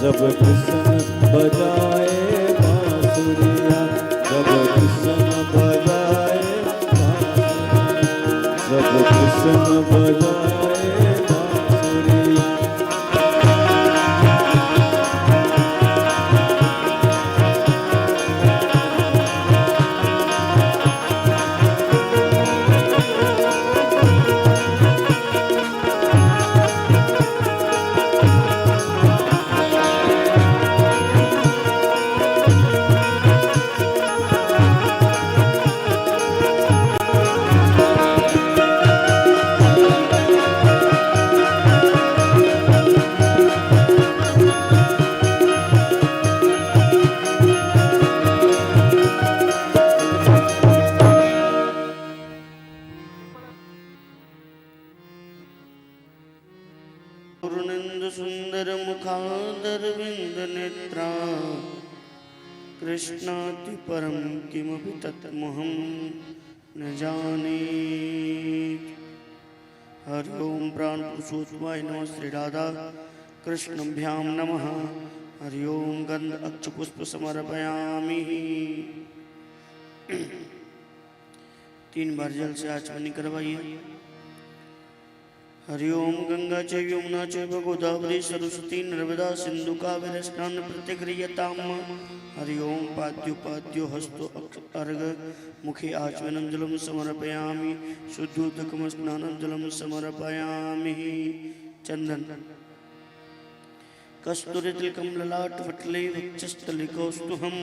जब कृष्ण बजाए बांसुरिया, जब कृष्ण बजाए बांसुरिया, जब कृष्ण बजाए बांसुरिया। पूर्णेन्दु सुंदर मुखादरविंद नेत्रा कृष्णाति परम किमपि तत्त्वमहं न जाने। हरि ओम प्राण पुरुषोत्तमाय नमः। श्री राधा कृष्णभ्यां नमः। हरि ओम गंध अक्ष पुष्प समर्पयामि। 3 बार जल से आचमनी करवाइए। हरि ओम गंगा चैव यमुना चैव गोदावरी सरस्वती नर्मदा सिंधु कावेरी स्नान प्रतिक्रियताम्। हरि ओम पाद्योपाद्यो हस्तो अर्घ मुखे आचमनं जलं समर्पयामि। शुद्धोदकं स्नानं जलं समर्पयामि। चंदन कस्तूरितिलकं ललाटपटले वक्षस्थले कौस्तुभं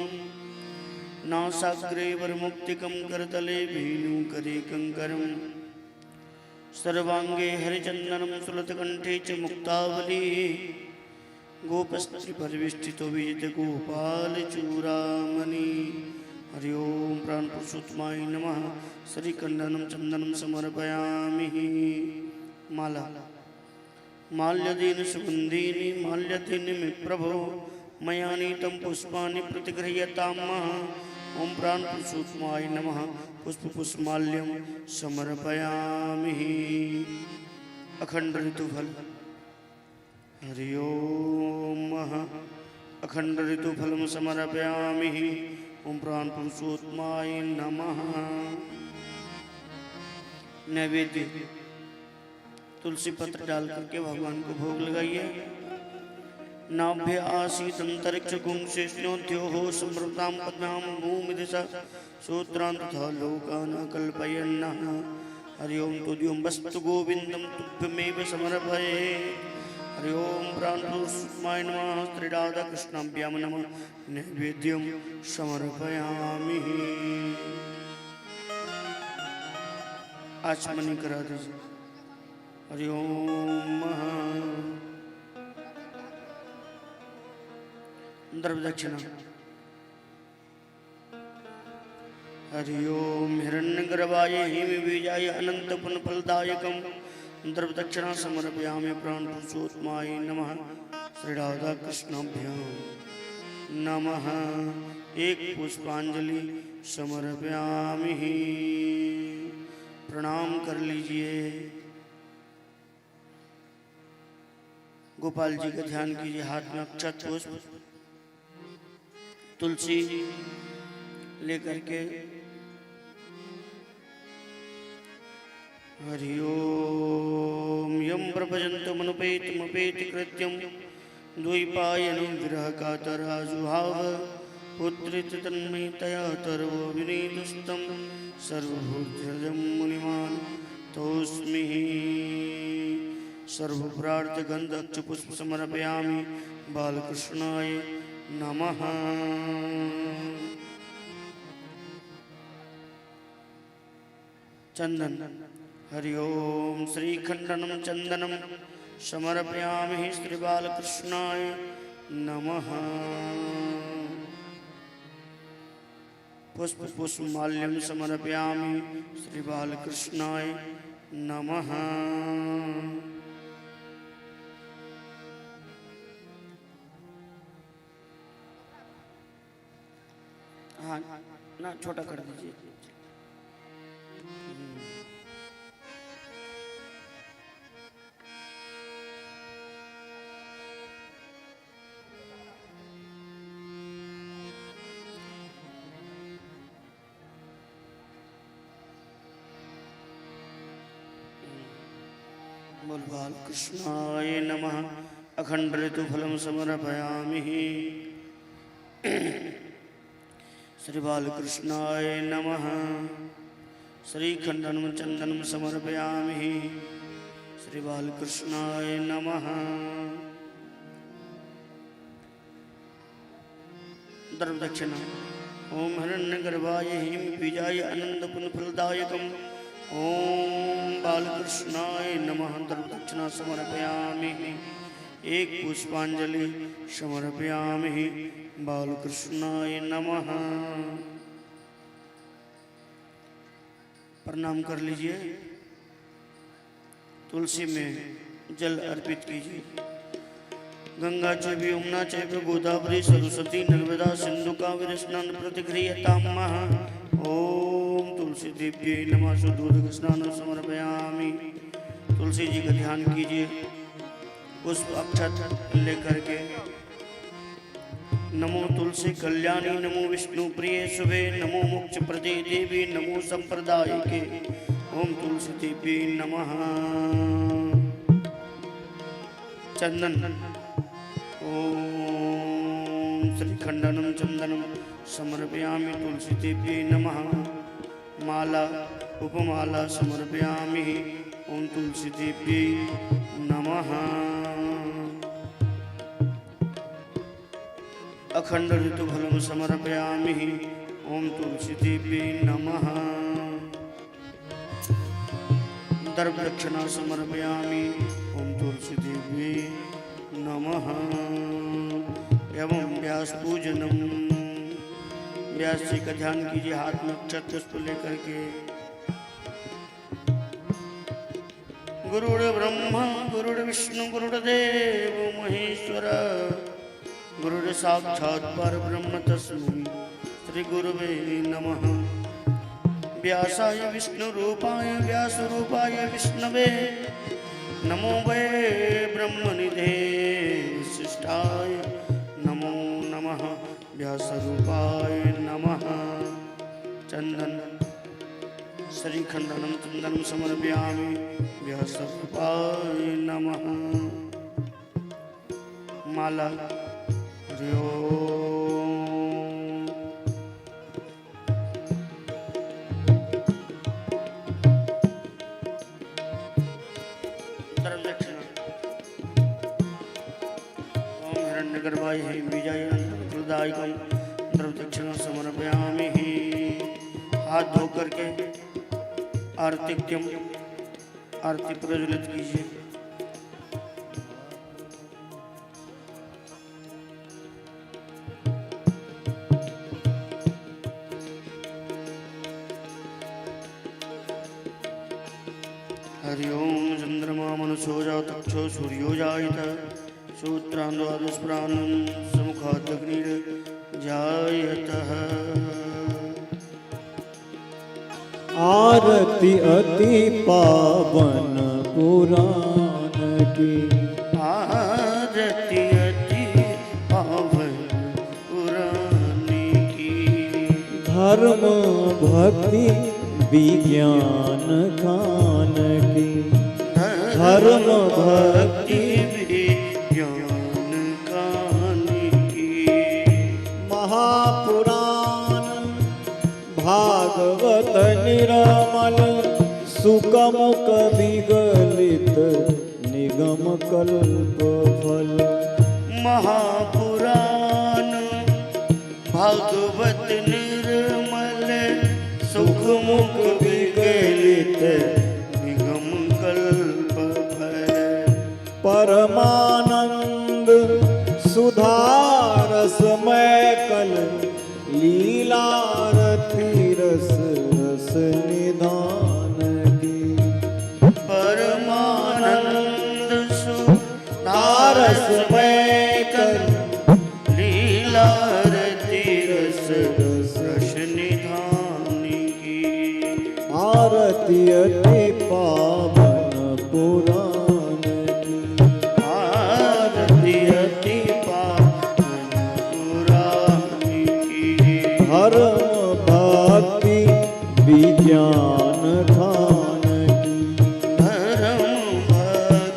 नासाग्रे वरमुक्तिकं करतले वेणुकरे कंकरम् सर्वांगे हरिचंदनं सुलतकंठे च मुक्तावली गोपस्त्री परिवेष्टितो विजित गोपाल चूड़ामणि। हरि ओम प्राण पुरुषोत्तमाय नमः। श्रीकंडनं चंदनं समर्पयामि। माला माल्यदीन सुगंधीनि माल्यदीन मे प्रभो मया नीतं पुष्पाणि प्रतिगृह्यताम्। ओम प्राण पुरुषोत्तमाय नमः। पुष्प पुष्पमाल्यं समर्पयामि। अखंड ऋतुफल। हरि ओम अखंड ऋतुफलं समर्पयामि। ओम प्राण पुरुषोत्तमाय नमः। नैवेद्य तुलसी पत्र डाल करके भगवान को भोग लगाइए। नाभ्य आसीत अंतरिक्ष गुं शेष्णोद्योः समृतां पद्मां भूमि दिशा सूत्रां तथा लोकान् कल्पयन्नः। हरि ओम तुद्यं वस्तु गोविंदं तुभ्यमेव समर्पये। हरि ओम प्राण पुरुषोत्तमाय नमः। श्री राधा कृष्णाभ्यां नमः। नैवेद्यं समर्पयामि। आचमनी करा दीजिए। हरि ओम द्रव्य दक्षिणा। हरि ओम हिरण्यगर्भाय हेमबीजाय अनंत पुण्यफलदायकं द्रव्य दक्षिणा समर्पयामि। प्राण पुरुषोत्तमाय नमः। श्री राधा कृष्णाभ्यां नमः। एक पुष्पांजलि समर्पयामि। प्रणाम कर लीजिए। गोपाल जी का ध्यान कीजिए। हाथ में अक्षत पुष्प तुलसी लेकर के हरि ओम यम प्रभजन्तमनुपेतमपेति कृत्यं द्वैपायनो विरह कातराजुहाव पुत्रित तन्मयतया तर्वो विनीतस्तं सर्वभूतहृदयं मुनिमान् तोस्मि। सर्वप्रार्थ गंध अक्ष पुष्प समर्पयामि। बालकृष्णाय नमः। चंदन। हरि ओम श्रीखंडनं चंदनं समर्पयामि। श्री बालकृष्णाय नमः। पुष्प पुष्पमाल्यं समर्पयामि। श्री बालकृष्णाय नमः। हाँ ना छोटा कर दीजिए। बोल बालकृष्णाय नमः। अखंड ऋतुफलं समर्पयामि। श्री बालकृष्णाय नमः। श्रीखंडनं चंदनं समर्पयामि। श्री बालकृष्णाय नमः। द्रव्यदक्षिणा। ओम हिरण्यगर्भाय हिमबीजाय आनंदपुण्यफलदायकम् ओम बालकृष्णाय नमः। द्रव्यदक्षिणा समर्पयामि। एक पुष्पांजलि समर्पयामि। बालकृष्णाय नमः। प्रणाम कर लीजिए। तुलसी में जल अर्पित कीजिए। गंगा चैव यमुना चैव गोदावरी सरस्वती नर्मदा सिंधु कावेरी स्नान प्रतिक्रियताम्। ओम तुलसी देव्यै नमः। शुद्धोदक स्नान समर्पयामि। तुलसी जी का ध्यान कीजिए। पुष्प अक्षत लेकर के नमो तुलसी कल्याणी, नमो विष्णु प्रिय शुभे, नमो मोक्ष प्रदे देवी, नमो संप्रदाय के। ओम तुलसी देवी नमः। चंदन। ओम श्रीखंडनम चंदनम समर्पयामि। तुलसी देवी नमः। माला उपमाला समर्पयामि। ओम तुलसी देवी नमः। अखंड ऋतुफलं समर्पयामि। ओम तुलसी देवी नमः। दर्भदक्षिणा समर्पयामि। ओम तुलसी देवी नमः। एवं व्यास पूजनम। व्यास जी का ध्यान कीजिए। हाथ में अक्षत पुष्प लेकर के। गुरुर्ब्रह्मा गुरुर्विष्णु गुरुर्देव महेश्वर, गुरुर् साक्षात् परब्रह्म तस्मै श्री गुरुवे नमः। व्यासाय विष्णुरूपाय व्यासरूपाय विष्णवे नमो वै ब्रह्मनिधे विशिष्टाय नमो नमः। व्यासरूपाय नमः। चंदन श्रीखंडनं चंदनं समर्पयामि। व्यासरूपाय नमः। माला। ओम हिरण्यगर्भाय बीजाय प्रदायकं द्रव्यदक्षिणा समर्पयामि। हाथ धो करके आरतिक्यम आरती प्रज्वलित कीजिए। हरि ओम चंद्रमा मनुष्यो जातक्षो सूर्यो जायत सूत्रान्वादस्प्राणं समुखादग्निर्जायतः। आरती अति पावन पुराण की। आरती अति पावन पुराण की। धर्म भक्ति विज्ञान खान की। धर्म भक्ति विज्ञान खान की। महापुराण भागवत निरमल, सुकमुक विगलित निगम कल्प फल। महापुराण भागवत निर्मल, सुखमुख विगलित निगम कल्प फल। परमानंद सुधारसमय कल, लीलारती रस रस निधान की। परमानंद सुधारसमय कल, लीलारती रस रस निधान की। आरती अति पावन पुराण की। आरती अति पावन पुराण की। धर्म भक्ति विज्ञान खान की। धर्म भक्ति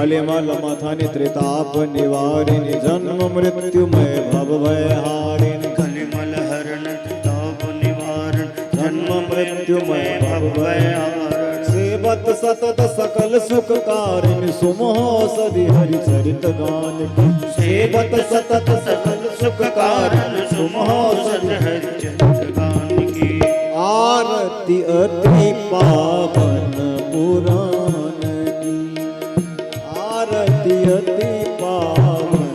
मलिमल मथनि त्रिताप निवारिणि जन्म मृत्युमय भव भय हारिणि कलिमल हरण ताप निवारण जन्म मृत्युमय भव भय हारण सेवत सतत सकल सुख कारिणि सुमहो सदि हरि चरित गान की सेवत सतत सकल सुख कारिणि सुमहो सदि हरि चरित गान की आरती अति पावन पुराण की आरती अति पावन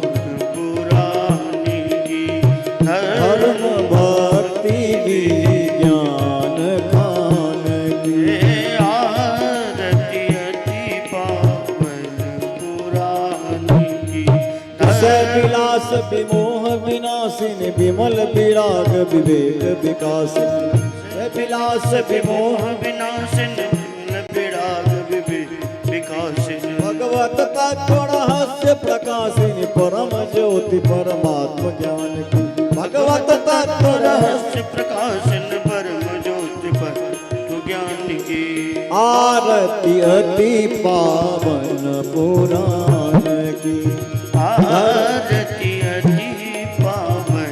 पुरानी की धर्म भक्ति विज्ञान खान की आरती अति पावन पुरानी की विलास विमोह विनाशिनी विमल विराग विवेक विकासिनी विलास विमोह विनाशिन विराग विकासिन भगवत तत्व हास्य प्रकाशिनी परम ज्योति परमात्म ज्ञान की भगवत तत्व रहस्य प्रकाशन परम ज्योति पर ज्ञान की आरती अति पावन पुराण की आरती अति पावन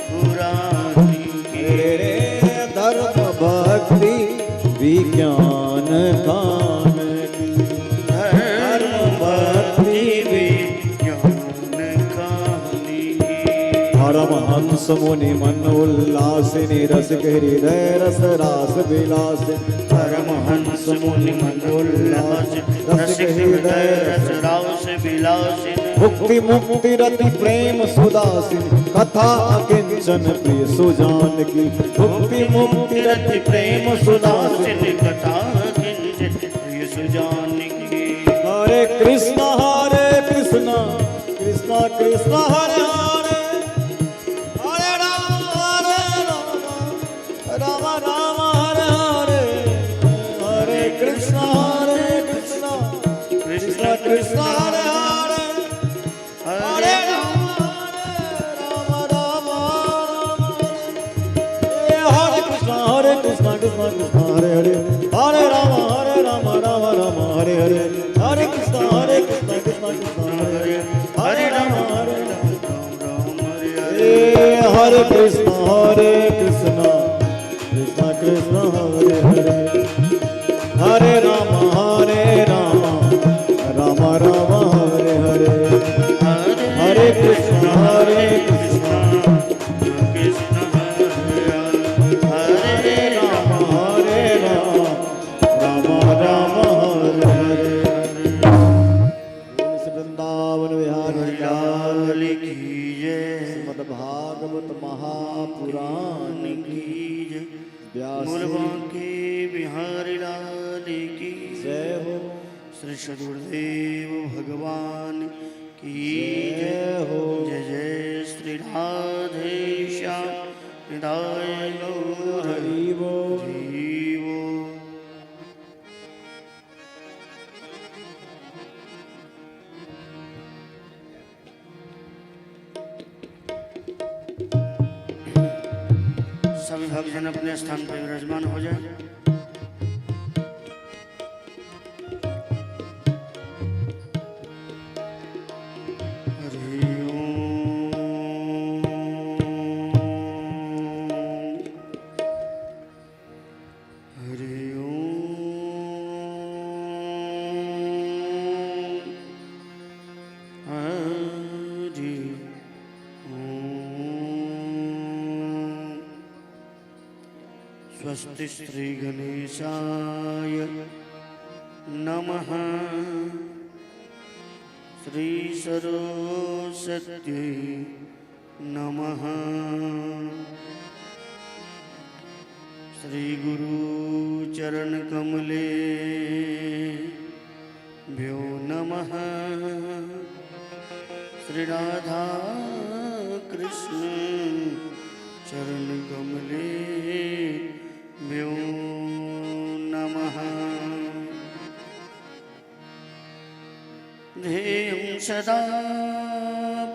पुरानी की धर्म भक्ति विज्ञान खान की धर्म भक्ति विज्ञान कहानी परमहंस मुनि मन उल्लासिनी रस हृदय रस रास विलासिनी परमहंस मुनि मनोल्लास रस हृदय रस रास विलासिन मुक्ति मुक्ति रति प्रेम सुदासिनी कथा अकिंचन प्रिय सुजान की मुक्ति मुक्ति रति प्रेम सुदासिनी कथा किंचित प्रिय सुजान की हरे कृष्ण कृष्ण कृष्ण हरे हरे हरे राम राम राम हरे हरे हरे कृष्ण कृष्ण कृष्ण हरे हरे हरे राम राम हरे कृष्ण कृष्ण कृष्ण हरे हरे हरे राम राम राम हरे हरे हरे कृष्ण कृष्ण कृष्ण हरे हरे राम हरे कृष्ण कृष्ण कृष्ण हरे हरे हरे राम राम राम हरे हरे हरे कृष्ण कृष्ण हरे राम राम हरे हरे वृंदावन विहारी लाल की जय श्रीमद् भागवत महापुराण की मूल व्यास बांके बिहारी लाल की जय हो श्री सदगुरुदेव भगवान की जय हो जय जय श्री राधे श्याम हृदय गौर हरि बोल जीवो सभी भक्तजन अपने स्थान पर विराजमान हो जाए हरि ओम हरि ओम हरि ओम स्वस्ति श्री गणेशाय नमः श्री सरस्वती नमः श्री गुरु चरण कमले भ्यो नमः श्री राधा कृष्ण चरण कमले भ्यो नमः ध्येयं सदा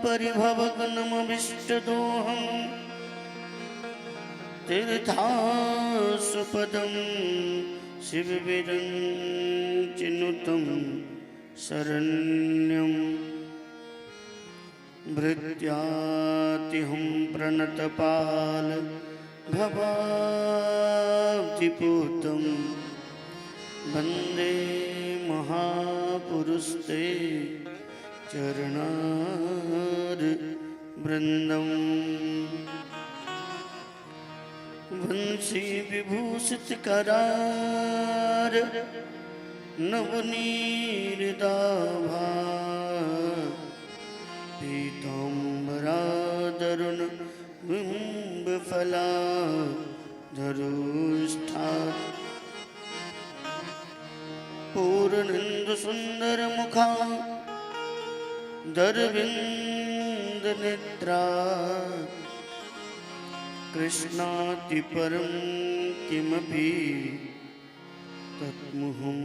परिभवग्नमभिष्टदोहम् तीर्थास्पदं शिवविरञ्चिनुतं शरण्यं भृत्यातिहं प्रणतपाल भवाब्धिपूतं वन्दे महापुरुषते चरणार वृंदम। वंशी विभूषित करार नवनीरदाभा पीताम्बरादरुण बिम्बफला धरुष्ठा पूर्णेन्दु सुंदर मुखा दरविंद नेत्रा कृष्णाति परम किमपि तत्मुहं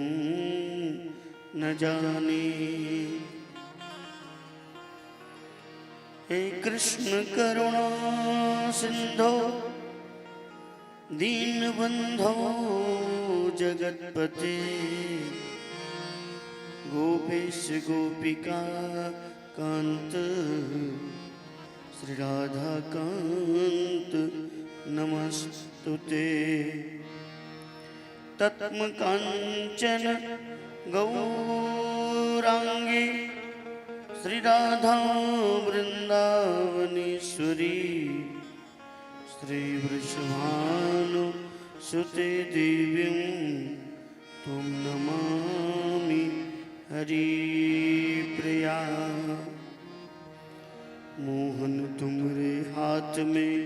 न जाने। हे कृष्ण करुणा सिंधो दीनबंधो जगतपते गोपेश गोपिका कांत श्री राधा कांत नमस्तुते। तत्म कांचन गौरांगी श्री राधा वृंदावनेश्वरी श्री वृषभानु सुते देवीं तुम नमामि हरिप्रिया। मोहन तुम्हारे हाथ में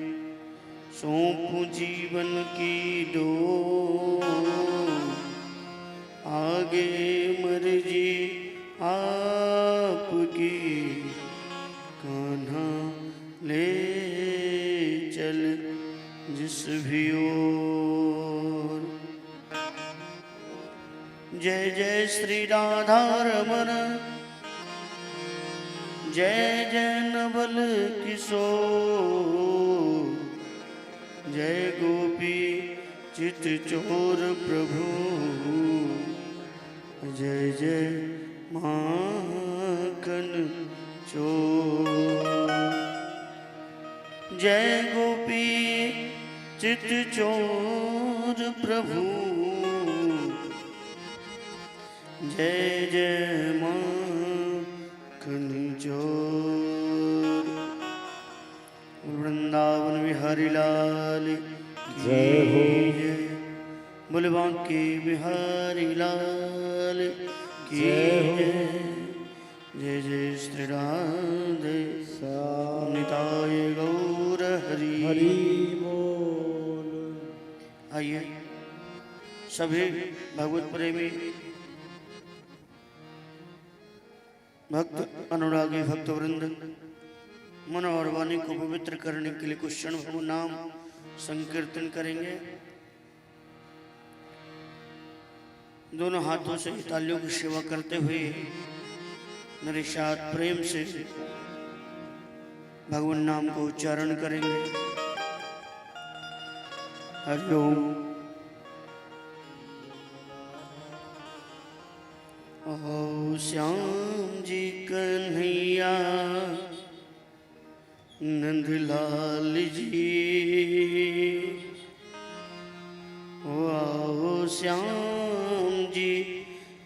सौंपूं जीवन की डोर, आगे मर्जी आपकी कान्हा ले चल जिस भी ओर। जय जय श्री राधा रमन जय जय नवल किशोर, जय गोपी चित चोर प्रभु, जय जय माखन चोर। जय गोपी चित चोर प्रभु, जय जय माखन चोर। वृंदावन बिहारी लाल जय हो। जय बोले बांके बिहारी लाल की जय हो। जय जय श्री राधे निताय गौर हरि हरि बोल। आइए सभी भगवत प्रेमी भक्त अनुरागी भक्त वृंद मन और वाणी को पवित्र करने के लिए कुछ क्षण हम नाम संकीर्तन करेंगे। दोनों हाथों से तालियों की सेवा करते हुए मेरे साथ प्रेम से भगवान नाम को उच्चारण करेंगे। हरिओम। ओ श्याम जी कन्हैया नंदलाल जी, ओ आओ श्याम जी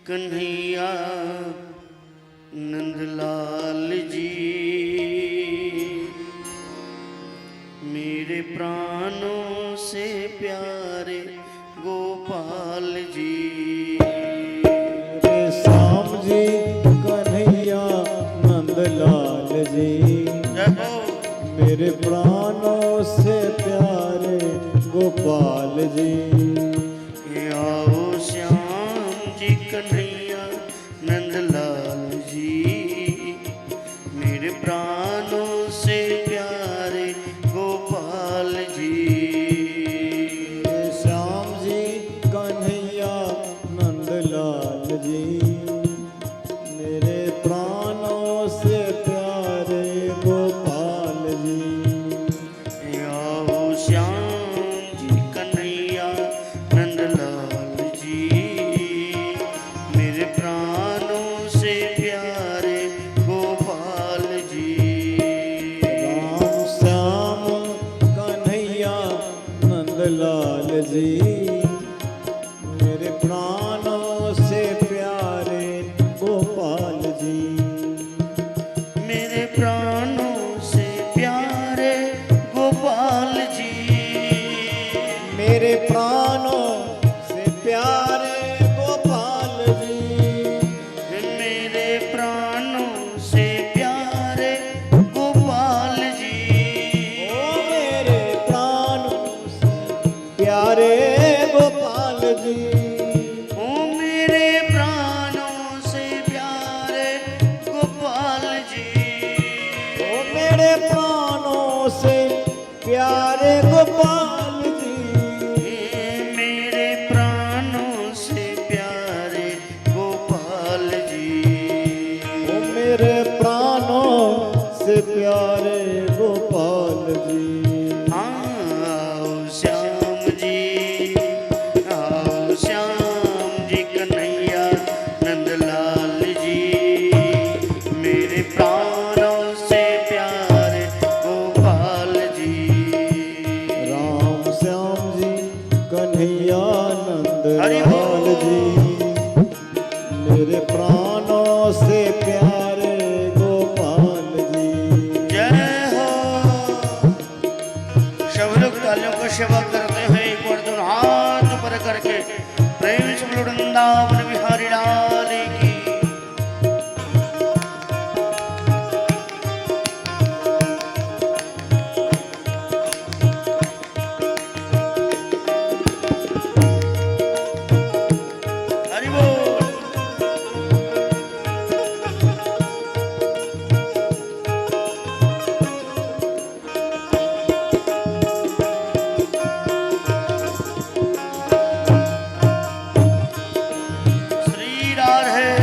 कन्हैया नंदलाल जी, मेरे प्राणों से प्यारे गोपाल जी। श्याम जी कन्हैया नंदलाल जी, मेरे प्राणों से प्यारे गोपाल जी। आओ श्याम जी कन्हैया नंदलाल जी, मेरे प्राणों से प्यारे गोपाल जी। श्याम जी कन्हैया नंदलाल जी, मेरे प्राणों से प्यारे गोपाल जी। आओ श्याम जी कन्हैया नंदलाल जी, मेरे प्राणों से मेरे प्राणों से प्यारे गोपाल जी। जय हो। सब लोग तालियों को सेवा करते हैं। एक बार दोनों हाथ ऊपर करके प्रेम से बोलो वृंदावन बिहारी लाल की। हरि बोल। श्री राधे।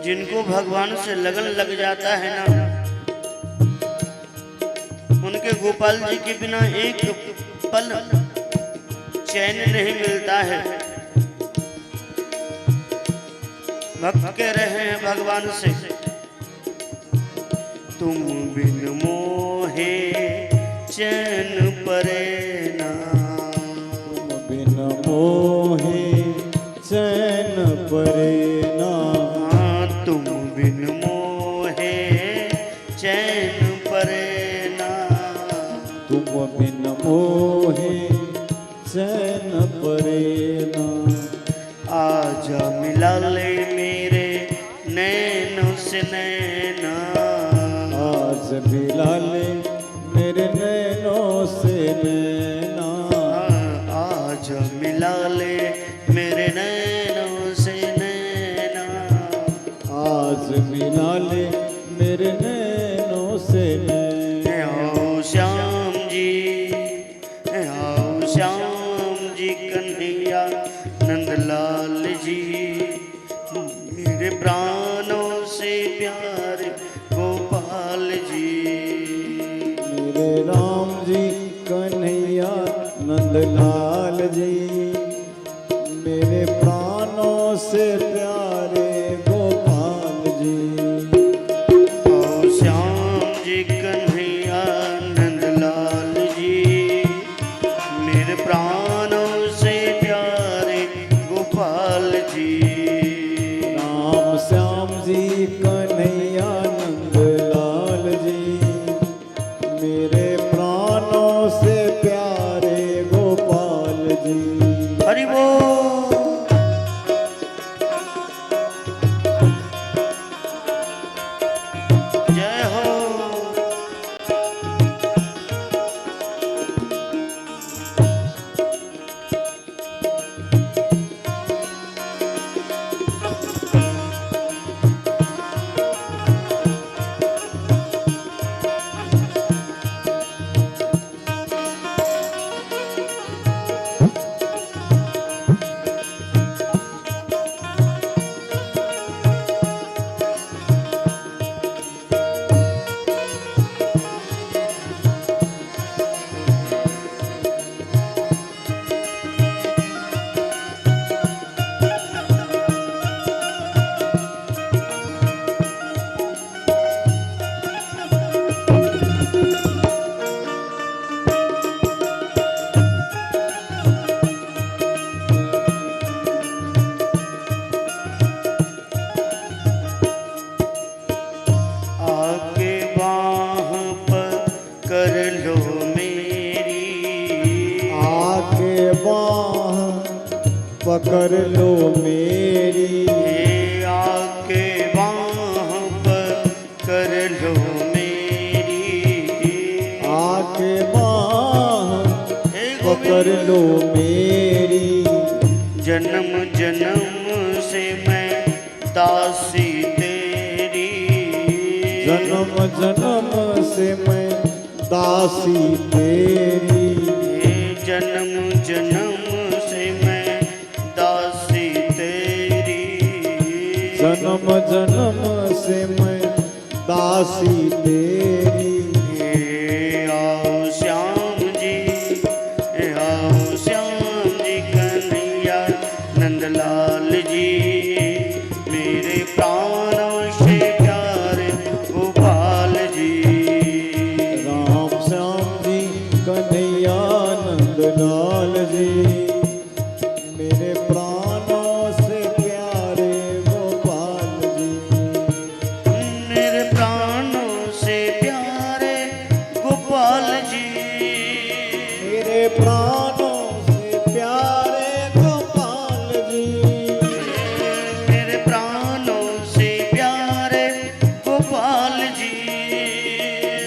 जिनको भगवान से लगन लग जाता है ना, उनके गोपाल जी के बिना एक पल चैन नहीं मिलता है। भक्त कह रहे हैं भगवान से, तुम बिन मोहे चैन परे ना। तुम बिन मोहे चैन परे ना। तुम बिन मोहे चैन परे ना। तुम बिन मोहे चैन परे ना। आजा मिला ले मेरे नैनों से नैना। आज मिला ले मेरे नैनों से नैना। आजा मिला ले मेरे नैनों से नैना। आज मिला ले मेरे नैनों से नैना। आओ श्याम जी, आओ श्याम जी कन्हैया नंदलाल जी। मेरे प्राणों से प्यारे गोपाल जी। मेरे राम जी कन्हैया नंदलाल जी। मेरे प्राणों से प्यारे गोपाल जी। आओ श्याम जी कन्हैया नंदलाल जी। मेरे प्राणों से प्यारे गोपाल जी। राम श्याम जी कन्हैया नंदलाल जी। मेरे प्राणों से प्यारे गोपाल जी। हरि बोल। जय हो। पकड़ लो मेरी, आके बाह पकड़ लो मेरी, आके बाह पकड़ लो मेरी। जन्म जन्म से मैं दासी तेरी, जन्म जन्म से मैं दासी तेरी, जन्म जन्म से मैं दासी तेरी, जन्म जन्म से मैं दासी तेरी। जी मेरे प्राणों से प्यारे गोपाल जी मेरे प्राणों से प्यारे गोपाल जी मेरे प्राणों से प्यारे गोपाल जी मेरे प्राणों से प्यारे गोपाल जी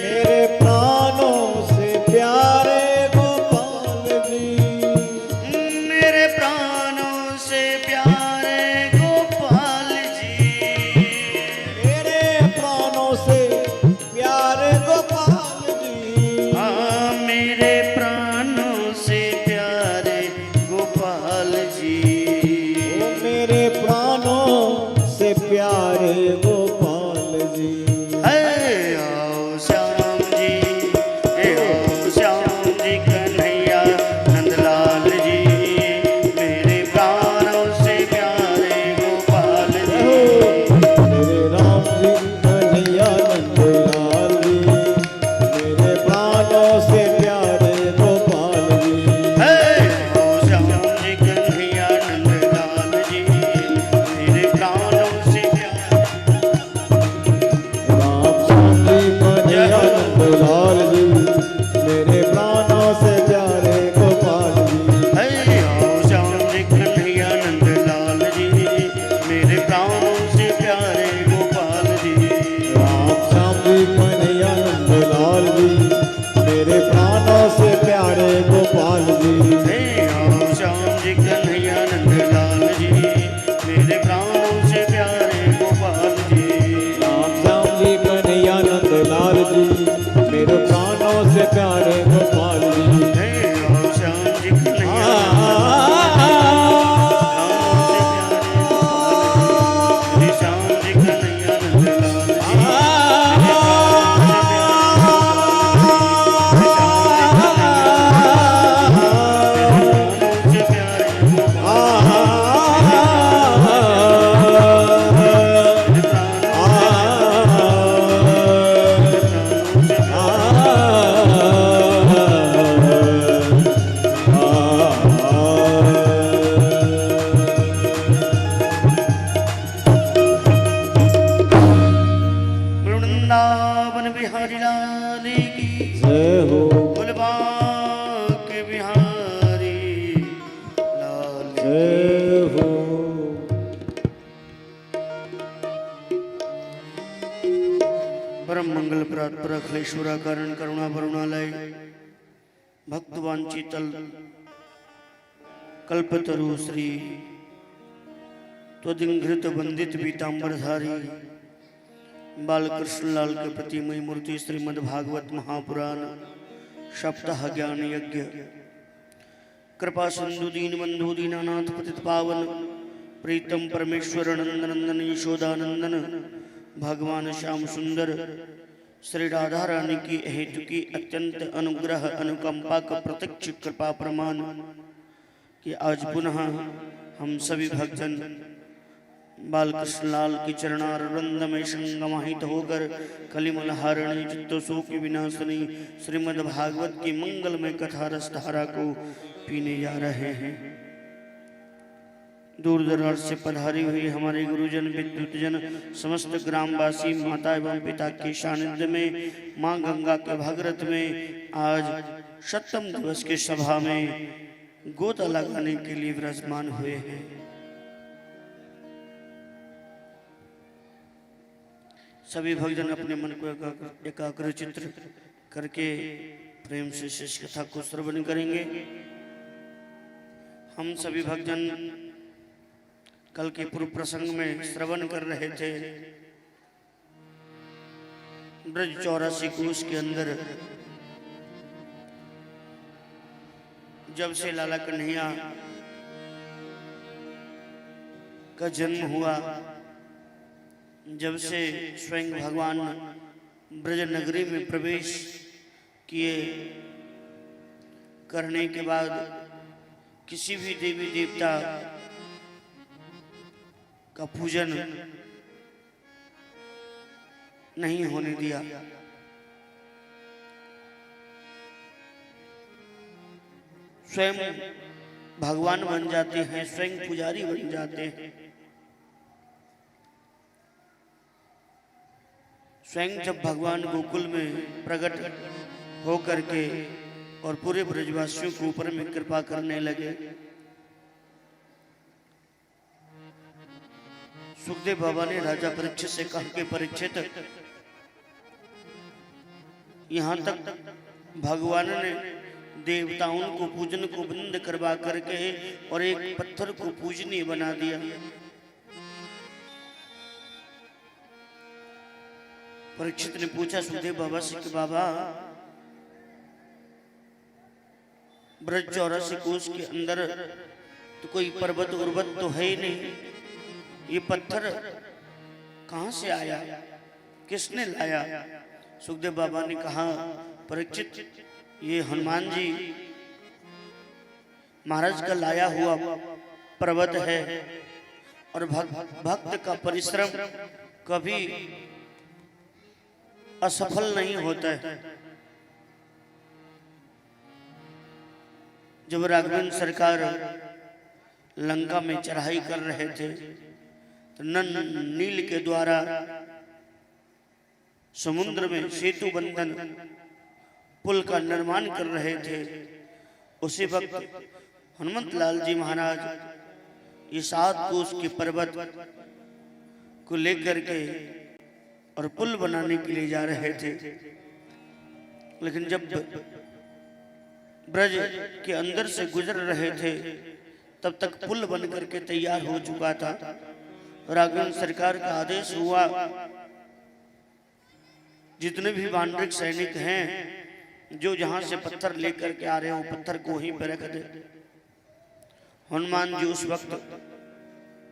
मेरे प्राणों से प्यारे गोपाल जी मेरे प्राणों से प्यारे गोपाल जी मेरे प्राणों से प्यारे गोपाल जी हाँ मेरे प्राणों से प्यारे गोपाल जी ओ मेरे प्राणों से प्यारे गोपाल जी है आओ श्याम जी हे आओ श्याम जी कन्हैया नंदलाल जी मेरे प्राणों से प्यारे गोपाल जी मेरे राम जी कन्हैया नंदलाल जी मेरे प्राणों से प्यारे गोपाल जी है आओ श्याम जी कन्हैया नंदलाल जी मेरे प्राणों से प्यारे राम श्याम जी कन्हैया नंदलाल जी मेरे प्राणों से प्यारे गोपाल जी है आओ श्याम जी कन्हैया नंदलाल जी मेरे प्राणों से प्यारे गोपाल जी राम श्याम जी कन्हैया नंदलाल जी मेरे प्राणों से प्यारे गोपाल जी हे आओ श्याम जी कन्हैया नंदलाल जी मेरे प्राणों से प्यारे गोपाल जी राम श्याम जी कन्हैया नंदलाल जी मेरे प्राणों से प्यारे गोपाल जी हे आओ श्याम जी कन्हैया श्याम जी कन्हैया नंदलाल जी से प्यारे वृंदावन बिहारी लाल की जय हो गुलबाग बिहारी लाल की। जय हो परम मंगल प्रात अखिलेश्वरा कारण करुणा करुणालय भक्तवांचितल कल्पतरु श्री त्वदिंघृत वंदित पीतांबरधारी बालकृष्ण लाल के प्रतिमय मूर्ति श्रीमद् भागवत महापुराण सप्ताह ज्ञान यज्ञ कृपा सिंधु दीन बंधु दीनानाथ पतित पावन प्रीतम परमेश्वर नंदन नंदन यशोदानंदन भगवान श्याम सुंदर श्री राधा रानी की हेतु की अत्यंत अनुग्रह अनुकंपा का प्रत्यक्ष कृपा प्रमाण कि आज पुनः हम सभी भक्तजन बालकृष्ण लाल की चरणारविंद में संगमाहित होकर कलिमल हारिणी चित्तशोक विनाशिनी श्रीमद् भागवत की मंगलमय कथा रसधारा को पीने जा रहे हैं। दूर दराज से पधारी हुई हमारे गुरुजन विद्युतजन समस्त ग्रामवासी माता एवं पिता के सानिध्य में मां गंगा के भगरत में आज सप्तम दिवस की सभा में गोता लगाने के लिए विराजमान हुए हैं। सभी भक्तजन अपने मन को एकाग्र चित्र करके प्रेम से शेष कथा को श्रवण करेंगे। हम सभी भक्तजन कल के पूर्व प्रसंग में श्रवण कर रहे थे। ब्रज 84 कोष के अंदर जब से लाला कन्हैया का जन्म हुआ, जब से स्वयं भगवान ब्रज नगरी में प्रवेश किए, करने के बाद किसी भी देवी देवता का पूजन नहीं होने दिया। स्वयं भगवान बन जाते हैं, स्वयं पुजारी बन जाते हैं। स्वयं जब भगवान गोकुल में प्रकट हो करके और पूरे ब्रजवासियों के ऊपर में कृपा करने लगे, सुखदेव बाबा ने राजा परीक्षित से कहा कि परीक्षित, यहाँ तक भगवान ने देवताओं को पूजन को बंद करवा करके और एक पत्थर को पूजनीय बना दिया। परीक्षित ने पूछा सुखदेव बाबा से कि बाबा, ब्रज 84 कोष के अंदर तो कोई पर्वत उर्वत तो है ही नहीं, ये पत्थर कहां से आया, किसने लाया? सुखदेव बाबा ने कहा, परीक्षित, ये हनुमान जी महाराज का लाया हुआ पर्वत है और भक्त का परिश्रम कभी असफल नहीं होता है। जब राघवेंद्र सरकार लंका में चढ़ाई कर रहे थे तो नील के द्वारा समुद्र में सेतु बंधन पुल का निर्माण कर रहे थे, उसी वक्त हनुमत लाल जी महाराज ये 7 कोस के पर्वत को लेकर के और पुल बनाने के लिए जा रहे थे। लेकिन जब ब्रज के अंदर से गुजर रहे थे तब तक पुल बन करके तैयार हो चुका था। राघवेंद्र सरकार का आदेश हुआ, जितने भी वानरिक सैनिक हैं जो जहां से पत्थर लेकर के आ रहे हो पत्थर को वहीं पर रख दे। हनुमान जी उस वक्त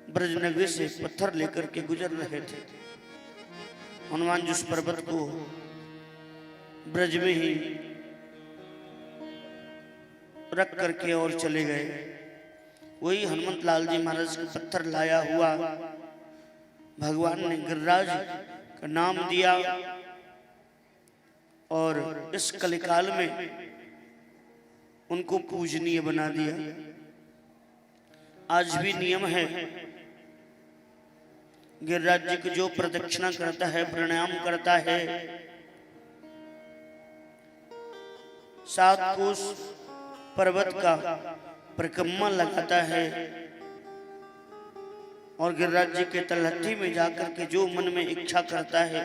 ब्रजनगरी से पत्थर लेकर के गुजर रहे थे। हनुमान जी उस पर्वत को ब्रज में ही रख करके और चले गए। वही हनुमत लाल जी महाराज का पत्थर लाया हुआ भगवान ने गिरिराज का नाम दिया और इस कलिकाल में उनको पूजनीय बना दिया। आज भी नियम है, गिरिराज जी को जो प्रदक्षिणा करता है, प्रणाम करता है, 7 कोस पर्वत का परिक्रमा लगाता है और गिरिराज जी के तलहटी में जाकर के जो मन में इच्छा करता है,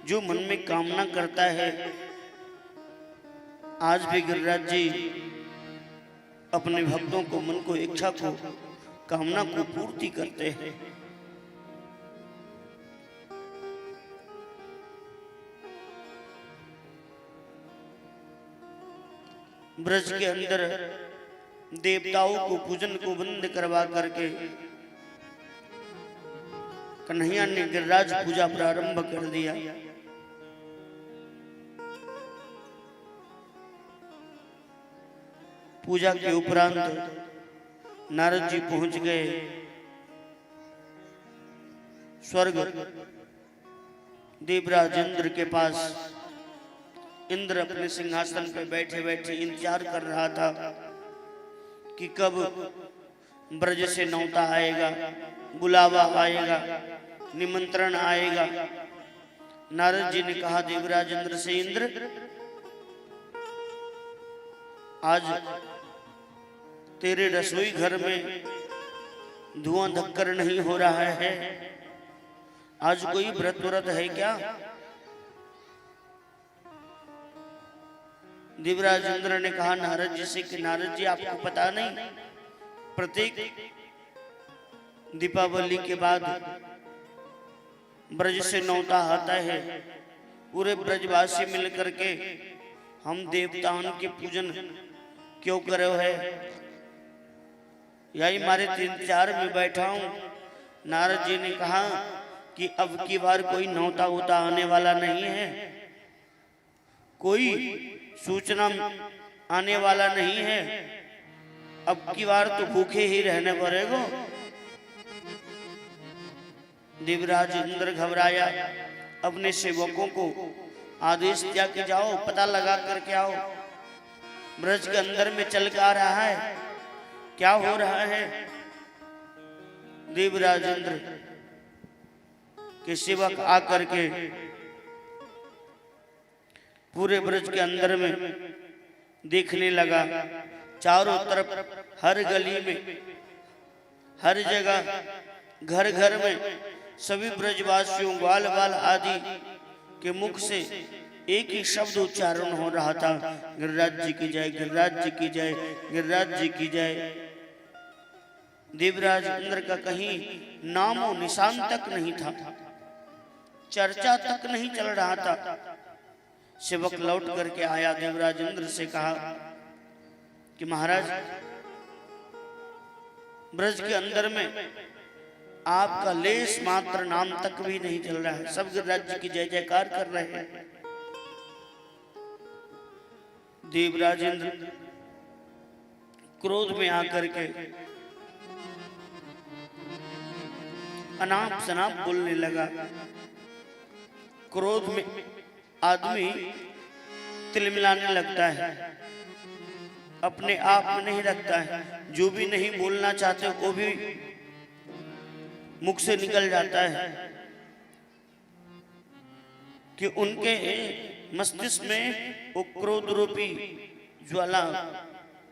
जो मन में कामना करता है, आज भी गिरिराज जी अपने भक्तों को मन को इच्छा को कामना को पूर्ति करते हैं। ब्रज के अंदर देवताओं को पूजन को बंद करवा करके कन्हैया ने गिरिराज पूजा प्रारंभ कर दिया। पूजा के उपरांत नारद जी पहुंच गए स्वर्ग देवराज इंद्र के पास। इंद्र अपने सिंहासन पर बैठे बैठे इंतजार कर रहा था कि कब ब्रज से न्योता आएगा, बुलावा आएगा, निमंत्रण आएगा। नारद जी ने कहा देवराज इंद्र से, इंद्र आज तेरे रसोई घर में धुआं धक्कर नहीं हो रहा है, आज कोई व्रत व्रत है क्या? देवराज इंद्र ने कहा नारद जी से कि नारद जी आपको पता नहीं, प्रत्येक दीपावली के बाद ब्रज से न्योता आता है, पूरे ब्रजवासी मिलकर के हम देवताओं के पूजन क्यों करे है, यही हमारे 3-4 में बैठा हूं। नारद जी ने कहा कि अब की बार कोई न्योता उता आने वाला नहीं है, कोई सूचना आने वाला नहीं है, अब की बार तो भूखे ही रहने पड़ेगा। देवराज इंद्र घबराया, अपने सेवकों को आदेश दिया कि जाओ पता लगा करके आओ, ब्रज के अंदर में चल के आ रहा है क्या हो रहा है? देवराज इंद्र के सेवक आकर के पूरे ब्रज के अंदर में देखने लगा। चारों तरफ हर गली में, हर जगह, घर घर में सभी ब्रजवासियों, ग्वाल बाल आदि के मुख से एक ही शब्द उच्चारण हो रहा था, गिरिराज जी की जय, गिरिराज जी की जय, गिरिराज जी की जय। देवराज इंद्र का कहीं नामो निशान तक नहीं था, चर्चा तक नहीं चल रहा था। सेवक लौट करके आया, देवराज इंद्र से कहा कि महाराज, ब्रज के अंदर में आपका लेस मात्र नाम तक भी नहीं चल रहा है, सब गिरिराज जी की जय जयकार कर रहे हैं। देवराज इंद्र क्रोध में आकर के अनाप शनाप बोलने लगा। क्रोध में आदमी तिलमिलाने लगता है, अपने आप में नहीं रखता है, जो भी नहीं बोलना चाहते वो भी मुख से निकल जाता है कि उनके मस्तिष्क में वो क्रोध रूपी ज्वाला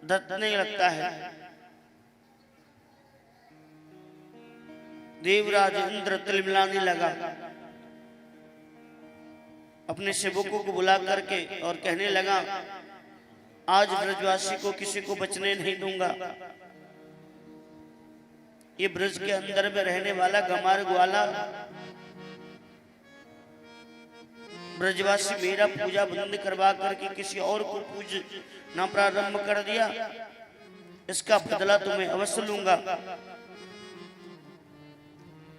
धधकने लगता है। देवराज इंद्र तिलमिलाने लगा, अपने सेवकों को बुला करके और कहने लगा, आज ब्रजवासी को किसी को बचने नहीं दूंगा। ये ब्रज के अंदर में रहने वाला गमार ग्वाला ब्रजवासी मेरा पूजा बंद करवा करके किसी और को पूजना प्रारंभ कर दिया, इसका बदला तुम्हें अवश्य लूंगा।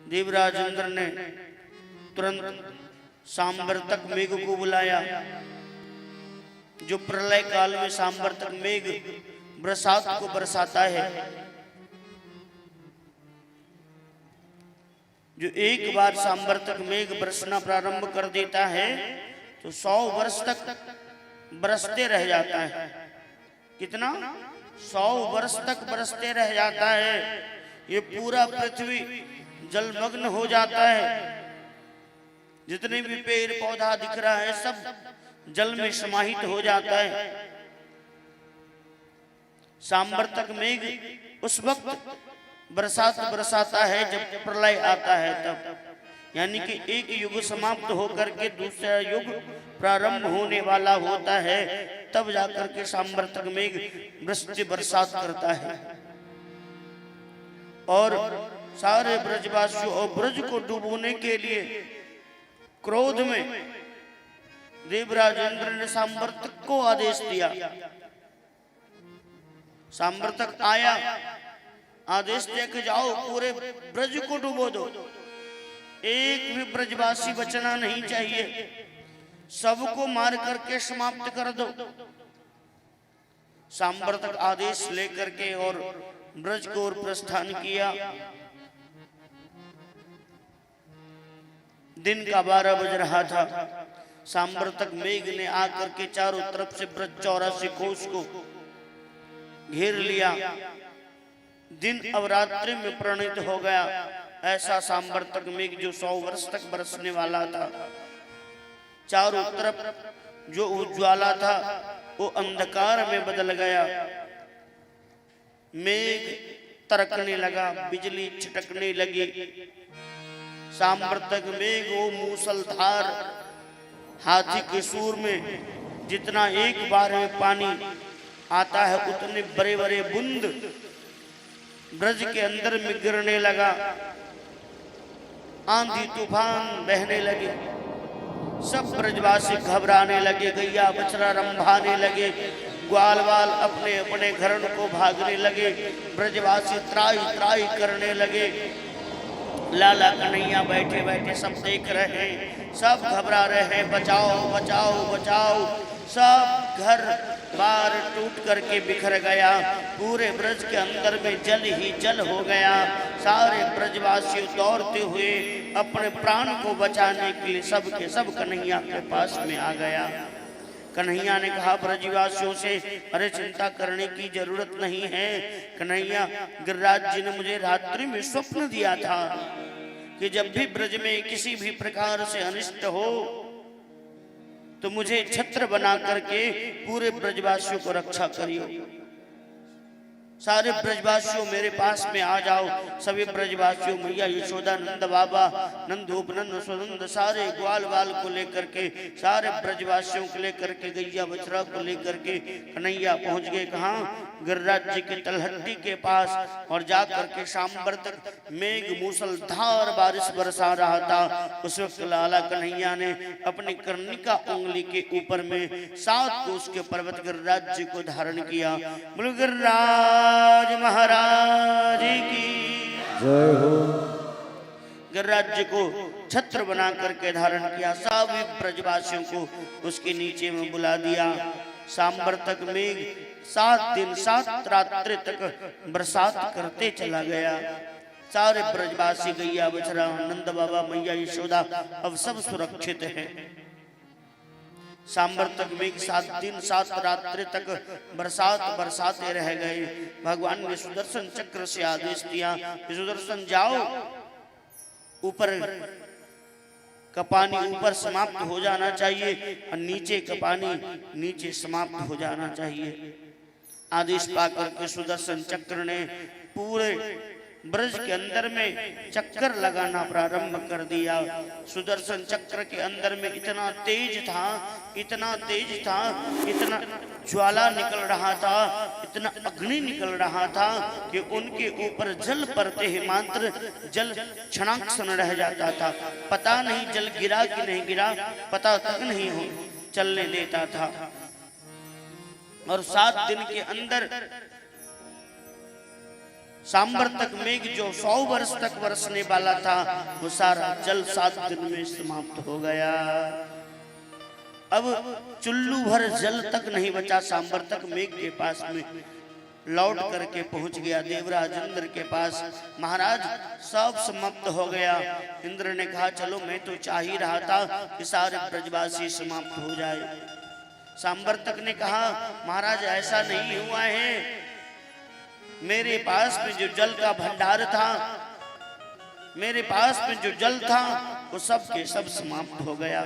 देवराज इंद्र ने तुरंत सांवर्तक मेघ को बुलाया, जो प्रलय काल में सांवर्तक मेघ बरसात को बरसाता है, जो एक बार सांवर्तक मेघ बरसना प्रारंभ कर देता है तो 100 वर्ष तक बरसते रह जाता है। कितना? 100 वर्ष तक बरसते रह जाता है। ये पूरा पृथ्वी जलमग्न हो जाता है, जितने भी पेड़ पौधा दिख रहा है सब जल में समाहित हो जाता है। सांवर्तक मेघ उस वक्त बरसात बरसाता है जब प्रलय आता है, तब यानी कि एक युग समाप्त होकर के दूसरा युग प्रारंभ होने वाला होता है, तब जाकर के सांवर्तक मेघ वृष्टि बरसात करता है। और सारे ब्रजवासियों और ब्रज को डुबोने के लिए क्रोध में देवराज इंद्र ने सांवर्तक को आदेश दिया। सांवर्तक आया, आदेश दे के जाओ पूरे ब्रज को डुबो दो, एक भी ब्रजवासी बचना नहीं चाहिए, सबको मार करके समाप्त कर दो। सांवर्तक आदेश लेकर के और ब्रज को ओर प्रस्थान किया। दिन का 12 बज रहा था। सांवर्तक मेघ ने आकर के चारों तरफ से ब्रज 84 कोस को घेर लिया। दिन अब रात्रि में परिणित हो गया। ऐसा सांवर्तक मेघ जो 100 वर्ष तक बरसने वाला था, चारों तरफ जो उज्ज्वला था वो अंधकार में बदल गया। मेघ तरकने लगा, बिजली छिटकने लगी। सांवर्तक मेघ वो मूसलधार हाथी के सूर में जितना एक बार में पानी आता है उतने बड़े बड़े बूंद ब्रज के अंदर में गिरने लगा। आंधी तूफान बहने लगे, सब ब्रजवासी घबराने लगे, गैया बछड़ा रंभाने लगे, ग्वाल बाल अपने अपने घरों को भागने लगे, ब्रजवासी त्राई त्राई करने लगे। लाला कन्हैया बैठे बैठे सब देख रहे हैं, सब घबरा रहे हैं, बचाओ बचाओ बचाओ। सब घर बार टूट करके बिखर गया, पूरे ब्रज के अंदर में जल ही जल हो गया। सारे ब्रजवासी दौड़ते हुए अपने प्राण को बचाने के लिए सब के सब कन्हैया के पास में आ गया। कन्हैया ने कहा ब्रजवासियों से, अरे चिंता करने की जरूरत नहीं है कन्हैया, गिरिराज जी ने मुझे रात्रि में स्वप्न दिया था कि जब भी ब्रज में किसी भी प्रकार से अनिष्ट हो तो मुझे छत्र बना करके पूरे ब्रजवासियों को रक्षा करियो। सारे ब्रजवासियों मेरे पास में आ जाओ। सभी ब्रजवासियों मैया यशोदा, नंद बाबा, नंद उपनंद स्वनंद सारे ग्वाल बाल को लेकर के, सारे ब्रजवासियों को लेकर के, गैया बछड़ा को लेकर के कन्हैया पहुंच गए। कहाँ? गिरिराज जी के तलहटी के पास। और जा करके शाम तक मेघ मूसलधार बारिश बरसा रहा था। उस वक्त लाला कन्हैया ने अपनी कर्णिका उंगली के ऊपर में 7 कोस के पर्वत गिरिराज जी को धारण किया। बोलो गिरिराज महाराज की जय हो। गिरिराज जी को छत्र बना करके धारण किया। सभी ब्रजवासियों को उसके नीचे में बुला दिया। सांबर तक मेघ 7 दिन 7 रात्रि तक बरसात करते चला गया। सारे ब्रजवासी गैया बछड़ा, नंद बाबा, मैया यशोदा अब सब सुरक्षित हैं। सांबर तक मेघ 7 दिन 7 रात्रि तक बरसाते रह गए। भगवान ने सुदर्शन चक्र से आदेश दिया कि सुदर्शन जाओ, ऊपर का पानी ऊपर समाप्त हो जाना चाहिए और नीचे का पानी नीचे समाप्त हो जाना चाहिए। आदेश पाकर के सुदर्शन चक्र ने पूरे ब्रज के अंदर में चक्कर लगाना प्रारंभ कर दिया। सुदर्शन चक्र के अंदर में इतना तेज था, इतना ज्वाला निकल रहा था, इतना अग्नि निकल रहा था कि उनके ऊपर जल पड़ते ही मात्र जल क्षणाक्षण रह जाता था। पता नहीं जल गिरा कि नहीं गिरा, पता तक नहीं हो चलने देता था। और 7 दिन के अंदर सांबर तक मेघ जो 100 वर्ष तक बरसने वाला था वो सारा जल 7 दिन में समाप्त हो गया। अब चुल्लू भर जल तक नहीं बचा। सांबर तक मेघ के पास में लौट करके पहुंच गया देवराज इंद्र के पास। महाराज सब समाप्त हो गया। इंद्र ने कहा चलो, मैं तो चाह ही रहा था कि सारे ब्रजवासी समाप्त हो जाए। सांबर तक ने कहा महाराज ऐसा नहीं हुआ है, मेरे पास में जो जल का भंडार था, मेरे पास में जो जल था वो सब के सब समाप्त हो गया।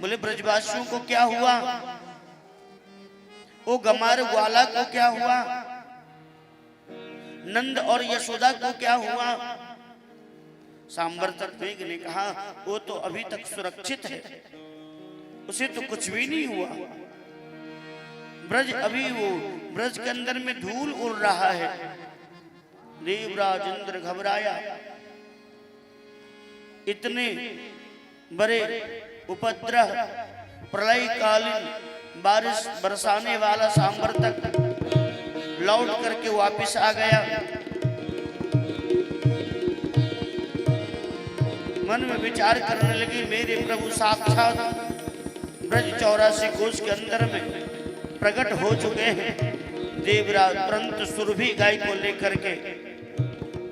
बोले ब्रजवासियों को क्या हुआ? वो गमार ग्वाला को क्या हुआ? नंद और यशोदा को क्या हुआ? सांबर तक मेघ ने कहा वो तो अभी तक सुरक्षित है, उसे तो कुछ भी नहीं हुआ। ब्रज अभी वो ब्रज के अंदर में धूल उड़ रहा है। देवराज इंद्र घबराया। इतने बड़े उपद्रव प्रलय कालीन बारिश बरसाने वाला सांबर तक लौट करके वापस आ गया। मन में विचार करने लगे मेरे प्रभु साक्षात ब्रज 84 कोष के अंदर में प्रकट हो चुके हैं। देवराज तुरंत सुरभि गाय को लेकर के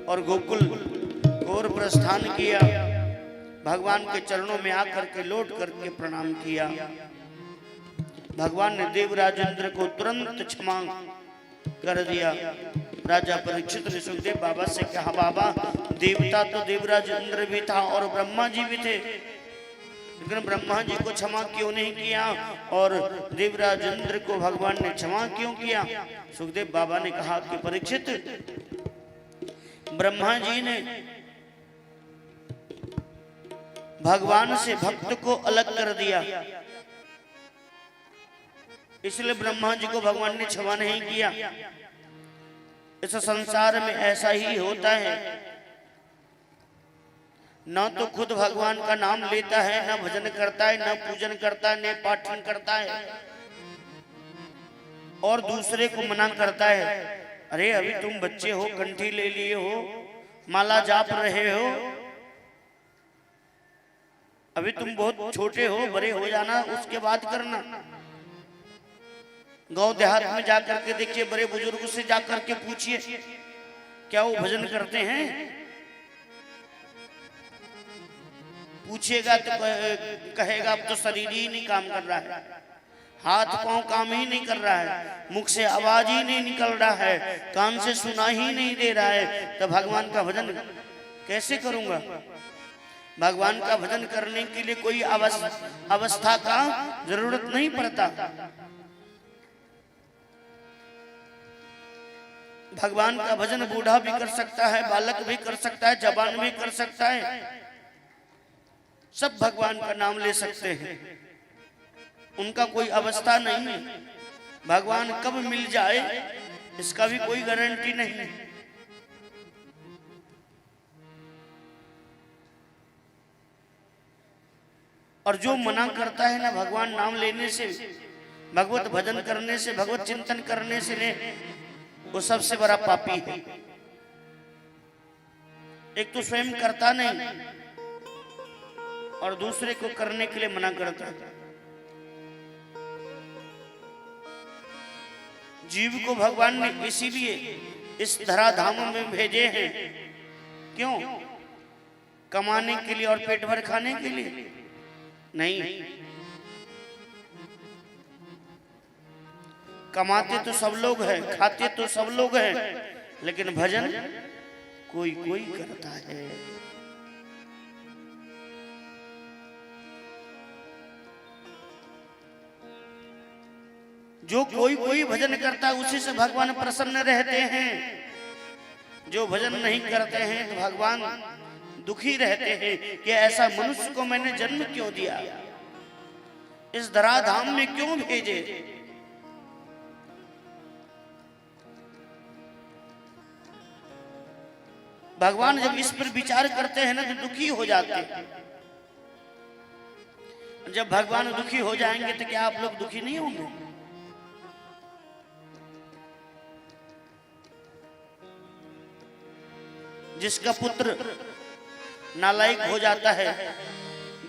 और गोकुल और प्रस्थान किया। भगवान के चरणों में आकर के लौट करके प्रणाम किया। भगवान ने देवराज इंद्र को तुरंत क्षमा कर दिया। राजा परीक्षित ने सुखदेव बाबा से कहा बाबा, देवता तो देवराज इंद्र भी था और ब्रह्मा जी भी थे, लेकिन ब्रह्मा जी को क्षमा क्यों नहीं किया और देवराज इंद्र को भगवान ने क्षमा क्यों किया? सुखदेव बाबा ने कहा कि परीक्षित, ब्रह्मा जी ने भगवान से भक्त को अलग कर दिया, इसलिए ब्रह्मा जी को भगवान ने क्षमा नहीं किया। इस संसार में ऐसा ही होता है, न तो खुद भगवान का नाम लेता है, न भजन करता है, न पूजन करता है, न पाठन करता है, और दूसरे को मना करता है। अरे अभी तुम बच्चे हो, कंठी ले लिए हो, माला जाप रहे हो, अभी तुम बहुत छोटे हो, बड़े हो जाना उसके बाद करना। गांव देहात में जाकर के देखिए, बड़े बुजुर्ग से जाकर के पूछिए क्या वो भजन करते हैं। पूछिएगा तो कहेगा अब तो शरीर ही नहीं काम कर रहा है। हाथ पांव काम ही नहीं कर रहा है, मुख से आवाज ही नहीं निकल रहा है, कान से सुना ही नहीं दे रहा है, तो भगवान का भजन कैसे करूंगा? भगवान का भजन करने के लिए कोई अवस्था का जरूरत नहीं पड़ता। भगवान का भजन बूढ़ा भी कर सकता है, बालक भी कर सकता है, जवान भी कर सकता है, सब भगवान का नाम ले सकते हैं। उनका कोई अवस्था नहीं है। भगवान कब मिल जाए इसका भी कोई गारंटी नहीं है। और जो मना करता है ना भगवान नाम लेने से, भगवत भजन करने से, भगवत चिंतन करने से ने, वो सबसे बड़ा पापी है। एक तो स्वयं करता नहीं और दूसरे को करने के लिए मना करता है। जीव को भगवान ने इसीलिए इस धराधाम में भेजे हैं, क्यों? कमाने के लिए और पेट भर खाने के लिए नहीं। कमाते तो सब लोग हैं, खाते तो सब लोग हैं, लेकिन भजन कोई कोई करता है। जो कोई कोई भजन करता है उसी से भगवान प्रसन्न रहते हैं। जो भजन नहीं करते हैं तो भगवान दुखी रहते हैं कि ऐसा मनुष्य को मैंने जन्म क्यों दिया, इस धराधाम में क्यों भेजे। भगवान जब इस पर विचार करते हैं ना तो दुखी हो जाते हैं। जब भगवान दुखी हो जाएंगे तो क्या आप लोग दुखी नहीं होंगे? जिसका पुत्र नालायक हो जाता है,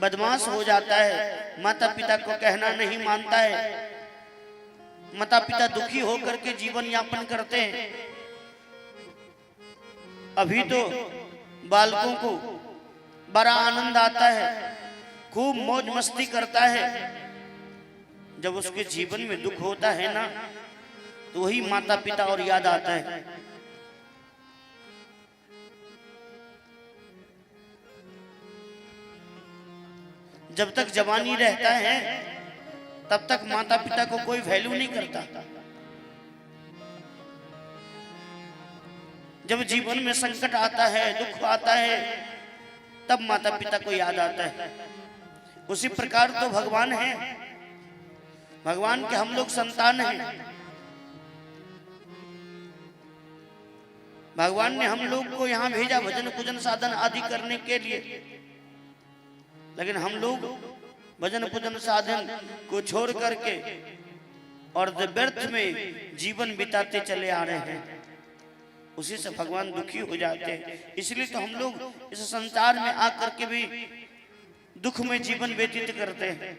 बदमाश हो जाता है, माता पिता को कहना नहीं मानता है, माता पिता दुखी होकर के जीवन यापन करते हैं। अभी तो बालकों को बड़ा आनंद आता है, खूब मौज मस्ती करता है। जब उसके जीवन में दुख होता है ना तो वही माता पिता और याद आता है। जब तक जवानी रहता है तब तक माता पिता को कोई वैल्यू नहीं करता। जब जीवन में संकट आता है, दुख आता है, तब माता पिता को याद आता है। उसी प्रकार तो भगवान है, भगवान के हम लोग संतान हैं। भगवान ने हम लोग को यहाँ भेजा भजन पूजन साधन आदि करने के लिए, लेकिन हम लोग भजन पूजन साधन को छोड़ करके और व्यर्थ में जीवन बिताते चले आ रहे हैं। उसी से भगवान दुखी हो जाते हैं। इसलिए तो हम लोग इस संसार में आकर के भी दुख में जीवन व्यतीत करते हैं।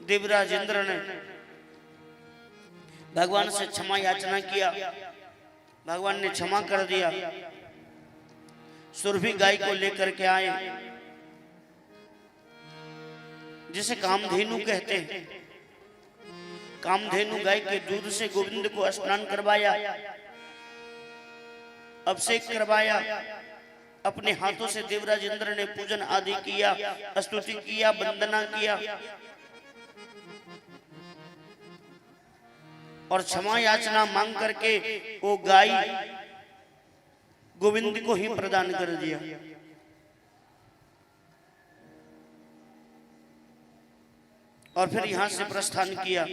देवराज इंद्र ने भगवान से क्षमा याचना किया, भगवान ने क्षमा कर दिया। सुरभि गाय को लेकर के आए, जिसे कामधेनु कहते हैं। कामधेनु गाय के दूध से गोविंद को स्नान करवाया, अभिषेक करवाया। अपने हाथों से देवराज इंद्र ने पूजन आदि किया, स्तुति किया, वंदना किया और क्षमा याचना मांग करके वो गाय गोविंद को ही प्रदान कर दिया। और फिर यहां से प्रस्थान किया।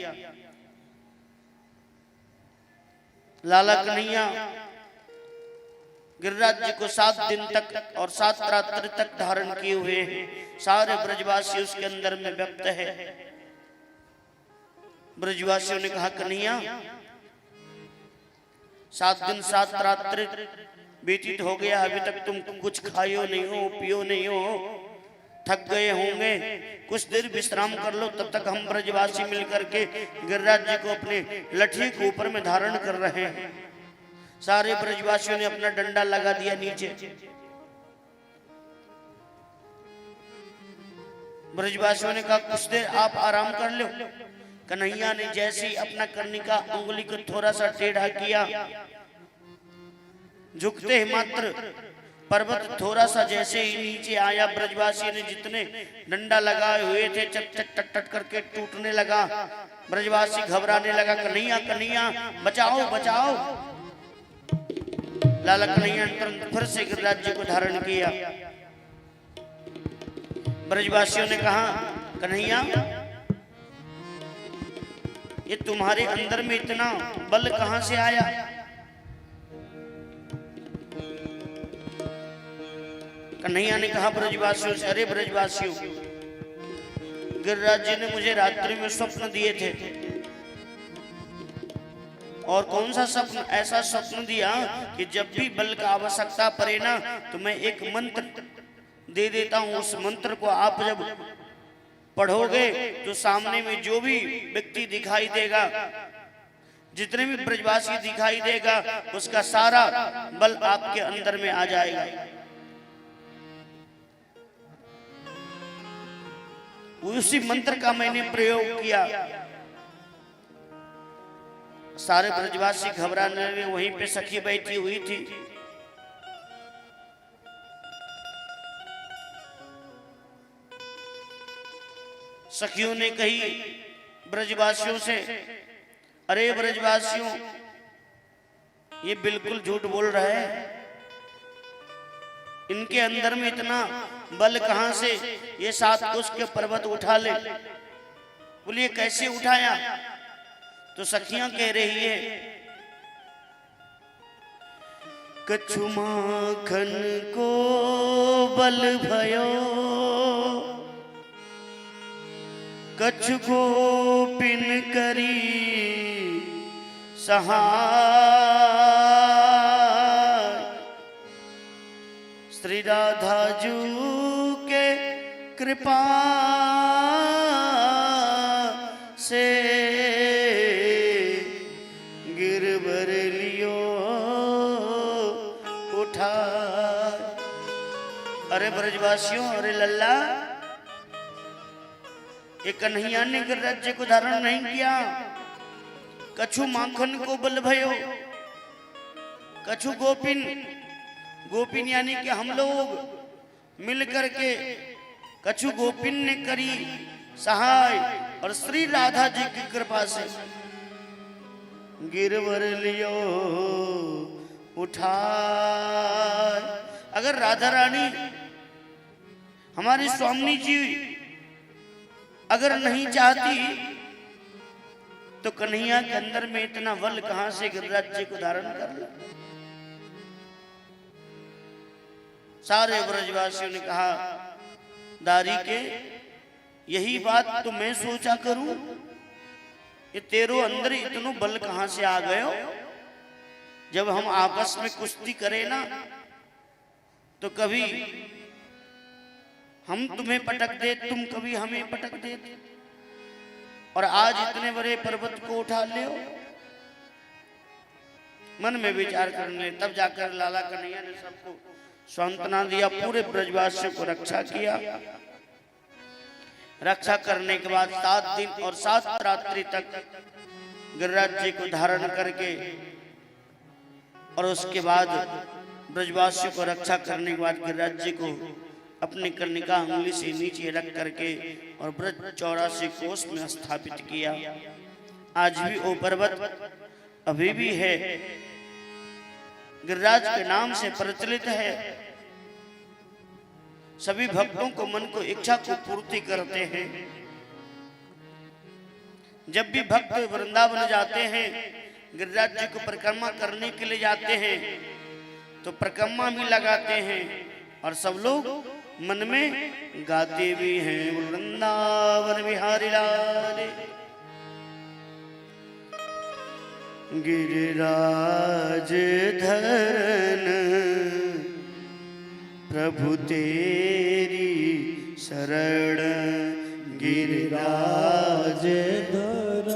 लाला कन्हैया गिरिराज जी को 7 दिन तक और 7 रात्रि तक धारण किए हुए हैं। सारे ब्रजवासी उसके अंदर में व्यक्त है। ब्रजवासियों ने कहा, कन्हैया 7 दिन 7 रात्रि व्यतीत हो गया, अभी तक तुम कुछ खायो नहीं हो, पियो नहीं हो, थक गए होंगे, कुछ देर विश्राम कर लो। तब तक हम ब्रजवासी मिलकर के गिरिराज जी को अपने लठी के ऊपर में धारण कर रहे हैं। सारे ब्रजवासियों ने अपना डंडा लगा दिया नीचे ब्रजवासियों ने कहा कुछ देर आप आराम कर लो। कन्हैया ने जैसे ही अपना कर्णिका उंगली को थोड़ा सा टेढ़ा किया, झुकते ही मात्र पर्वत थोड़ा सा जैसे ही नीचे आया, ब्रजवासी ने जितने डंडा लगाए हुए थे चट चट टट टट करके टूटने लगा। ब्रजवासी घबराने लगा, कन्हैया कन्हैया बचाओ बचाओ। लाला कन्हैया ने तुरंत फिर से गिरिराज जी को धारण किया। ब्रजवासियों ने कहा कन्हैया ये तुम्हारे अंदर में इतना बल कहां से आया? कन्हैया ने कहा ब्रजवासियों से, अरे ब्रजवासियों, गिरिराज जी ने मुझे रात्रि में स्वप्न दिए थे। और कौन सा स्वप्न? ऐसा स्वप्न दिया कि जब भी बल का आवश्यकता पड़े ना तो मैं एक मंत्र दे देता हूं। उस मंत्र को आप जब पढ़ोगे तो सामने में जो भी व्यक्ति दिखाई देगा, जितने भी ब्रजवासी दिखाई देगा, उसका सारा बल आपके अंदर में आ जाएगा। उसी मंत्र का मैंने प्रयोग किया। सारे ब्रजवासी घबराने लगे। वहीं पे सखी बैठी हुई थी। सखियों ने कही ब्रजवासियों से, अरे ब्रजवासियों, ये बिल्कुल झूठ बोल रहा है। इनके अंदर में इतना बल कहां से ये 7 कोस के पर्वत उठा ले? बोलिए कैसे उठाया? तो सखियां कह रही है, कछु माखन को बल भयो, कछु गोपिन करी सहाय, श्री राधा जू के कृपा से गिरवर लियो उठा। अरे ब्रजवासियों, अरे लल्ला, ये कन्हैया ने गिरिराज जी को धारण नहीं किया। कछु माखन को बल भयो, कछु गोपिन, गोपिन यानी कि हम लोग मिल करके, कछु गोपिन ने करी सहाय, और श्री राधा जी की कृपा से गिरवर लियो उठा। अगर राधा रानी हमारी स्वामी जी अगर नहीं चाहती तो कन्हैया के अंदर में इतना बल कहां से गिरिराज जी को धारण कर ला? सारे ब्रजवासियों ने कहा, दारी के यही बात तो मैं सोचा करूं, ये तेरो अंदर इतनो बल कहां से आ गयो? जब हम आपस में कुश्ती करें ना तो कभी हम तुम्हें पटक दे, तुम कभी हमें पटक दे, और आज इतने बड़े पर्वत को उठा ले। मन में विचार करने, तब जाकर लाला कन्हैया ने सबको सांत्वना दिया, पूरे ब्रजवासियों को रक्षा किया। रक्षा करने के बाद 7 दिन और 7 रात्रि तक गिरिराज जी को धारण करके, और उसके बाद ब्रजवासियों को रक्षा करने के बाद गिरिराज जी को अपनी कर्णिका उंगली से नीचे रख करके और ब्रज 84 कोस में स्थापित किया। आज भी वो पर्वत अभी भी है, गिरिराज के नाम से प्रचलित है। सभी भक्तों को मन को इच्छा को पूर्ति करते हैं। जब भी भक्त वृंदावन जाते हैं, गिरिराज जी को परिक्रमा करने के लिए जाते हैं, तो परिक्रमा भी लगाते हैं और सब लोग मन में गाते भी हैं, वृंदावन बिहारी लाल। गिरिराज धरन प्रभु तेरी शरण, गिरिराज धरन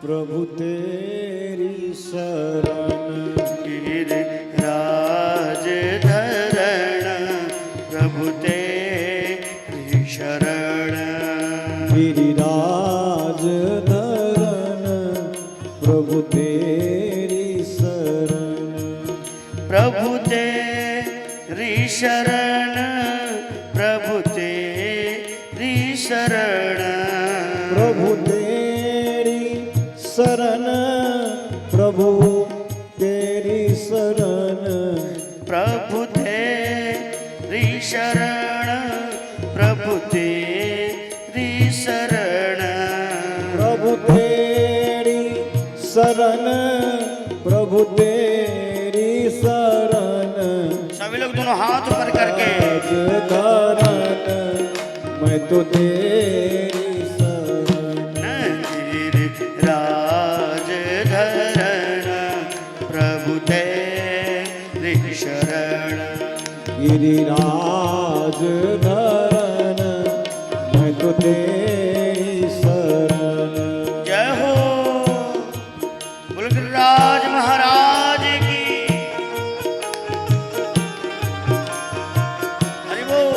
प्रभु तेरी शरण, गिरिराज धरण प्रभु तेरी शरण गिरिराज धरन प्रभु तेरी शरण प्रभु तेरी शरण प्रभु तेरी शरण प्रभु तेरी शरण प्रभु तेरी शरण प्रभु तेरी शरण प्रभु तेरी शरण प्रभु तेरी शरण प्रभु तेरी शरण सभी लोग दोनों हाथ ऊपर करके धरन मैं तो तेरी शरण राज धरण प्रभु तेरी शरण गिरिराज धरन मैं तो तेरी शरण जय हो बुलगिराज महाराज की हरि बोल।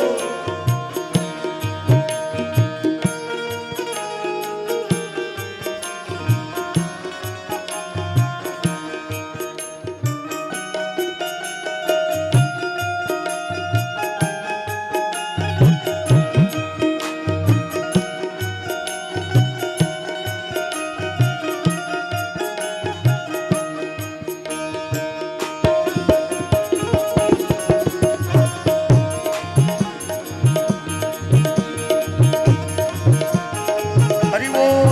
हरि बोल।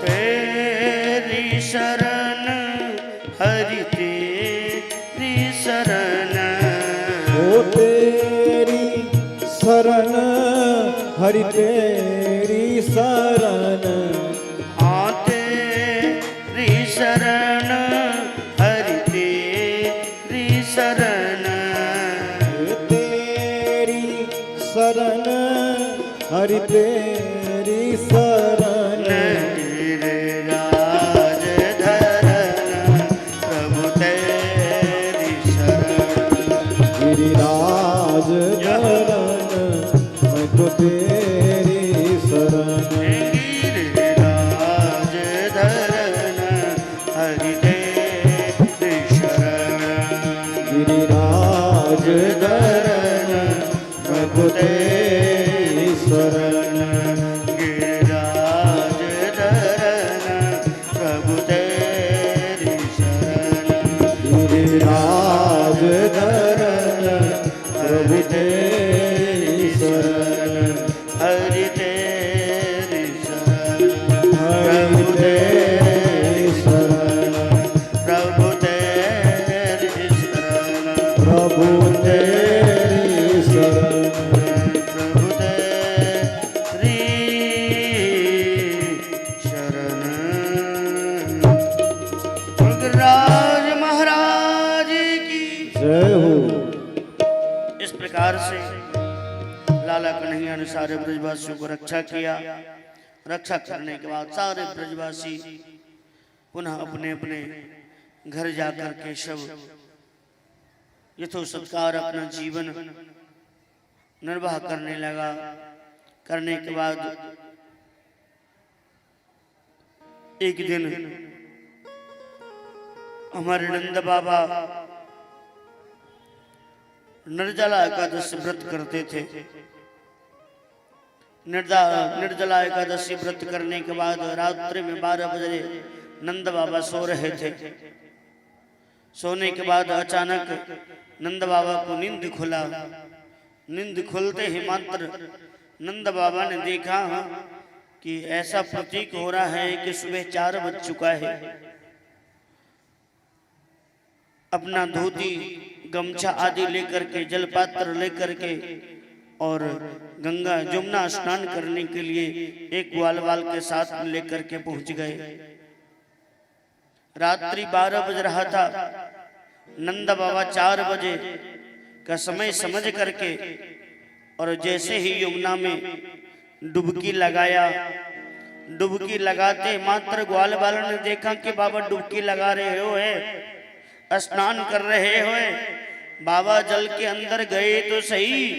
तेरी शरण हरि तेरी शरण ओ तेरी शरण हरि तेरी शरण हाँ तेरी शरण हरि तेरी शरण तेरी शरण हरि तेरी शरण गिरिराज धरन प्रभु तेरी शरण गिरिराज धरन मैं तो तेरी शरण गिरिराज धरन हरि तेरी शरण गिरिराज धरन मैं तो तेरी शरण गिरिराज धरन प्रभु तेरी शरण गिरिराज धरन प्रभु तेरी शरण हरि तेरी शरण हरि तेरी शरण प्रभु तेरी शरण प्रभु तेरी शरण प्रभु तेरी शरण बुलगिराज महाराज की जय हो। इस प्रकार से लाला कन्हैया ने सारे ब्रजवासियों को रक्षा किया। रक्षा करने के बाद सारे ब्रजवासी पुनः अपने अपने घर जाकर के सब यथो सत्कार अपना जीवन निर्वाह करने लगा। करने के बाद एक दिन हमारे नंद बाबा निर्जला एकादशी व्रत करते थे। निर्जला एकादशी व्रत करने के बाद रात्रि में 12 बजे नंद बाबा सो रहे थे। सोने के बाद अचानक नंद बाबा को नींद खुला। नींद खुलते ही मात्र नंद बाबा ने देखा कि ऐसा प्रतीक हो रहा है कि सुबह 4 बज चुका है। अपना धोती गमछा आदि लेकर के जलपात्र लेकर के और गंगा जमुना स्नान करने के लिए एक ग्वालवाल के साथ लेकर के पहुंच गए। रात्रि 12 बज रहा था। नंद बाबा 4 बजे का समय समझ करके और जैसे ही यमुना में डुबकी लगाया, डुबकी लगाते मात्र ग्वालवाल ने देखा कि बाबा डुबकी लगा रहे हो है, स्नान कर रहे हो। बाबा जल के अंदर गए तो सही,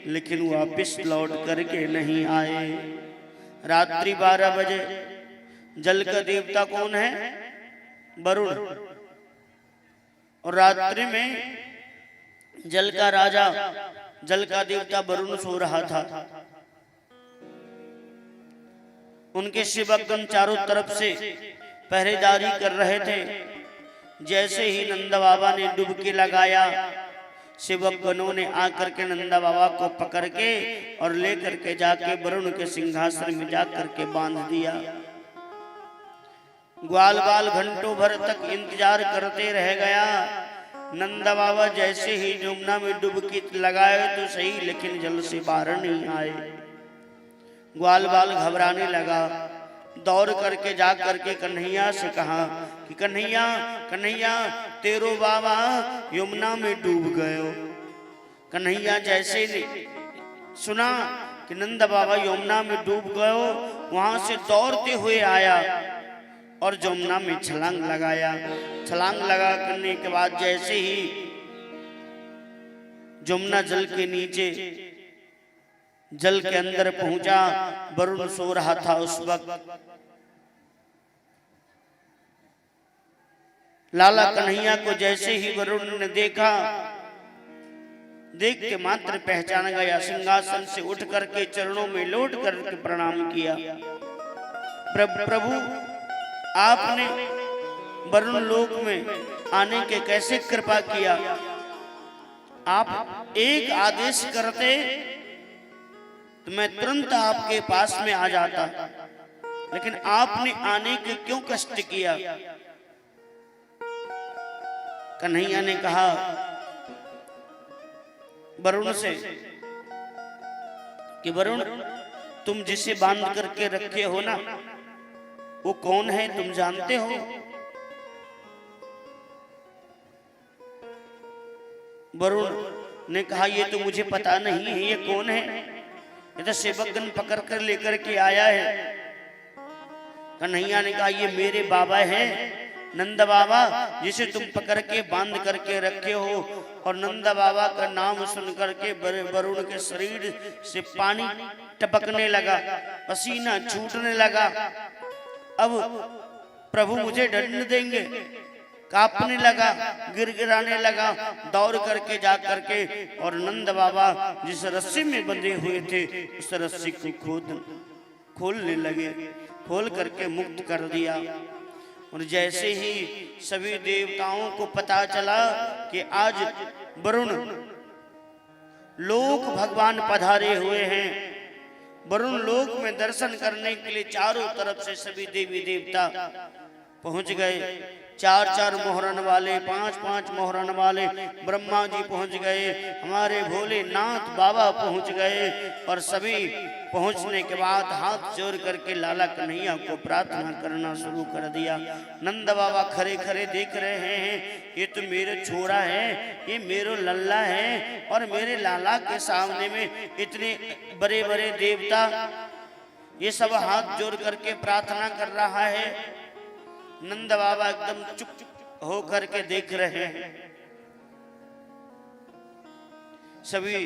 लेकिन वापस लौट करके नहीं आए। रात्रि 12 बजे। जल का देवता कौन है? वरुण। और रात्रि में जल का राजा, जल का देवता वरुण सो रहा था। उनके सेवकगण चारों तरफ से पहरेदारी कर रहे थे। जैसे ही नंदा बाबा ने डुबकी लगाया, सेवकगणों ने आकर के नंदा बाबा को पकड़ के और लेकर के जाके वरुण के सिंहासन में जाकर के बांध दिया। ग्वाल बाल घंटों भर तक इंतजार करते रह गया। नंदा बाबा जैसे ही यमुना में डुबकी लगाए तो सही, लेकिन जल से बाहर नहीं आए। ग्वाल बाल घबराने लगा। दौड़ करके जा करके कन्हैया से कहा कि कन्हैया कन्हैया, तेरो बाबा यमुना में डूब गयो। कन्हैया जैसे ने सुना कि नंदा बाबा यमुना में डूब गयो, वहां से दौड़ते हुए आया और यमुना में छलांग लगाया। छलांग लगा करने के बाद जैसे ही यमुना जल के नीचे, जल के अंदर पहुंचा, वरुण सो रहा था उस वक्त। लाला कन्हैया को जैसे ही वरुण ने देखा, देख के मात्र पहचान गया। सिंहासन से उठ करके चरणों में लौट करके प्रणाम किया। प्रभु, आपने वरुण लोक में आने के कैसे कृपा किया? आप एक आदेश करते तो मैं तुरंत आपके पास में आ जाता, लेकिन आपने आने के क्यों कष्ट किया? कन्हैया ने कहा वरुण से कि वरुण, तुम जिसे बांध करके रखे हो ना, वो कौन है तुम जानते हो? वरुण ने कहा ये तो मुझे पता नहीं है, ये कौन है? ये तो सेवकगण पकड़ कर लेकर के आया है। कन्हैया ने कहा ये मेरे बाबा हैं, नंदा बाबा, जिसे तुम पकड़ के बांध करके रखे हो। और नंदा बाबा का नाम सुन करके वरुण के शरीर से पानी टपकने लगा, पसीना छूटने लगा। अब प्रभु मुझे दंड देंगे, कांपने लगा, गिड़गिड़ाने लगा। दौड़ करके जा करके और नंद बाबा जिस रस्सी में बंधे हुए थे उस रस्सी को खोलने लगे। खोल करके मुक्त कर दिया। और जैसे ही सभी देवताओं को पता चला कि आज वरुण लोक भगवान पधारे हुए हैं, वरुण लोक में दर्शन करने के लिए चारों तरफ से सभी देवी देवता पहुंच गए। 4-4 मोहरन वाले, 5-5 मोहरन वाले, ब्रह्मा जी पहुंच गए, हमारे भोलेनाथ बाबा पहुंच गए। और सभी पहुंचने के बाद हाथ जोड़ करके लाला कन्हैया को प्रार्थना करना शुरू कर दिया। नंद बाबा खड़े खड़े देख रहे हैं, ये तो मेरे छोरा है, ये मेरो लल्ला है। और मेरे लाला के सामने में इतने बड़े बड़े देवता, ये सब हाथ जोड़ करके प्रार्थना कर रहा है। नंद बाबा एकदम चुप हो करके देख रहे हैं। सभी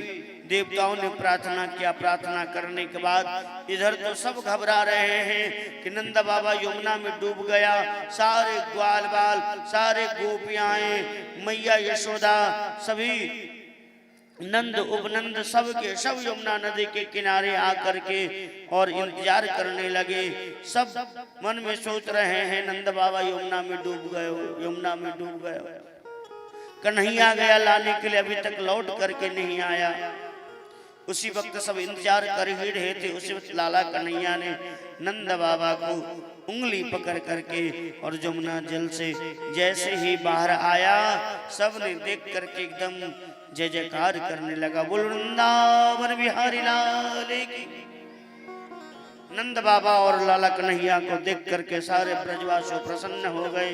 देवताओं ने प्रार्थना किया। प्रार्थना करने के बाद इधर तो सब घबरा रहे हैं कि नंद बाबा यमुना में डूब गया। सारे ग्वाल बाल, सारे गोपियाएं, मैया यशोदा, सभी नंद उपनंद सब के सब यमुना नदी के किनारे आकर के और इंतजार करने लगे। सब मन में सोच रहे हैं नंद बाबा यमुना में डूब गए, यमुना में डूब गए। कन्हैया गया लाने के लिए, अभी तक लौट करके नहीं आया। उसी वक्त सब इंतजार कर ही रहे थे। उसी वक्त लाला कन्हैया ने नंद बाबा को उंगली पकड़ करके और यमुना जल से जैसे ही बाहर आया, सब ने देख करके एकदम जय जयकार करने लगा। बोल वृंदावन बिहारी लाल की। नंद बाबा और लाला कन्हैया को देख करके सारे ब्रजवासी प्रसन्न हो गए।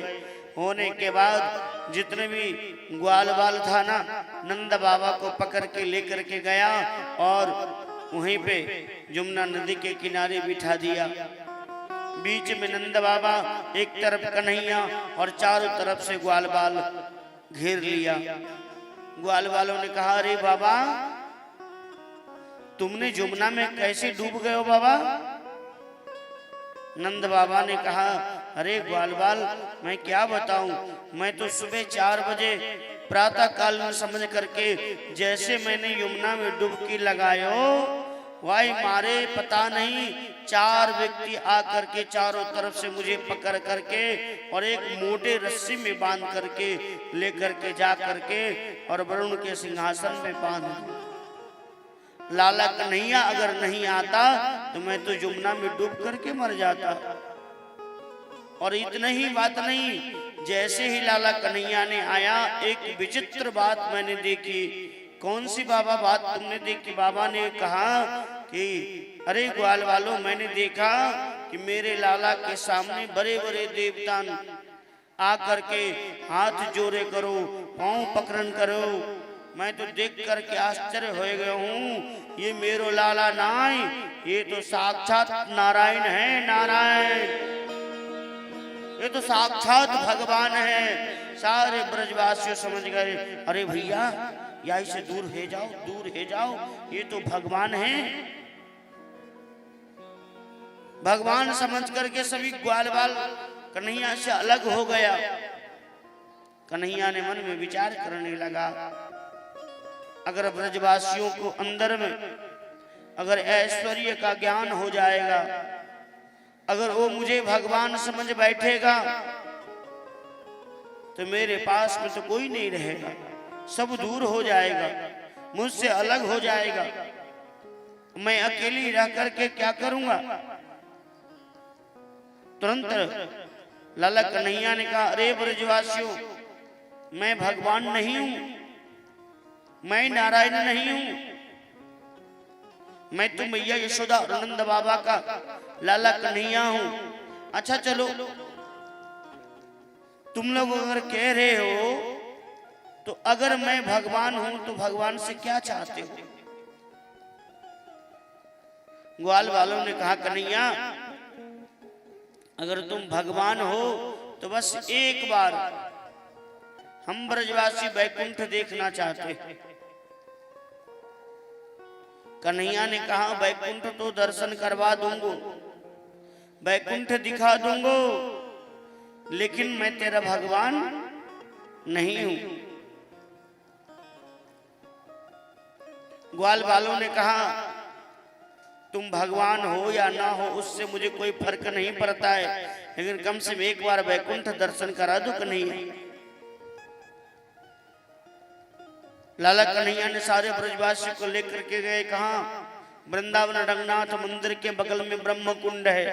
होने के बाद जितने भी ग्वाल बाल था ना, नंद बाबा को पकड़ के लेकर के गया और वहीं पे यमुना नदी के किनारे बिठा दिया। बीच में नंद बाबा, एक तरफ कन्हैया और चारों तरफ से ग्वाल बाल घेर लिया। ग्वाल वालों ने कहा, अरे बाबा तुमने जमुना में कैसे डूब गए हो बाबा? नंद बाबा ने कहा, अरे ग्वाल बाल मैं क्या बताऊं, मैं तो सुबह 4 बजे प्रातः काल में समझ करके जैसे मैंने यमुना में डुबकी लगायो, वाई मारे पता नहीं 4 व्यक्ति आकर के चारों तरफ से मुझे पकड़ करके और एक मोटे रस्सी में बांध करके लेकर के जा करके और वरुण के सिंहासन में बांध दिया। लाला कन्हैया अगर नहीं आता तो मैं तो यमुना में डूब करके मर जाता। और इतना ही बात नहीं, जैसे ही लाला कन्हैया ने आया, एक विचित्र बात मैंने देखी। कौन सी बाबा बात तुमने देखी? बाबा ने कहा कि अरे ग्वाल वालों, मैंने देखा कि मेरे लाला के सामने बड़े बड़े देवता आकर के हाथ जोड़े करो, पांव पकड़न करो। मैं तो देख करके आश्चर्य हो गया हूँ, ये मेरो लाला नाई, ये तो साक्षात नारायण है, नारायण, ये तो साक्षात भगवान है। सारे ब्रजवासियों समझ गए, अरे भैया यहीं से दूर है जाओ, दूर है जाओ, ये तो भगवान है। भगवान समझ करके सभी ग्वाल बाल कन्हैया से अलग हो गया। कन्हैया ने मन में विचार करने लगा, अगर ब्रजवासियों को अंदर में अगर ऐश्वर्य का ज्ञान हो जाएगा, अगर वो मुझे भगवान समझ बैठेगा तो मेरे पास में तो कोई नहीं रहेगा, सब दूर हो जाएगा, मुझसे अलग हो जाएगा, मैं अकेली रह करके क्या करूंगा। तुरंत लाला कन्हैया ने कहा, अरे ब्रजवासियों, मैं भगवान नहीं हूं, मैं नारायण नहीं हूं, मैं तो मैया यशोदा और नंद बाबा का लाला कन्हैया हूं। अच्छा चलो, तुम लोग अगर कह रहे हो तो अगर मैं भगवान हूं तो भगवान से क्या चाहते हो? ग्वाल वालों ने कहा, कन्हैया अगर तुम भगवान हो तो बस एक बार हम ब्रजवासी वैकुंठ देखना चाहते हैं। कन्हैया ने कहा, वैकुंठ तो दर्शन करवा दूंगो, वैकुंठ दिखा दूंगो, लेकिन मैं तेरा भगवान नहीं हूं। ग्वाल वालों ने कहा, तुम भगवान हो या ना हो उससे मुझे कोई फर्क नहीं पड़ता है, लेकिन कम से कम एक बार वैकुंठ दर्शन करा दो कन्हैया। लाला कन्हैया ने सारे ब्रजवासी को लेकर के गए। कहा? वृंदावन रंगनाथ मंदिर के बगल में ब्रह्म कुंड है,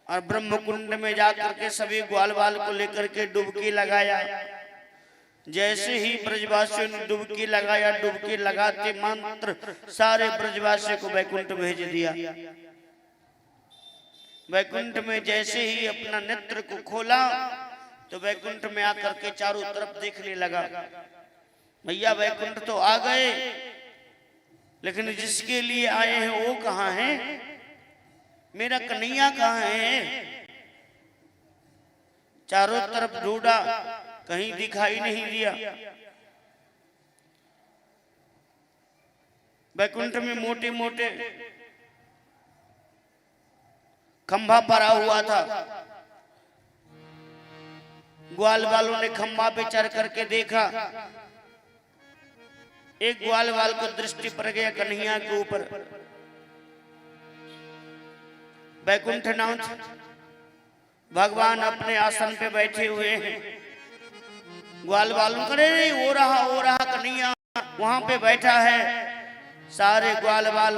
और ब्रह्म कुंड में जाकर के सभी ग्वाल बाल को लेकर के डुबकी लगाया। जैसे ही ब्रजवासियों ने डुबकी लगाया, डुबकी लगाते मात्र सारे ब्रजवासियों को वैकुंठ भेज दिया। वैकुंठ में जैसे ही अपना नेत्र को खोला तो वैकुंठ में आकर के चारों तरफ देखने लगा। भैया वैकुंठ तो आ गए, लेकिन जिसके लिए आए हैं वो कहाँ है? मेरा कन्हैया कहाँ है? चारों तरफ ढूंढा, कहीं दिखाई नहीं दिया। वैकुंठ में मोटे मोटे खंभा पड़ा हुआ था। ग्वाल वालों ने खंभा पे चढ़ करके देखा, एक ग्वाल वाल को दृष्टि पड़ गया कन्हैया के ऊपर। वैकुंठनाथ भगवान अपने आसन पे बैठे हुए हैं। ग्वाल वालों करे, वो रहा कन्हैया वहां पे बैठा है। सारे ग्वाल वाल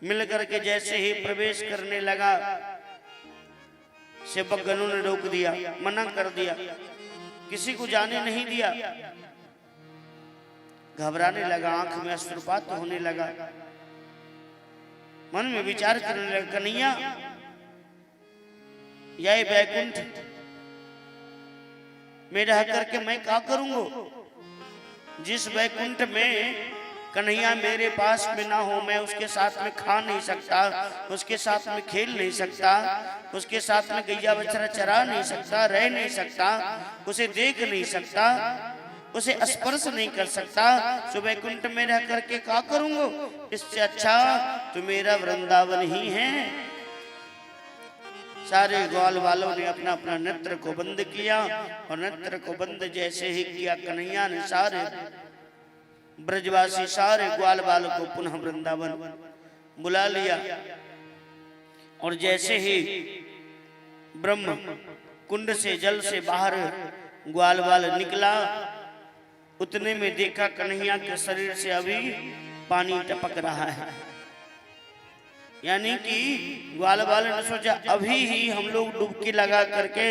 मिलकर के जैसे ही प्रवेश करने लगा, सेवक गणों ने रोक दिया, मना कर दिया, किसी को जाने नहीं दिया। घबराने लगा, आंख में अश्रुपात होने लगा, मन में विचार करने लगा, कन्हैया यह वैकुंठ में रह करके मैं क्या करूंगा? जिस वैकुंठ में कन्हैया मेरे पास में ना हो, मैं उसके साथ में खा नहीं सकता, उसके साथ में खेल नहीं सकता, उसके साथ में गैया बछड़ा चरा नहीं सकता, रह नहीं सकता, उसे देख नहीं सकता। उसे स्पर्श नहीं कर सकता, सो वैकुंठ में रह करके क्या करूंगा? इससे अच्छा तो मेरा वृंदावन ही है। सारे ग्वाल वालों ने अपना अपना नेत्र को बंद किया और नेत्र को बंद जैसे ही किया, कन्हैया ने सारे ब्रजवासी सारे ग्वाल वालों को पुनः वृंदावन बुला लिया। और जैसे ही ब्रह्म कुंड से जल से बाहर ग्वाल वाल निकला, उतने में देखा कन्हैया के शरीर से अभी पानी टपक रहा है। यानी कि ग्वाल वाल ने सोचा अभी ही हम लोग डुबकी लगा करके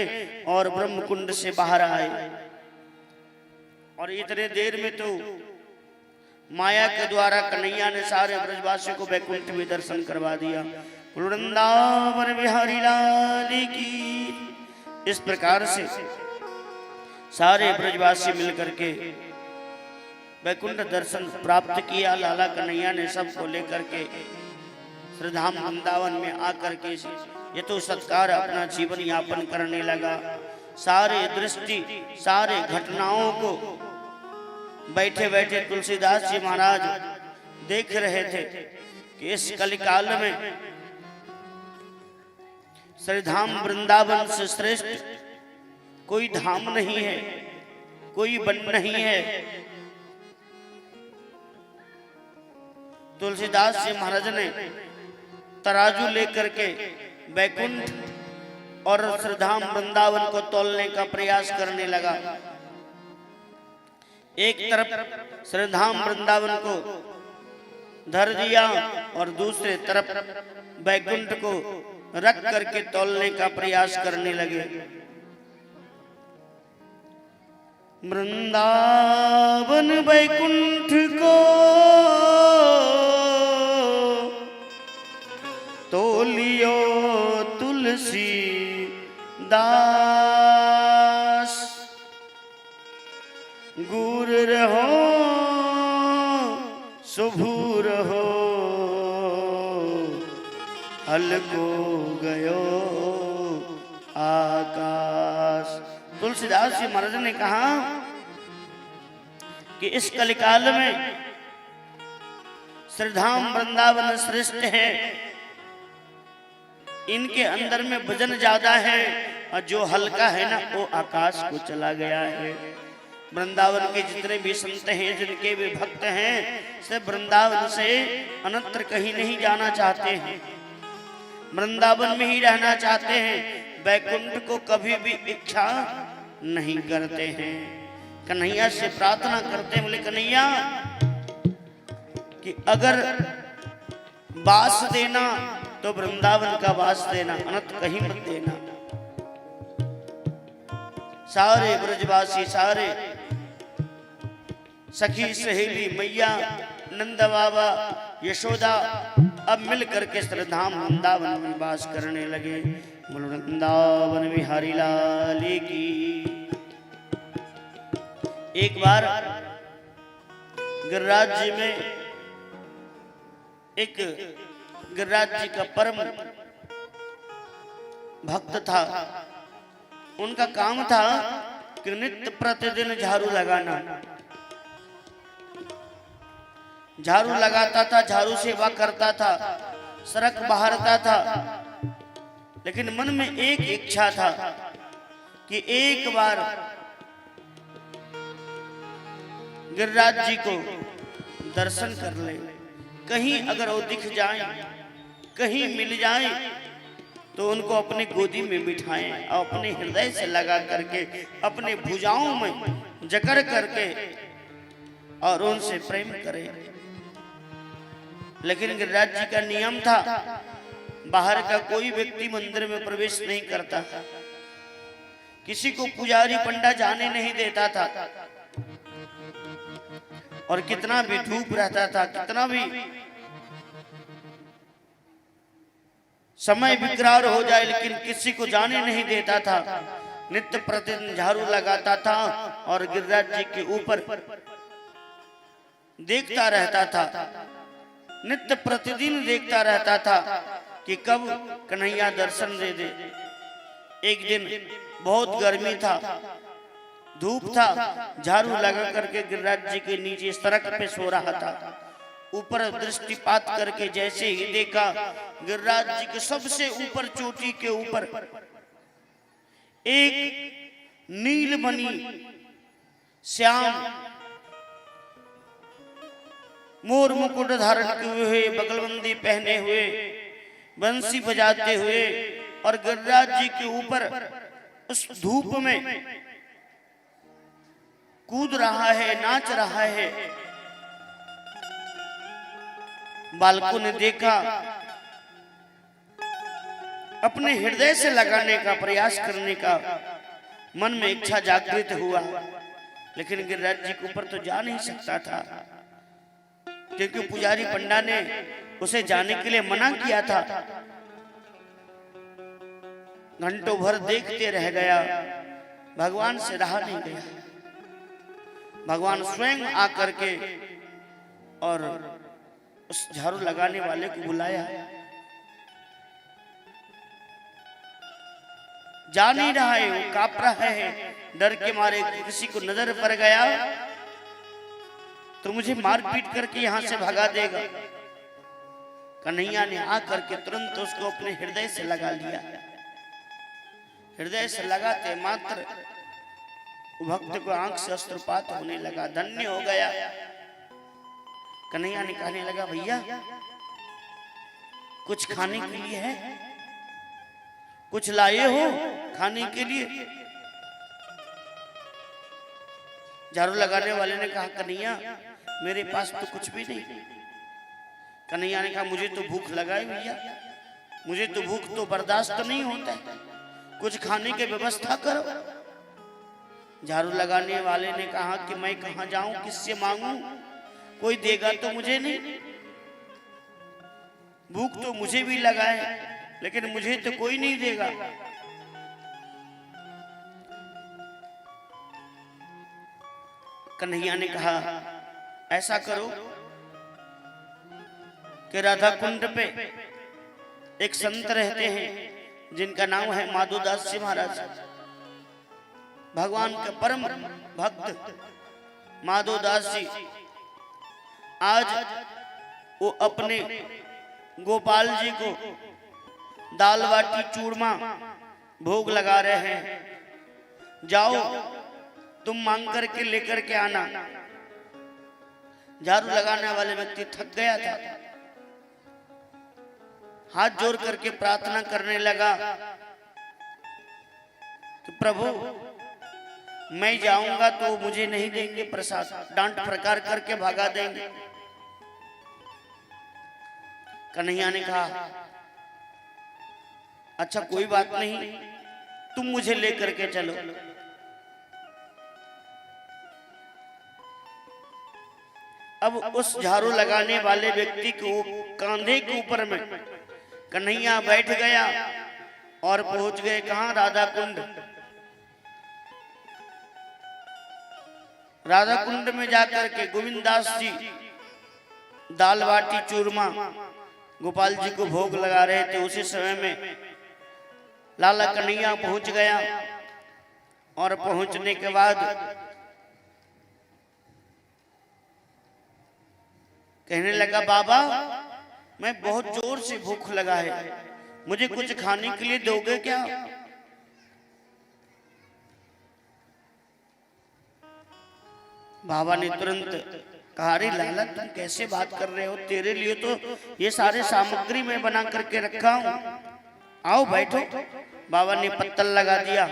और ब्रह्म कुंड से बाहर आए, और इतने देर में तो माया के द्वारा कन्हैया ने सारे ब्रजवासियों को वैकुंठ में दर्शन करवा दिया। वृंदावन बिहारी लाल की। इस प्रकार से सारे ब्रजवासी मिलकर के वैकुंठ दर्शन प्राप्त किया। लाला कन्हैया ने सबको लेकर के श्रीधाम वृंदावन में आकर के ये तो सत्कार अपना जीवन यापन करने लगा। सारे दृष्टि सारे घटनाओं को बैठे बैठे तुलसीदास जी महाराज देख रहे थे कि इस कलिकाल में श्रीधाम वृंदावन से श्रेष्ठ कोई धाम नहीं है, कोई वन नहीं है। तुलसीदास जी महाराज ने तराजू लेकर के वैकुंठ और श्रीधाम वृंदावन को तोलने का प्रयास करने लगा। एक तरफ श्रीधाम वृंदावन को धर दिया और दूसरे तरफ वैकुंठ को रख करके तोलने का प्रयास करने लगे। वृंदावन वैकुंठ को तोलियो तुलसी दास, गुर रहो सुभूर हो हलको गयो आकाश। तुलसीदास जी महाराज ने कहा कि इस कलिकाल में श्रीधाम वृंदावन श्रेष्ठ है, इनके अंदर में वजन ज्यादा है, और जो हल्का है ना वो आकाश को चला गया है। वृंदावन के जितने भी संत हैं, जिनके भी भक्त हैं, सब वृंदावन से अन्यत्र कहीं नहीं जाना चाहते हैं, वृंदावन में ही रहना चाहते हैं। वैकुंठ को कभी भी इच्छा नहीं करते हैं। कन्हैया से प्रार्थना करते हैं, बोले कन्हैया कि अगर वास देना तो वृंदावन का वास देना, अन्यत्र कहीं मत देना। सारे ब्रजवासी सारे सखी सहेली मैया नंद बाबा यशोदा अब मिल करके श्रीधाम वृंदावन में वास करने लगे। वृंदावन बिहारी लाल की। एक बार गिरिराज जी में एक गिरिराज जी का परम भक्त था। उनका काम था कि नित्य प्रतिदिन झाड़ू लगाना। झाड़ू लगाता था, झाड़ू सेवा करता था, सड़क बहारता था, लेकिन मन में एक इच्छा था कि एक बार गिरिराज जी को दर्शन कर ले। कहीं अगर वो दिख जाए, कहीं मिल जाए तो उनको अपनी गोदी में बिठाएं और अपने हृदय से लगा करके अपने भुजाओं में जकड़ करके और उनसे प्रेम करें। लेकिन गिरिराज जी का नियम था, बाहर का कोई व्यक्ति मंदिर में प्रवेश नहीं करता था, किसी को पुजारी पंडा जाने नहीं देता था, और कितना भी धूप रहता था, कितना भी समय विकराल हो जाए, लेकिन किसी को जाने नहीं देता था। नित्य प्रतिदिन झाड़ू लगाता था और गिरिराज जी के ऊपर देखता रहता था, नित्य प्रतिदिन देखता रहता था कि कब कन्हैया दर्शन दे दे। एक दिन बहुत गर्मी था, धूप था, झाड़ू लगा करके गिरिराज जी के नीचे सड़क पे सो रहा था। ऊपर दृष्टिपात करके जैसे ही देखा, गिरिराज जी के सबसे ऊपर चोटी के ऊपर एक नीलमणि श्याम मोर मुकुट धारण किए हुए, बगलबंदी पहने हुए, बंसी बजाते हुए और गिरिराज जी के ऊपर उस धूप में कूद रहा है, नाच रहा है। बालकों ने देखा, अपने हृदय से लगाने का प्रयास करने का मन में इच्छा जागृत हुआ, लेकिन गिरिराज जी के ऊपर तो जा नहीं सकता था, क्योंकि पुजारी पंडा ने उसे जाने के लिए मना किया था। घंटों भर देखते रह गया, भगवान से रहा नहीं गया। भगवान स्वयं आकर के और उस झाड़ू लगाने वाले को बुलाया। जा नहीं रहा है, वो कांप रहा है, डर के मारे किसी को नजर पड़ गया तो मुझे मार पीट करके यहां से भगा देगा। कन्हैया ने आकर के तुरंत उसको अपने हृदय से लगा लिया। हृदय से लगाते मात्र भक्त को आंख से अश्रुपात होने लगा, धन्य हो गया। कन्हैया ने कहने लगा, भैया कुछ खाने के लिए है? कुछ लाए हो खाने के लिए? झाड़ू लगाने वाले ने कहा, कन्हैया मेरे पास तो कुछ भी नहीं। कन्हैया ने कहा, मुझे तो भूख लगा है भैया, मुझे तो भूख तो बर्दाश्त नहीं होता है, कुछ खाने की व्यवस्था करो। झाड़ू लगाने वाले ने कहा कि मैं कहां जाऊं, किससे मांगूं, कोई देगा तो मुझे नहीं। भूख तो मुझे भी लगा है, लेकिन मुझे तो कोई नहीं देगा। कन्हैया ने कहा, ऐसा करो कि राधा कुंड पे एक संत रहते हैं जिनका नाम है माधोदास जी महाराज। भगवान के परम भक्त माधोदास जी आज वो अपने गोपाल जी को दाल बाटी चूरमा भोग लगा रहे हैं। जाओ तुम मांग करके लेकर के आना। झाड़ू लगाने वाले व्यक्ति थक गया था, हाथ जोड़ करके प्रार्थना करने लगा कि प्रभु मैं जाऊंगा तो मुझे नहीं देंगे प्रसाद, डांट प्रकार करके भगा देंगे। कन्हैया ने कहा, अच्छा कोई बात नहीं, तुम मुझे लेकर के चलो। अब उस झाड़ू लगाने वाले व्यक्ति को कांधे के ऊपर में कन्हैया बैठ गया और पहुंच गए कहां? राधा कुंड। राधा कुंड में जाकर के गोविंदास जी दाल बाटी चूरमा गोपाल जी को भोग लगा रहे थे। उसी समय में लाला कन्हैया पहुंच गया और पहुंचने के बाद कहने लगा, बाबा मैं बहुत जोर से भूख लगा है, मुझे कुछ खाने के लिए दोगे क्या? बाबा ने तुरंत कहा, अरे लाला तुम कैसे बात कर रहे हो, तेरे लिए तो ये सारे सामग्री मैं बना करके रखा हूं, आओ बैठो। बाबा ने पत्तल लगा दिया,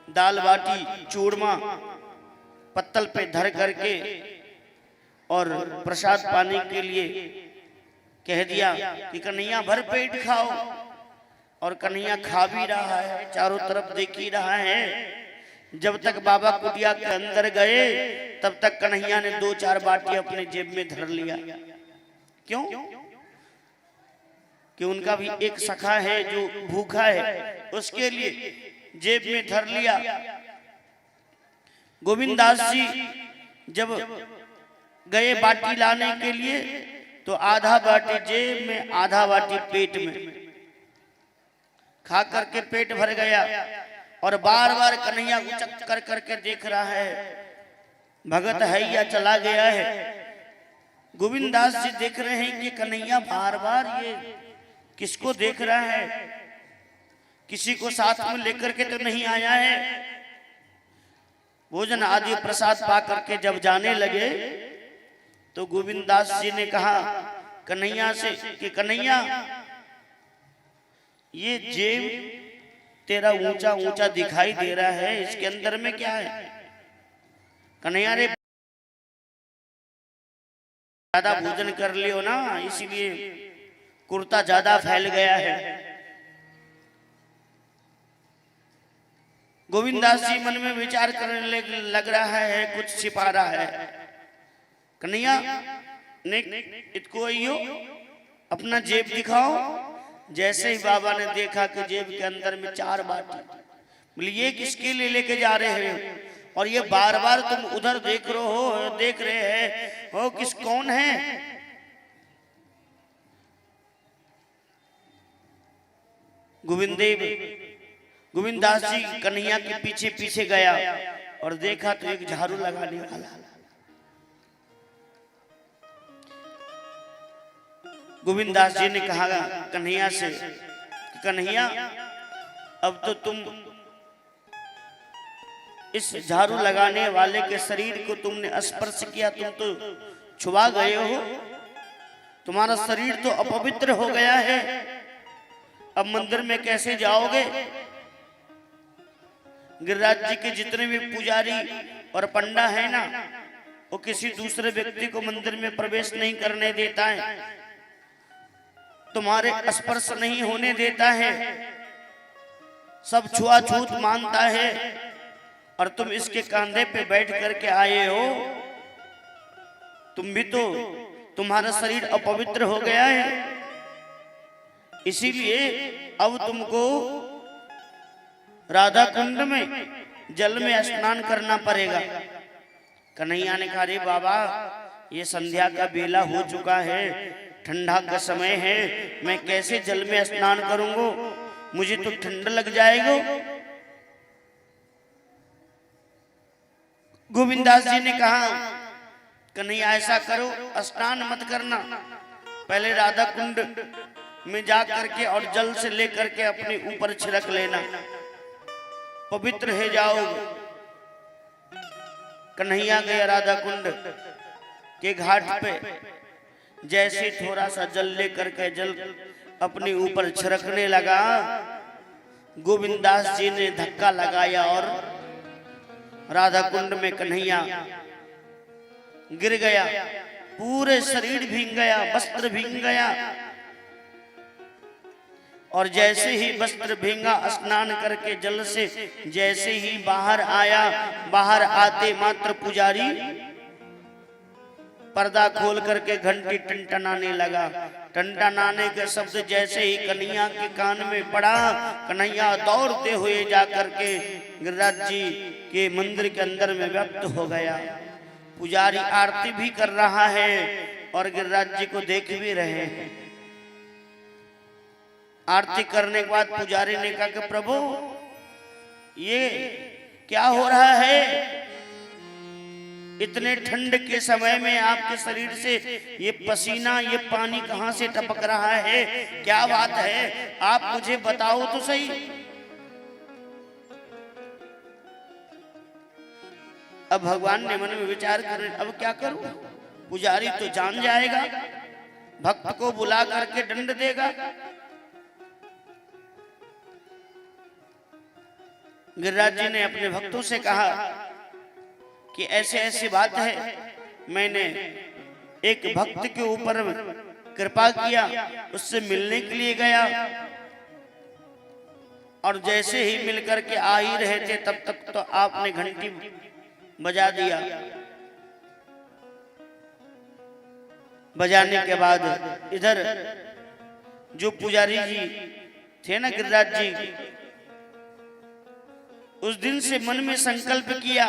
दाल बाटी चूरमा पत्तल पे धर करके और प्रसाद पाने के लिए कह दिया कि कन्हैया भर पेट खाओ। और कन्हैया खा भी रहा है, चारों तरफ देख ही रहा है। जब तक बाबा कुटिया के अंदर गए तब तक कन्हैया ने 2-4 बाटी अपने जेब में धर लिया। क्यों? कि उनका भी एक सखा है जो भूखा है, उसके लिए जेब में धर लिया। गोविंदास जी जब गए बाटी लाने के लिए तो आधा बाटी जेब में, आधा बाटी पेट में, खा करके पेट भर गया। और बार बार कन्हैया उचक कर करके देख रहा है, भगत है या चला गया है। गोविंद दास जी देख रहे हैं कि कन्हैया बार बार ये किसको देख रहा है, किसी को साथ में लेकर के तो नहीं आया है। भोजन आदि प्रसाद पा करके जब जाने लगे तो गोविंद दास जी ने कहा कन्हैया से कि कन्हैया, ये जेब तेरा ऊंचा ऊंचा दिखाई दे रहा है, इसके अंदर में क्या है? कन्हैया रे ज्यादा भोजन कर लियो ना, इसीलिए कुर्ता ज्यादा फैल गया है। गोविंद दास जी मन में विचार करने लग रहा है, कुछ छिपा रहा है। कन्हैया ने इतको यो अपना जेब दिखाओ। जैसे ही बाबा ने देखा कि जेब के अंदर में 4 बाटी, बोले ये किसके लिए लेके जा रहे हो? और ये बार बार तुम उधर देख रहे हो किस कौन है? गोविंद दास जी कन्हैया के पीछे पीछे गया और देखा तो एक झाड़ू लगाने वाला। गोविंद दास जी ने कहा कन्हैया से, कन्हैया अब तो तुम इस झाड़ू लगाने वाले के शरीर को तुमने स्पर्श किया, तुम तो छुआ गए हो, तुम्हारा शरीर तो अपवित्र हो गया है। अब मंदिर में कैसे जाओगे? गिरिराज जी के जितने भी पुजारी और पंडा है ना, वो किसी दूसरे व्यक्ति को मंदिर में प्रवेश नहीं करने देता है, तुम्हारे स्पर्श नहीं होने देता है, सब छुआछूत मानता है। और तुम इसके कंधे पे बैठ करके आए हो, तुम भी तो, तुम्हारा शरीर अपवित्र हो गया है, इसीलिए अब तुमको राधा कुंड में जल में स्नान करना पड़ेगा। कन्हैया ने कहा रे बाबा, ये संध्या का बेला हो चुका है, ठंडा का समय है, मैं कैसे जल में स्नान करूंगा, मुझे तो ठंड लग जाएगा। गोविंद दास जी ने कहा कन्हैया ऐसा करो, स्नान मत करना, पहले राधा कुंड में जा करके और जल से लेकर के अपने ऊपर छिड़क लेना, पवित्र है जाओगे। कन्हैया गया राधा कुंड के घाट पे, जैसे थोड़ा सा जल लेकर के जल अपने ऊपर छिड़कने लगा, गोविंद दास जी ने धक्का लगाया और राधा कुंड में कन्हैया गिर गया, पूरे शरीर भीग गया, वस्त्र भीग गया। और जैसे ही वस्त्र भींगा, स्नान करके जल से जैसे ही बाहर आया, बाहर आते मात्र पुजारी पर्दा खोल करके घंटी टनटनाने लगा। टनटनाने के शब्द जैसे ही कन्हैया के कान में पड़ा, कन्हैया दौड़ते हुए जा करके गिरिराज जी के मंदिर के अंदर में व्याप्त हो गया। पुजारी आरती भी कर रहा है और गिरिराज जी को देख भी रहे हैं। आरती करने के बाद पुजारी ने कहा कि प्रभु ये क्या हो रहा है? इतने ठंड के समय में आपके शरीर से ये पसीना, ये पानी कहां से टपक रहा है? क्या बात है? आप मुझे बताओ तो सही। अब भगवान ने मन में विचार कर, अब क्या करूं? पुजारी तो जान जाएगा, भक्त को बुला करके दंड देगा। गिरिराज जी ने अपने भक्तों से कहा कि ऐसे ऐसी बात है, मैंने एक भक्त के ऊपर कृपा किया, उससे मिलने के लिए गया और जैसे ही मिलकर के आ ही रहे थे तब तक तो आपने घंटी बजा दिया। बजाने के बाद इधर जो पुजारी जी थे ना गिरिराज जी, उस दिन से मन में संकल्प किया,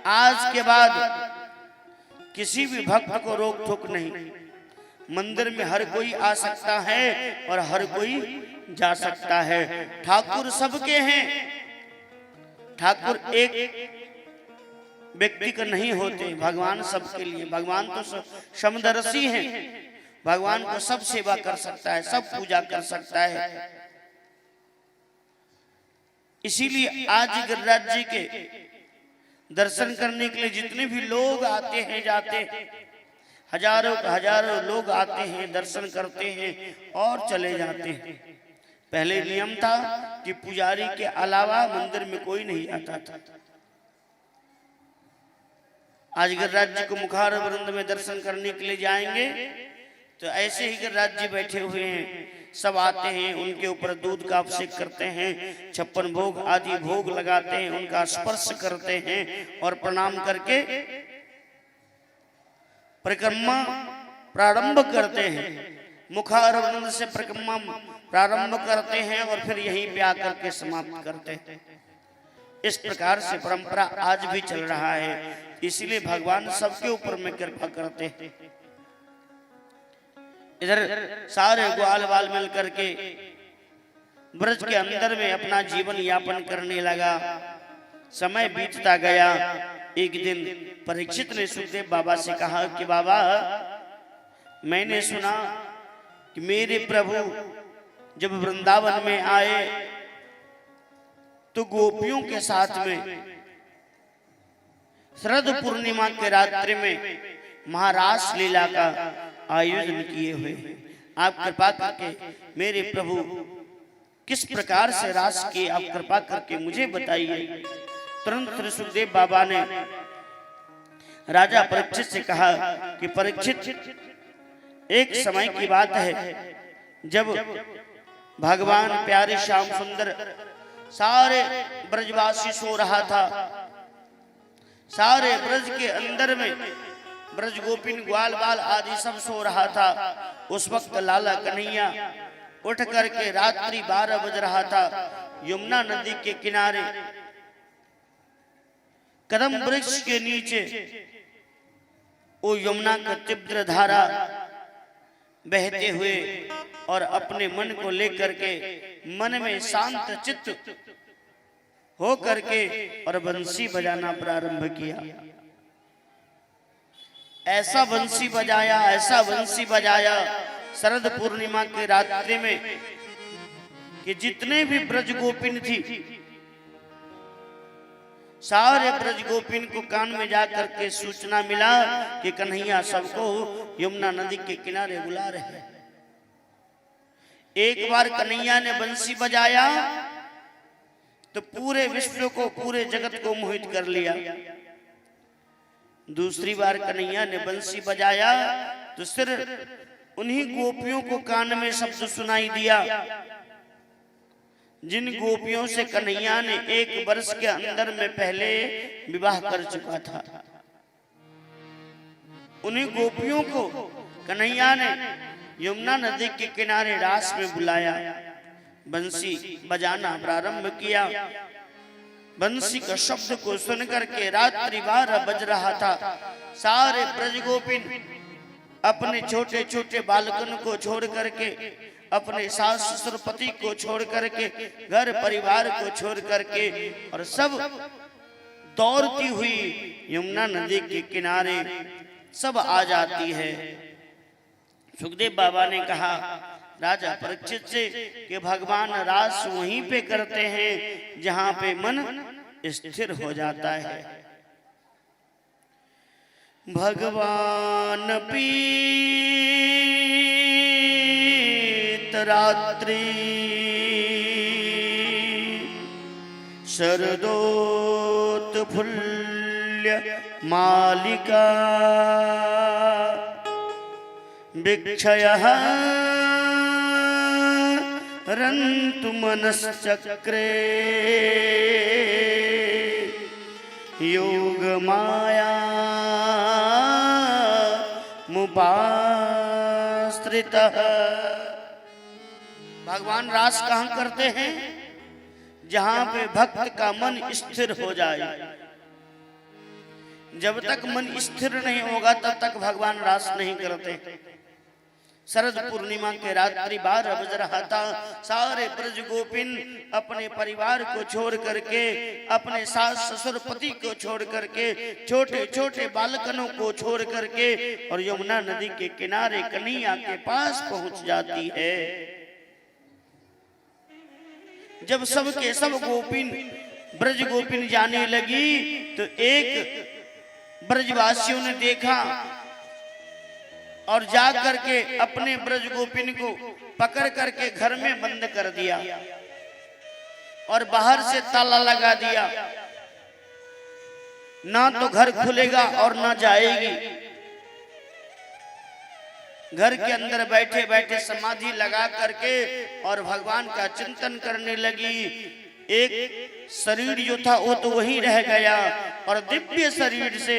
आज के बाद किसी भी भक्त को रोक टोक नहीं, मंदिर में हर कोई आ सकता है और हर कोई जा सकता है, ठाकुर सबके हैं, ठाकुर एक व्यक्ति का नहीं होते, भगवान सबके लिए। भगवान तो समदर्शी हैं, भगवान को सब सेवा कर सकता है, सब पूजा कर सकता है। इसीलिए आज गिरिराज जी के दर्शन करने के लिए जितने भी लोग आते हैं जाते हैं, हजारों हजारों लोग आते हैं, दर्शन करते हैं और चले जाते हैं। पहले नियम था कि पुजारी के अलावा मंदिर में कोई नहीं आता था। आज गिरिराज जी को मुखार वृंद में दर्शन करने के लिए जाएंगे तो ऐसे ही गिरिराज जी बैठे हुए हैं, सब आते हैं, उनके ऊपर दूध का अभिषेक करते हैं, 56 भोग आदि भोग लगाते हैं, उनका स्पर्श करते हैं और प्रणाम करके परिक्रमा प्रारंभ करते हैं। मुखार वृंद से परिक्रमा प्रारंभ करते हैं और फिर यहीं पे आकर के समाप्त करते हैं। इस प्रकार से परंपरा आज भी चल रहा है। इसलिए भगवान सबके ऊपर में कृपा करते हैं। इधर सारे ग्वाल बाल मिल करके ब्रज के अंदर में अपना जीवन यापन करने लगा। समय बीतता गया। एक दिन परीक्षित ने सुखदेव बाबा से कहा कि बाबा, मैंने सुना कि मेरे प्रभु जब वृंदावन में आए तो गोपियों के साथ में शरद पूर्णिमा के रात्रि में महारास लीला का आयोजन किए हुए। आप कृपा करके मेरे प्रभु किस प्रकार से रास किए, आप कृपा करके मुझे बताइए। तुरंत श्री सुखदेव बाबा ने राजा परीक्षित से कहा कि परीक्षित, एक समय की बात है जब भगवान प्यारे श्याम सुंदर सारे ब्रजवासी सो रहा था, सारे ब्रज के अंदर में ब्रज गोपिन ग्वाल बाल आदि सब सो रहा था। उस वक्त लाला कन्हैया उठ करके रात्रि 12 बज रहा था, यमुना नदी के किनारे कदम वृक्ष के नीचे वो यमुना का तीव्र धारा बहते हुए और अपने मन को लेकर के मन में शांत चित्त हो करके और बंसी बजाना प्रारंभ किया। ऐसा बंसी बजाया, ऐसा बंसी बजाया शरद पूर्णिमा के रात्रि में कि जितने भी ब्रज गोपिन थी, सारे ब्रज गोपिन को कान में जाकर के सूचना मिला कि कन्हैया सबको यमुना नदी के किनारे बुला रहे हैं। एक बार कन्हैया ने बंसी बजाया तो पूरे विश्व को, पूरे जगत को मोहित कर लिया। दूसरी बार कन्हैया ने बंसी बजाया तो सिर्फ उन्हीं गोपियों को कान में शब्द सुनाई दिया जिन गोपियों से कन्हैया ने 1 वर्ष के अंदर में पहले विवाह कर चुका था। उन्हीं गोपियों को कन्हैया ने यमुना नदी के किनारे रास में बुलाया, बंसी बजाना प्रारंभ किया। बंसी का शब्द को सुनकर के रात्रि 12 बज रहा था। सारे ब्रज गोपिन अपने छोटे छोटे बालकन को छोड़ करके, अपने सास ससुर पति को छोड़ करके, घर परिवार को छोड़ करके और सब दौड़ती हुई यमुना नदी के किनारे सब आ जाती है। सुखदेव बाबा ने कहा राजा परीक्षित से कि भगवान रास वहीं पे करते हैं जहां पे मन स्थिर हो जाता है। भगवान पीत रात्रि शरदोत्फुल्ल मालिका भिक्षयः रन्तु मनश्चक्रे योगमाया मुपाश्रितः। भगवान रास कहाँ करते हैं? जहां पे भक्त का मन स्थिर हो जाए। जब तक मन स्थिर नहीं होगा तब तक भगवान रास नहीं करते। शरद पूर्णिमा के रात्रि 12 बज रहा था। सारे ब्रज गोपिन अपने परिवार को छोड़ करके, अपने सास ससुर पति को छोड़ करके, छोटे छोटे बालकनों को छोड़ करके और यमुना नदी के किनारे कन्हैया के पास पहुंच जाती है। जब सब के सब गोपिन ब्रज गोपिन जाने लगी तो एक ब्रजवासियों ने देखा और जा करके अपने ब्रज गोपिन को पकड़ करके घर में बंद कर दिया और बाहर से ताला लगा दिया। ना तो घर खुलेगा और ना जाएगी। घर के अंदर बैठे बैठे समाधि लगा करके और भगवान का चिंतन करने लगी। एक शरीर जो था वो तो वहीं रह गया और दिव्य शरीर से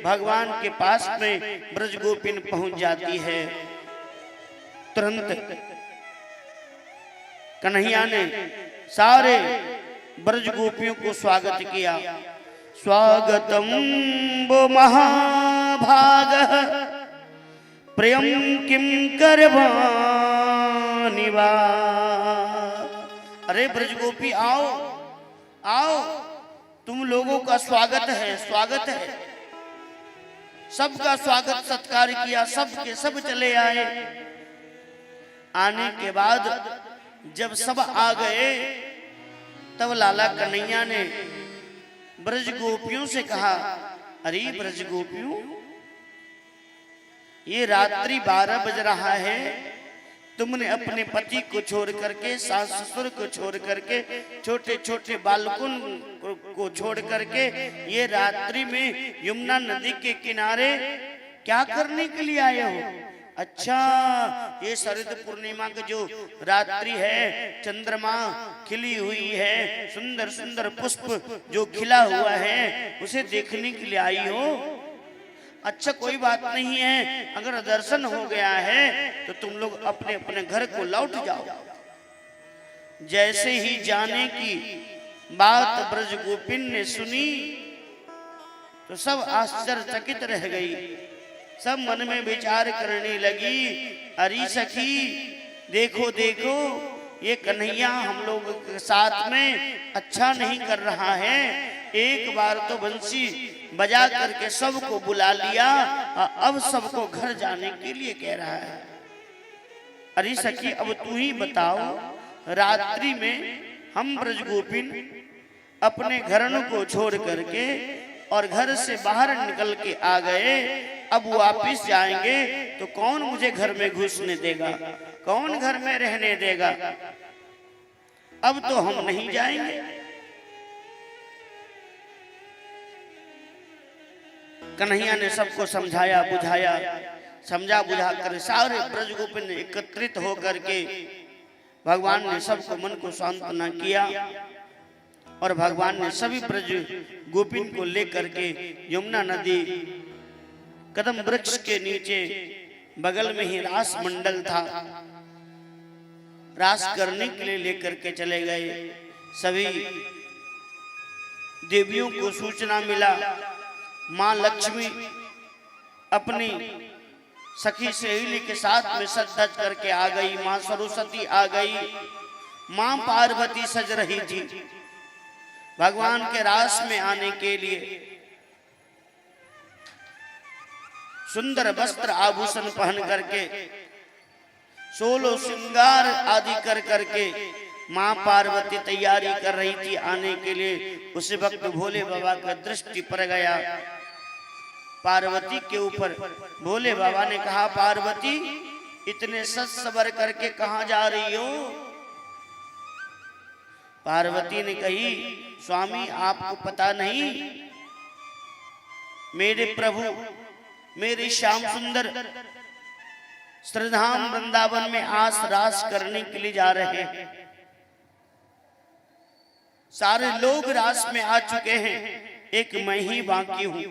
भगवान के पास में ब्रज गोपिन पहुंच जाती है। तुरंत कन्हैया ने सारे ब्रज गोपियों को स्वागत किया। स्वागतम वो महाभाग प्रियम किम करवानि वा। अरे ब्रज गोपी आओ आओ, तुम लोगों का स्वागत है, स्वागत है। सबका स्वागत सत्कार किया, सब के सब चले आए। आने के बाद जब सब आ गए तब लाला कन्हैया ने ब्रज गोपियों से कहा, अरे ब्रज गोपियों, ये रात्रि 12 बज रहा है, तुमने अपने पति को छोड़ करके, सास ससुर को छोड़ करके, छोटे छोटे बालकों को छोड़ करके ये रात्रि में यमुना नदी के किनारे क्या करने के लिए आए हो? अच्छा, ये शरद पूर्णिमा की जो रात्रि है, चंद्रमा खिली हुई है, सुंदर सुंदर पुष्प जो खिला हुआ है, उसे देखने के लिए आई हो? अच्छा, कोई बात नहीं है, अगर दर्शन हो गया है तो तुम लोग अपने अपने घर को लौट जाओ। जैसे ही जाने की बात ब्रज गोपिन ने सुनी तो सब आश्चर्यचकित रह गई। सब मन में विचार करने लगी, अरे सखी देखो देखो, ये कन्हैया हम लोग के साथ में अच्छा नहीं कर रहा है। एक बार तो बंसी बजा करके सबको बुला लिया और अब सबको घर जाने के लिए कह रहा है। अरे सखी, अब तू ही बताओ, रात्रि में हम ब्रज गोपिन अपने घरों को छोड़ करके और घर से बाहर निकल के आ गए, अब वापिस जाएंगे तो कौन मुझे घर में घुसने देगा, कौन घर में रहने देगा? अब तो हम नहीं जाएंगे। कन्हैया ने सबको समझाया बुझाया, समझा बुझा कर सारे ब्रज गोपिन एकत्रित होकर के भगवान ने सबको मन को सांत्वना किया और भगवान ने सभी ब्रज गोपिन को लेकर के यमुना नदी कदम वृक्ष के नीचे बगल में ही रास मंडल था, रास करने के लिए लेकर के चले गए। सभी देवियों को सूचना मिला, माँ लक्ष्मी अपनी सखी सहेली के साथ में सज धज करके आ गई, माँ सरस्वती आ गई, माँ पार्वती सज रही थी भगवान के रास में आने के लिए। सुंदर वस्त्र आभूषण पहन करके, 16 श्रृंगार आदि कर करके माँ पार्वती तैयारी कर रही थी आने के लिए। उस वक्त भोले बाबा का दृष्टि पड़ गया पार्वती के ऊपर। भोले बाबा ने कहा, पार्वती इतने सज सवर करके कहाँ जा रही हो? पार्वती ने कही, स्वामी आपको पता नहीं, मेरे प्रभु मेरे श्याम सुंदर श्रीधाम वृंदावन में आस रास करने के लिए जा रहे हैं। सारे लोग रास में आ चुके हैं, एक मैं ही बाकी हूं।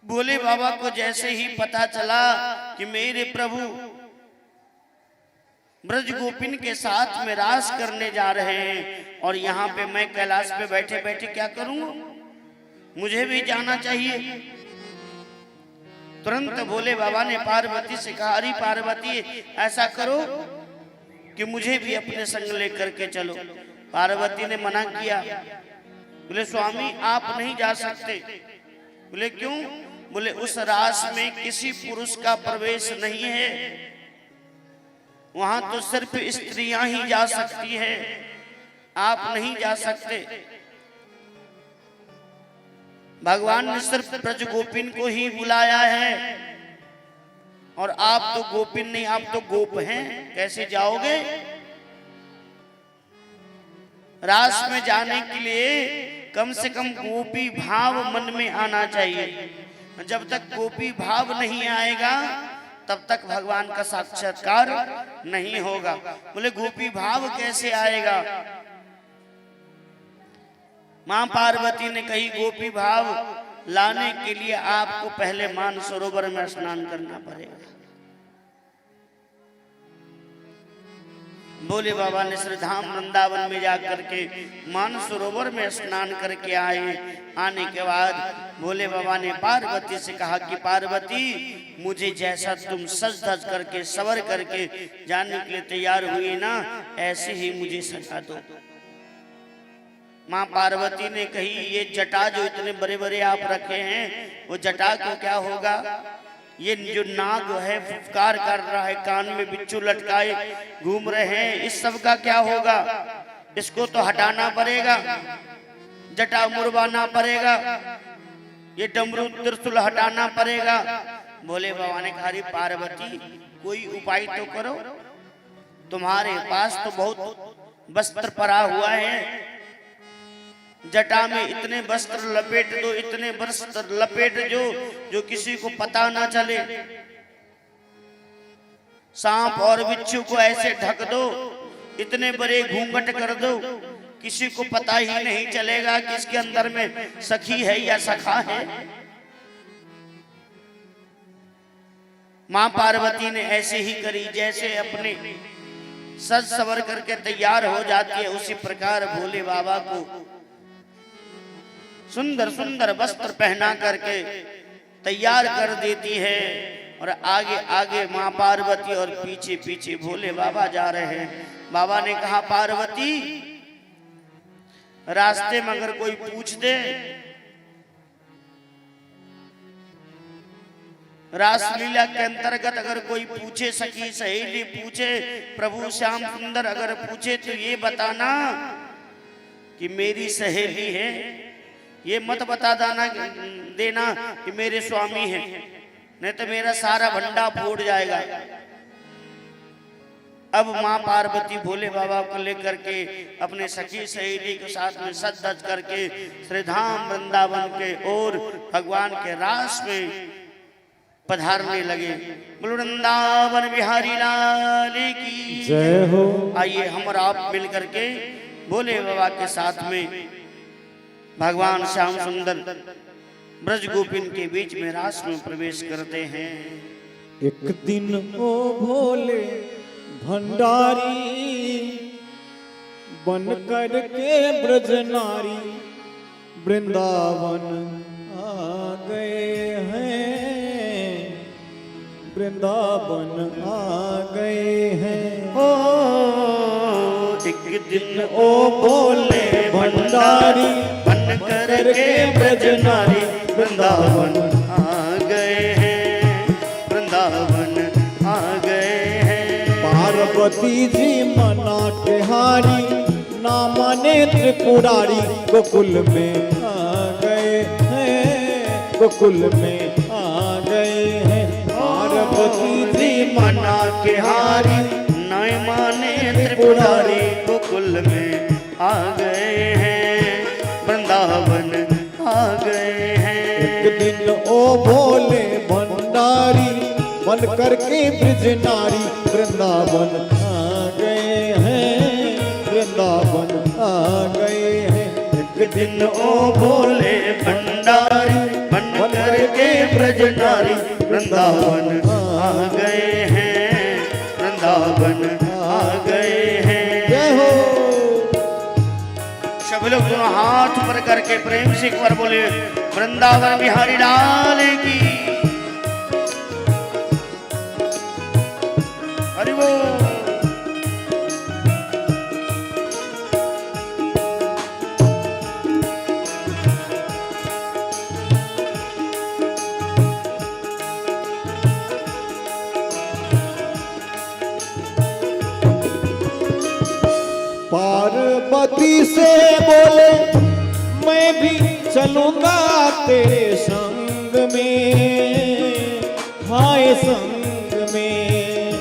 भोले बाबा को जैसे ही पता चला कि मेरे प्रभु ब्रज गोपिन के साथ में रास करने जा रहे हैं और यहाँ पे मैं कैलाश पे बैठे बैठे क्या करूंगा, मुझे भी जाना चाहिए। तुरंत भोले बाबा ने पार्वती से कहा, अरे पार्वती ऐसा करो कि मुझे भी अपने संग लेकर के चलो। पार्वती ने मना किया, बोले स्वामी आप नहीं जा सकते। बोले क्यों? बोले उस रास में किसी पुरुष का प्रवेश नहीं है, वहां तो सिर्फ स्त्रियां ही जा सकती है, आप नहीं जा सकते। भगवान ने सिर्फ ब्रज गोपिन को ही बुलाया है, और आप तो गोपिन नहीं, आप तो गोप हैं, कैसे जाओगे? रास में जाने के लिए कम से कम गोपी भाव मन में आना चाहिए। जब तक गोपी भाव नहीं आएगा तब तक भगवान का साक्षात्कार नहीं होगा। बोले गोपी भाव कैसे आएगा? मां पार्वती ने कही, गोपी भाव लाने के लिए आपको पहले मानसरोवर में स्नान करना पड़ेगा। भोले बाबा ने श्रीधाम वृंदावन में जाकर के मानसरोवर में स्नान करके आए। आने के बाद भोले बाबा ने पार्वती से कहा कि पार्वती मुझे जैसा तुम सज धज करके सवर करके जाने के लिए तैयार हुई ना, ऐसे ही मुझे सजा दो। माँ पार्वती ने कही, ये जटा जो इतने बड़े बड़े आप रखे हैं, वो जटा को क्या होगा? ये जो नाग है फुफकार कर रहा है, कान में बिच्छू लटकाए घूम रहे हैं, इस सब का क्या होगा? इसको तो हटाना पड़ेगा, जटा मुड़वाना पड़ेगा, ये डमरू त्रिशूल हटाना पड़ेगा। भोले बाबा ने कहा, पार्वती कोई उपाय तो करो, तुम्हारे पास तो बहुत वस्त्र पड़ा हुआ है, जटा में इतने वस्त्र लपेट दो, इतने वस्त्र लपेट जो किसी को पता ना चले। सांप और बिच्छू को ऐसे ढक दो, इतने बड़े घूंघट कर दो, किसी को पता ही नहीं चलेगा कि इसके अंदर में सखी है या सखा है। मां पार्वती ने ऐसे ही करी, जैसे अपने सज सवर करके तैयार हो जाती है, उसी प्रकार भोले बाबा को सुंदर सुंदर वस्त्र पहना करके तैयार कर देती है। और आगे आगे मां पार्वती और पीछे पीछे भोले बाबा जा रहे हैं। बाबा ने कहा, पार्वती रास्ते में अगर कोई पूछ दे, रासलीला के अंतर्गत अगर कोई पूछे, सखी सहेली पूछे, प्रभु श्याम सुंदर अगर पूछे, तो ये बताना कि मेरी सहेली है, ये मत बता देना कि मेरे स्वामी हैं, नहीं तो मेरा सारा भंडा फूट जाएगा। अब मां पार्वती भोले बाबा को लेकर के अपने सखी सहेली के साथ में सज धज करके श्रीधाम वृंदावन के और भगवान के रास में पधारने लगे। बोलो वृंदावन बिहारी लाल की जय हो। आइए हम और आप मिल करके भोले बाबा के साथ में भगवान श्याम सुंदर ब्रज गोपिन के बीच में रास में प्रवेश करते हैं। एक दिन ओ भोले भंडारी बन कर के ब्रज नारी वृंदावन आ गए हैं, वृंदावन आ गए हैं। ओ एक दिन ओ भोले भंडारी बन कर के ब्रज नारी वृंदावन आ गए हैं, वृंदावन आ गए हैं। पार्वती जी मना के हारी, ना माने त्रिपुरारी, गोकुल में आ गए हैं, गोकुल में आ गए हैं। पार्वती जी मना के हारी, ना माने त्रिपुरारी, गोकुल में आ गए हैं, वृंदावन आ गए हैं। एक दिन ओ भोले भंडारी बन करके ब्रज नारी वृंदावन आ गए हैं, वृंदावन आ गए हैं। एक दिन ओ भोले भंडारी बन करके ब्रज नारी वृंदावन आ गए हैं, वृंदावन आ गए हैं। जय हो। सब लोग दोनों हाथ पर करके प्रेम से एक बार बोले वृंदावन बिहारी लाल की। पति से बोले मैं भी चलूंगा तेरे संग में, हाय संग में।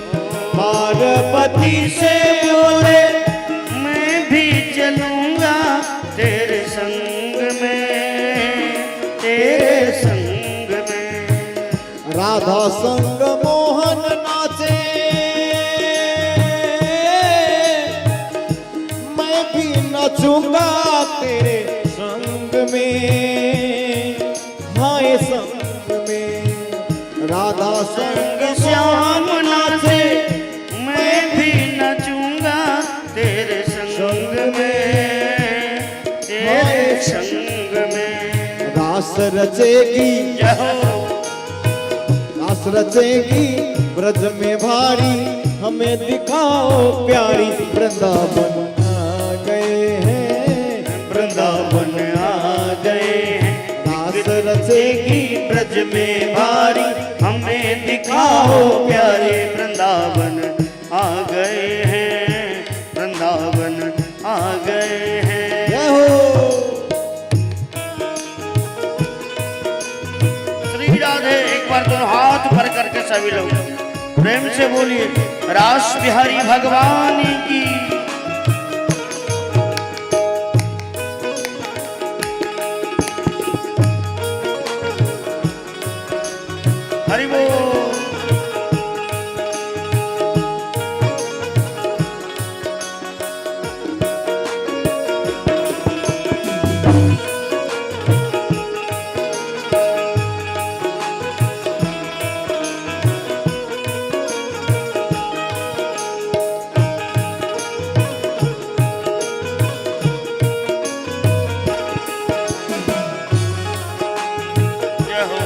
पार्वती से बोले मैं भी चलूंगा तेरे संग में, तेरे संग में। राधा संग मोहन नाचे, मैं भी नाचूंगा तेरे संग में, हाय संग में। राधा संग श्याम नाचे मैं भी नचूंगा तेरे संग में, तेरे संग में। रास रचेगी, रास रचेगी ब्रज में भारी, हमें दिखाओ प्यारी। वृंदावन आ गए हैं, वृंदावन आ गए हैं। रास रचेगी ब्रज में भारी, हमें दिखाओ प्यारे। वृंदावन आ गए हैं, वृंदावन आ गए हैं। जय हो। श्री राधे। एक बार दोनों हाथ भर करके सभी लोग प्रेम से बोलिए रास बिहारी भगवान की। हरि बोल। जय हो।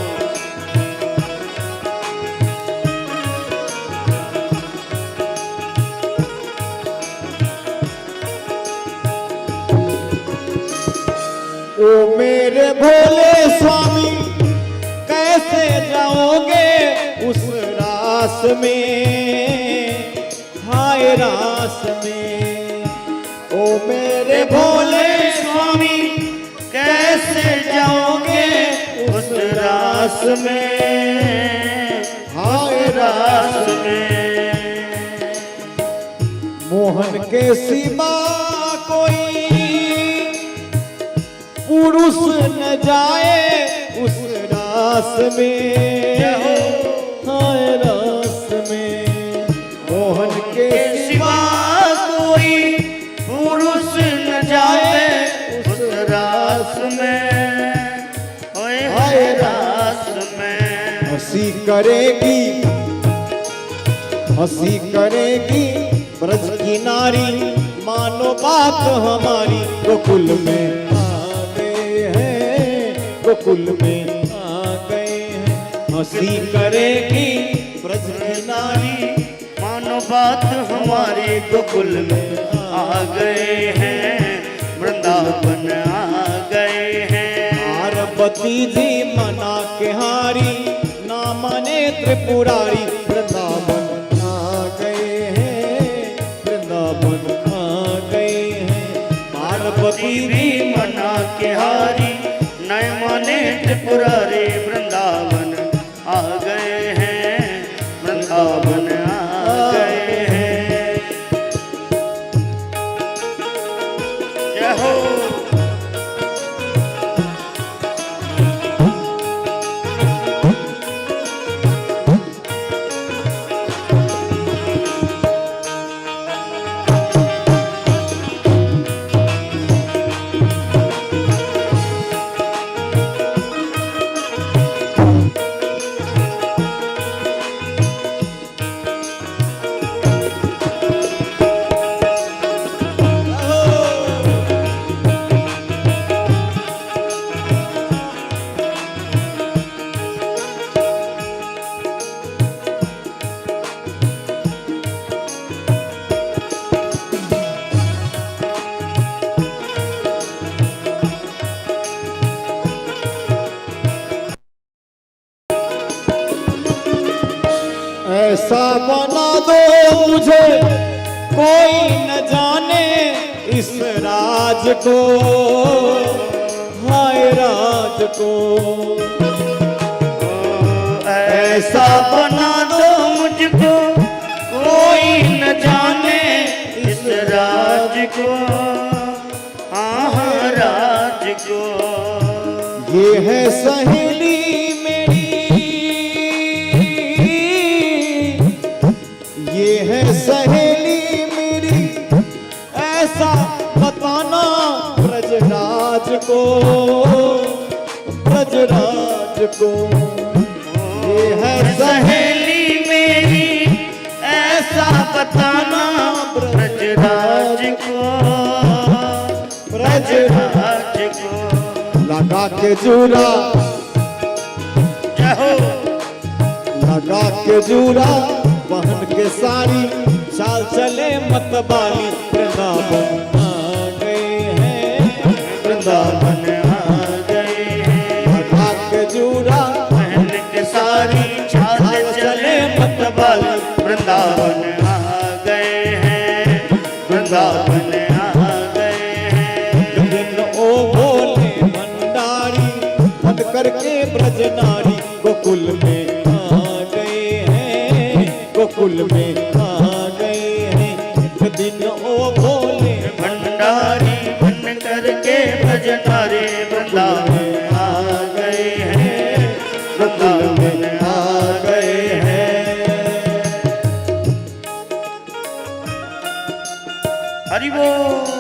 ओ मेरे भोले स्वामी कैसे जाओगे उस रास में, हाय रास में। ओ मेरे भोले स्वामी कैसे जाओगे उस रास में, हाय रास में। मोहन के सिवा कोई पुरुष न जाए उस रास में, हाय रास में। मोहन के सिवा कोई पुरुष न जाए उस रास में, हाय रास में। हंसी करेगी, हंसी करेगी ब्रज की नारी, मानो बात हमारी। गोकुल में आ गए हैं, गोकुल में आ गए हैं। हंसी करेगी ब्रज की नारी, मानो बात हमारे। गोकुल में आ गए हैं, वृंदावन आ गए हैं। पार्वती जी मना के हारी, ना माने त्रिपुरारी। वृंदावन आ गए हैं, वृंदावन आ गए हैं। पार्वती भी मना के हारी, नय माने त्रिपुरारी। वृंदावन आ गए हैं, वृंदावन आ गए हैं। जय हो। ऐसा बना दो मुझे कोई न जाने इस राज को, हाय राज को। ऐसा बना दो मुझको कोई न जाने इस राज को, हाँ हाँ राज को। ये है सहेली मेरी, ये है सहेली मेरी, ऐसा बताना ब्रजराज को, ब्रजराज को। ये है सहेली मेरी ऐसा बताना ब्रजराज को, ब्रजराज को। लगा के जूरा, जहो लगा के जूरा, पहन के साड़ी, चाल चले मतवाली, वृंदावन आ गए हैं, वृंदावन आ गए हैं। लगा के जूरा, पहन के सारी चाल चले मतवाली, वृंदावन आ गए हैं, वृंदावन आ गए हैं। दिन ओ भोले भंडारी, बंद करके ब्रज नारी, गोकुल में आ गए हैं, गोकुल में आ गए हैं। दिन ओ भोले भंडारी बन करके भजनारे वृंदावन आ गए हैं, वृंदावन आ गए हैं। हरि बोल।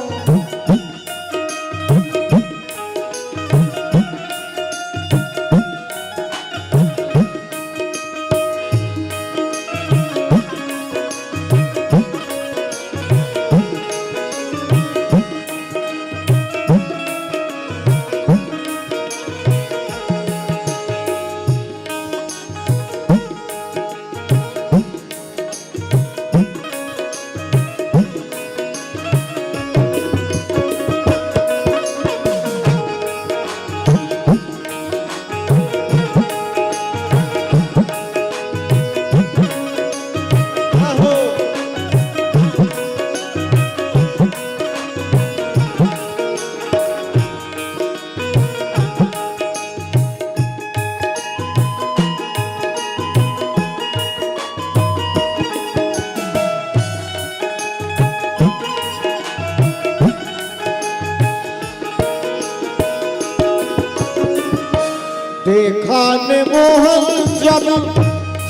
देखा ने मोहन जब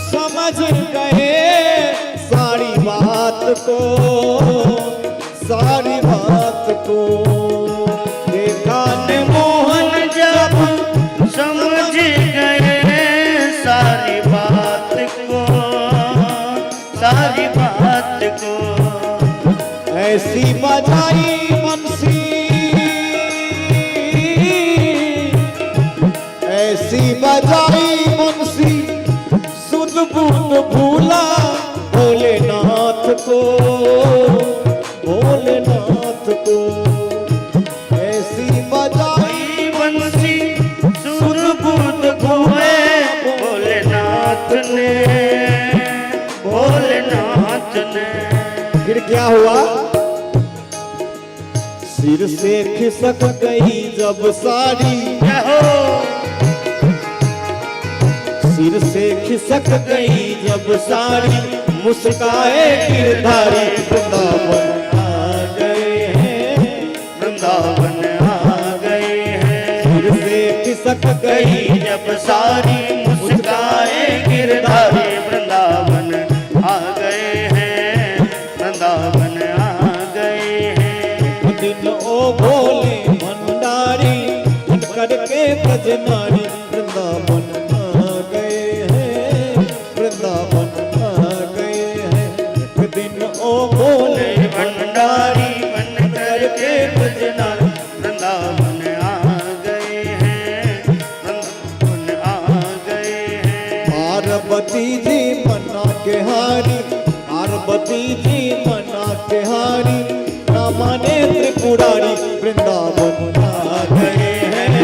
समझ गए सारी बात को, सारी बात को। देखा ने मोहन जब समझ गए सारी बात को, सारी बात को। ऐसी बजाई बंसी, ऐसी बजाई बंसी, सुध बुध भूला भोलेनाथ को, भोलेनाथ को। ऐसी बजाई बंसी सुर बुध भूले भोलेनाथ ने, भोलेनाथ ने। फिर क्या हुआ? सिर से खिसक गई जब साड़ी, सिर से खिसक गई जब साड़ी, मुस्काए गिरधारी, वृंदावन आ गए हैं, वृंदावन आ गए हैं। सिर से खिसक गई जब सारी मुस्काए गिरधारी, वृंदावन आ गए हैं, वृंदावन आ गए हैं। दिन ओ भोले भंडारी, बन करके ब्रज नारी, वृंदावन आ गए हैं, वृंदावन आ गए हैं। दिन ओ भोले भंडारी बन करके ब्रज नारी, वृंदावन आ गए हैं, वृंदावन आ गए हैं। पार्वती जी मना के हारी, पार्वती जी मना के हारी, ना माने त्रिपुरारी, वृंदावन आ गए हैं,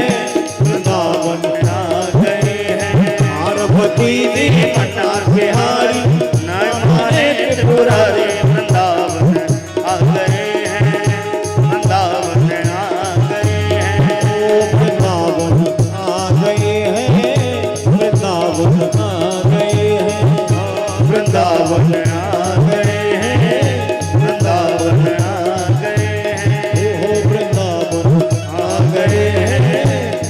वृंदावन आ गए हैं। पार्वती जी मना के हारी, न माने त्रिपुरारी, वृंदावन आ गए हैं, वृंदावन आ गए हैं, वृंदावन आ गए हैं, हो वृंदावन आ गए हैं,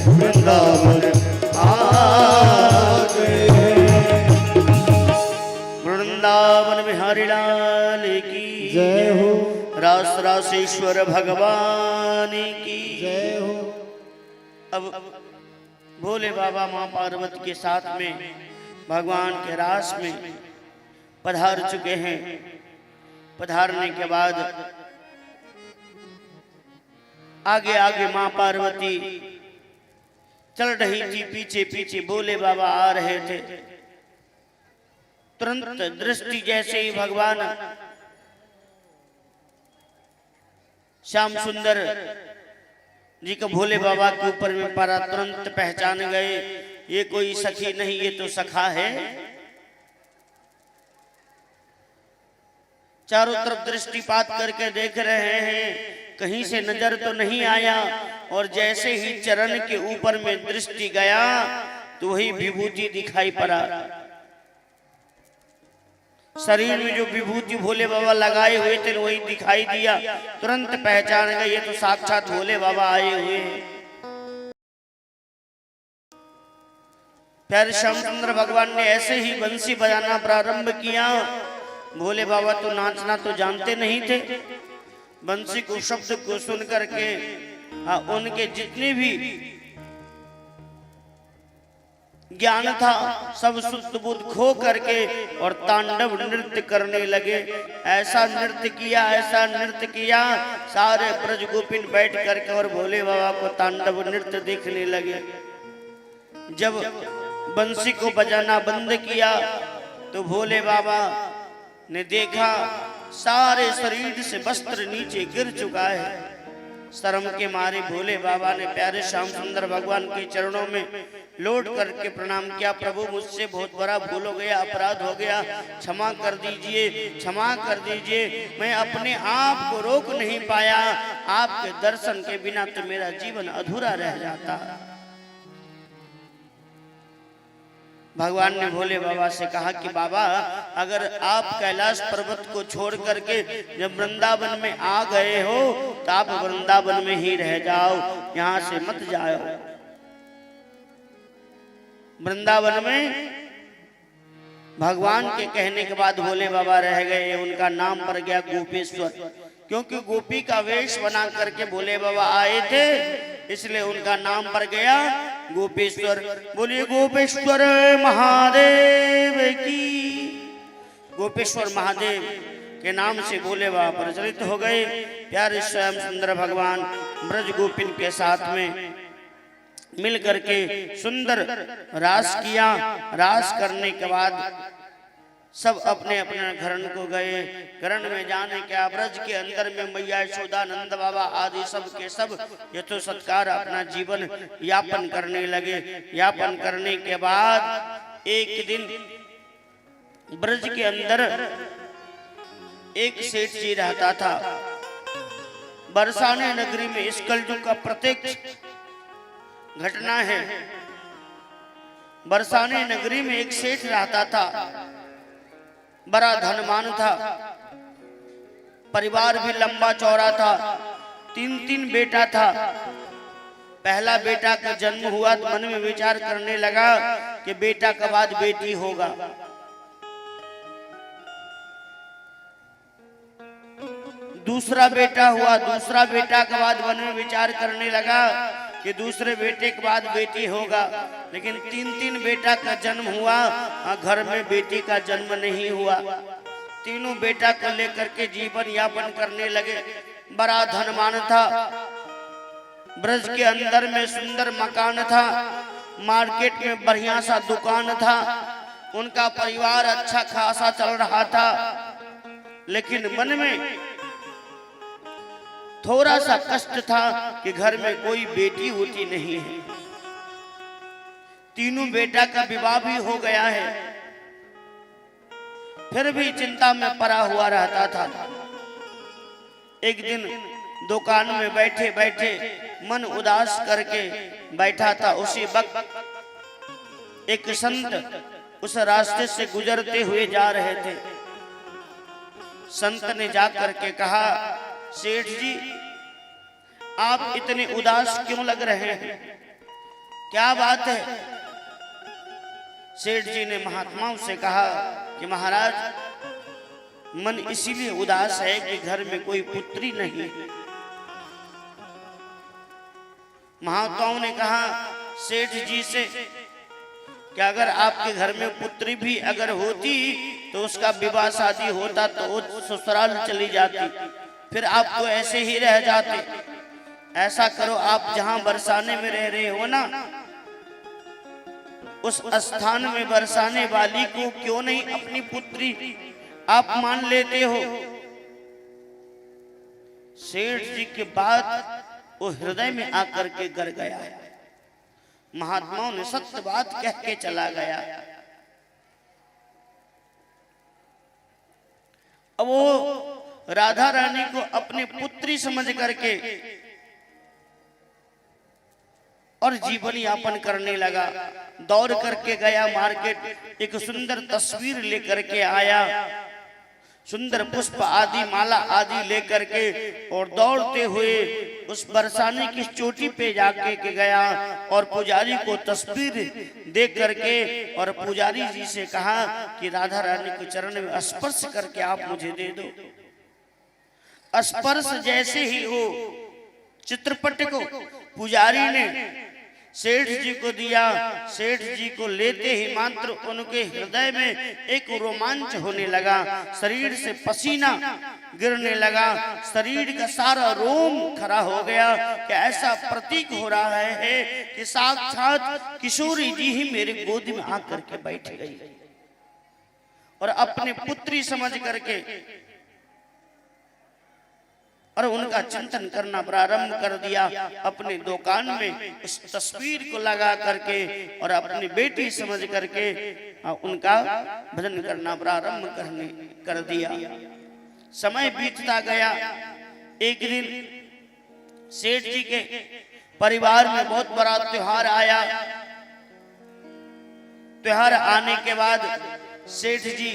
वृंदावन आ गए हैं। वृंदावन बिहारी लाल की जय हो, रास रासेश्वर भगवान की जय हो। अब भोले बाबा माँ पार्वती के साथ में भगवान के रास में पधार चुके हैं। पधारने के बाद आगे आगे माँ पार्वती चल रही थी, पीछे पीछे भोले बाबा आ रहे थे। तुरंत दृष्टि जैसे ही भगवान श्याम सुंदर जी का भोले बाबा के ऊपर में पड़ा, तुरंत पहचान गए ये कोई सखी नहीं, ये तो सखा है। चारों तरफ दृष्टिपात करके देख रहे हैं, कहीं से नजर तो नहीं आया। और जैसे ही चरण के ऊपर में दृष्टि गया तो वही विभूति दिखाई पड़ा। शरीर में जो विभूति भोले बाबा लगाए हुए थे वही दिखाई दिया। तुरंत पहचान गए ये तो साक्षात भोले बाबा आए हुए हैं। प्यारे श्यामचंद्र भगवान ने ऐसे ही बंसी बजाना प्रारंभ किया। भोले बाबा तो नाचना तो जानते नहीं थे। बंसी को शब्द को सुन करके उनके जितने भी ज्ञान था सब शुद्ध बुद्ध खो करके और तांडव नृत्य करने लगे। ऐसा नृत्य किया, ऐसा नृत्य किया, सारे ब्रज गोपिन बैठ करके और भोले बाबा को तांडव नृत्य देखने लगे। जब बंसी को बजाना बंद किया तो भोले बाबा ने देखा सारे शरीर से वस्त्र नीचे गिर चुका है। शर्म के मारे भोले बाबा ने प्यारे श्याम सुंदर भगवान के चरणों में लौट करके प्रणाम किया। प्रभु मुझसे बहुत बड़ा भूल हो गया, अपराध हो गया, क्षमा कर दीजिए, क्षमा कर दीजिए। मैं अपने आप को रोक नहीं पाया, आपके दर्शन के बिना तो मेरा जीवन अधूरा रह जाता। भगवान ने भोले बाबा से कहा कि बाबा अगर आप कैलाश पर्वत को छोड़ करके जब वृंदावन में आ गए हो तो आप वृंदावन में ही रह जाओ, यहाँ से मत जाओ। वृंदावन में भगवान के कहने के बाद भोले बाबा रह गए। उनका नाम पड़ गया गोपेश्वर, क्योंकि गोपी का वेश बना करके भोले बाबा आए थे, इसलिए उनका नाम पड़ गया गोपेश्वर। बोलिए गोपेश्वर महादेव की। गोपेश्वर महादेव के नाम से भोले बाबा प्रचलित हो गए। प्यारे श्याम सुंदर भगवान ब्रज गोपिन के साथ में मिल करके सुंदर रास किया। रास करने के बाद सब अपने अपने घरन को गए। घरन में जाने के ब्रज के अंदर में मैया यशोदा, नंद बाबा आदि सब के सब यथो सत्कार अपना जीवन यापन करने लगे। यापन करने के बाद एक दिन ब्रज के अंदर एक सेठ जी रहता था। बरसाने नगरी में इस कलयुग का प्रत्यक्ष घटना है। बरसाने नगरी में एक सेठ रहता था, बड़ा धनवान था, परिवार भी लंबा चौड़ा था, 3 बेटा था। पहला बेटा का जन्म हुआ तो मन में विचार करने लगा कि बेटा के बाद बेटी होगा। दूसरा बेटा हुआ, दूसरा बेटा के बाद मन में विचार करने लगा कि दूसरे बेटे के बाद बेटी होगा। लेकिन 3 बेटा का जन्म हुआ, घर में बेटी का जन्म नहीं हुआ। तीनों बेटा को लेकर के जीवन यापन करने लगे। बड़ा धनवान था, ब्रज के अंदर में सुंदर मकान था, मार्केट में बढ़िया सा दुकान था, उनका परिवार अच्छा खासा चल रहा था। लेकिन मन में थोड़ा सा कष्ट था कि घर में कोई बेटी होती नहीं है। तीनों बेटा का विवाह भी हो गया है, फिर भी चिंता में पड़ा हुआ रहता था। एक दिन दुकान में बैठे बैठे मन उदास करके बैठा था। उसी वक्त एक संत उस रास्ते से गुजरते हुए जा रहे थे। संत ने जाकर के कहा, सेठ जी आप इतने उदास क्यों लग रहे हैं, क्या बात है? सेठ जी ने महात्माओं से कहा कि महाराज, मन इसीलिए उदास है कि घर में कोई पुत्री नहीं। महात्माओं ने कहा सेठ जी से कि अगर आपके घर में पुत्री भी अगर होती तो उसका विवाह शादी होता तो वो ससुराल चली जाती, फिर आप तो ऐसे ही रह जाते। ऐसा करो, आप जहां बरसाने में रह रहे हो ना, उस स्थान में बरसाने वाली को क्यों नहीं अपनी पुत्री आप मान लेते हो? सेठ जी के बाद वो हृदय में आकर के गर गया। महात्माओं ने सत्य बात कह के चला गया। अब वो राधा रानी को अपनी पुत्री समझ करके और जीवन यापन करने लगा। दौड़ करके गया मार्केट, एक सुंदर तस्वीर लेकर के आया, सुंदर पुष्प आदि माला आदि लेकर के, और दौड़ते हुए उस बरसाने की चोटी पे जाके के गया और पुजारी को तस्वीर देख करके और पुजारी जी से कहा कि राधा रानी को चरण में स्पर्श करके आप मुझे दे दो। स्पर्श जैसे ही हो चित्रपट को पुजारी ने सेठ जी को दिया। सेठ जी को लेते ही मात्र उनके हृदय में एक रोमांच होने लगा, शरीर से पसीना गिरने लगा, शरीर का सारा रोम खड़ा हो गया कि ऐसा प्रतीक हो रहा है कि साक्षात किशोरी जी ही मेरे गोद में आकर के बैठ गई और अपने पुत्री समझ करके और उनका चिंतन करना प्रारंभ कर दिया। अपने दुकान में उस तस्वीर को लगा करके और अपनी बेटी समझ करके उनका भजन करना प्रारंभ कर दिया। समय बीतता गया। एक दिन सेठ जी के परिवार में बहुत बड़ा त्योहार आया। त्योहार आने के बाद सेठ जी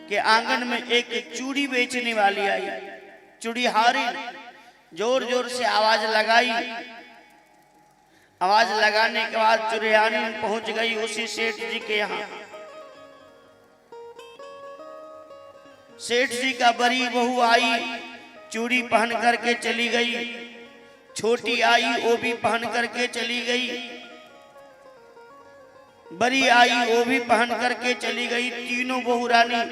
के आंगन में एक चूड़ी बेचने वाली आई। चूड़ीहारी जोर जोर से आवाज लगाई। आवाज लगाने के बाद चूड़ीहारी पहुंच गई उसी सेठ जी के यहाँ। सेठ जी का बड़ी बहू आई, चूड़ी पहन करके चली गई। छोटी आई, वो भी पहन करके चली गई। बड़ी आई, वो भी पहन करके चली गई। तीनों बहू रानी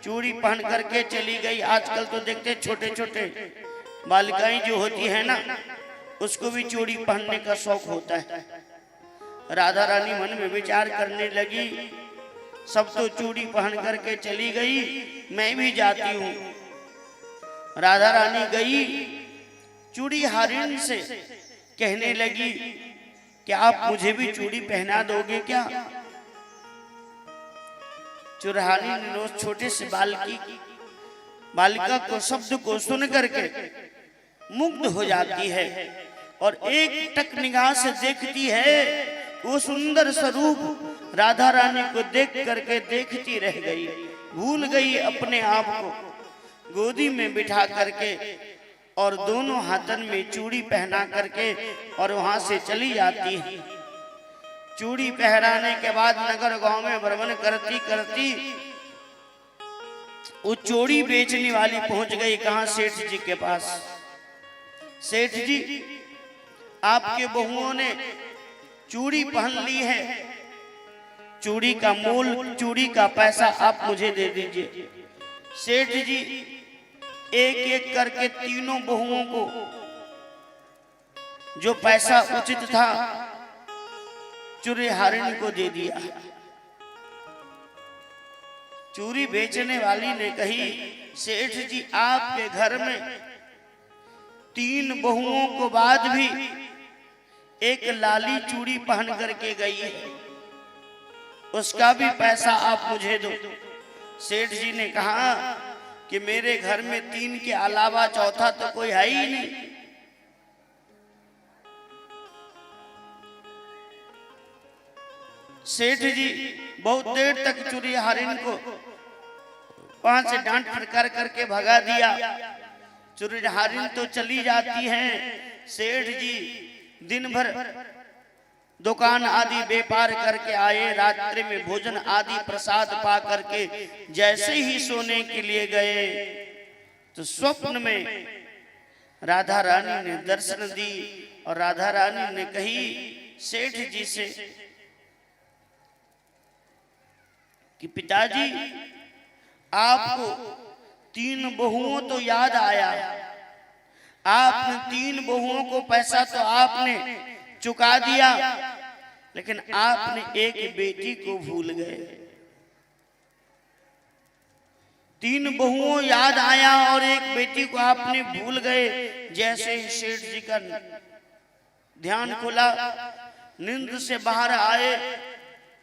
चूड़ी पहन करके चली गई। आजकल तो देखते छोटे छोटे बालिकाएं जो होती है ना, उसको भी चूड़ी पहनने का शौक होता है। राधा रानी मन में विचार करने लगी, सब तो चूड़ी पहन करके चली गई, मैं भी जाती हूँ। राधा रानी गई, चूड़ी हारिन से कहने लगी कि आप मुझे भी चूड़ी पहना दोगे क्या? चूड़ीहारी ने उस छोटे से बालिका को शब्द को सुन करके मुग्ध हो जाती है और एक टक निगाह से देखती है। वो सुंदर स्वरूप राधा रानी को देख करके देखती रह गई, भूल गई अपने आप को। गोदी में बिठा करके और दोनों हाथन में चूड़ी पहना करके और वहां से चली जाती है। चूड़ी पहनाने के बाद नगर गांव में भ्रमण करती करती वो चूड़ी बेचने वाली पहुंच गई। कहां? सेठ जी के पास। सेठ जी, आपके बहुओं ने चूड़ी पहन ली है, चूड़ी का मूल, चूड़ी का पैसा आप मुझे दे दीजिए। सेठ जी एक एक करके तीनों बहुओं को जो पैसा उचित था चूड़ीहारिन को दे दिया। चूड़ी बेचने वाली ने कही, सेठ जी आपके घर में 3 बहुओं को बाद भी एक लाली चूड़ी पहन करके गई है, उसका भी पैसा आप मुझे दो। सेठ जी ने कहा कि मेरे घर में 3 के अलावा चौथा तो कोई है ही नहीं। सेठ जी बहुत देर तक चूड़ीहारिन को वहां से डांट फटकार करके भगा दिया। चुरहारिन तो चली जाती हैं। सेठ जी दिन भर दुकान आदि व्यापार करके आए, रात्रि में भोजन आदि प्रसाद पा करके जैसे ही सोने के लिए गए तो स्वप्न में राधा रानी ने दर्शन दी और राधा रानी ने कही सेठ जी से कि पिताजी आपको 3 बहुओं तो याद आया, आपने 3 बहुओं को पैसा तो आपने चुका दिया, लेकिन आपने एक बेटी को भूल गए। 3 बहुओं याद आया और एक बेटी को आपने भूल गए। जैसे ही सेठ जी का ध्यान खुला, नींद से बाहर आए,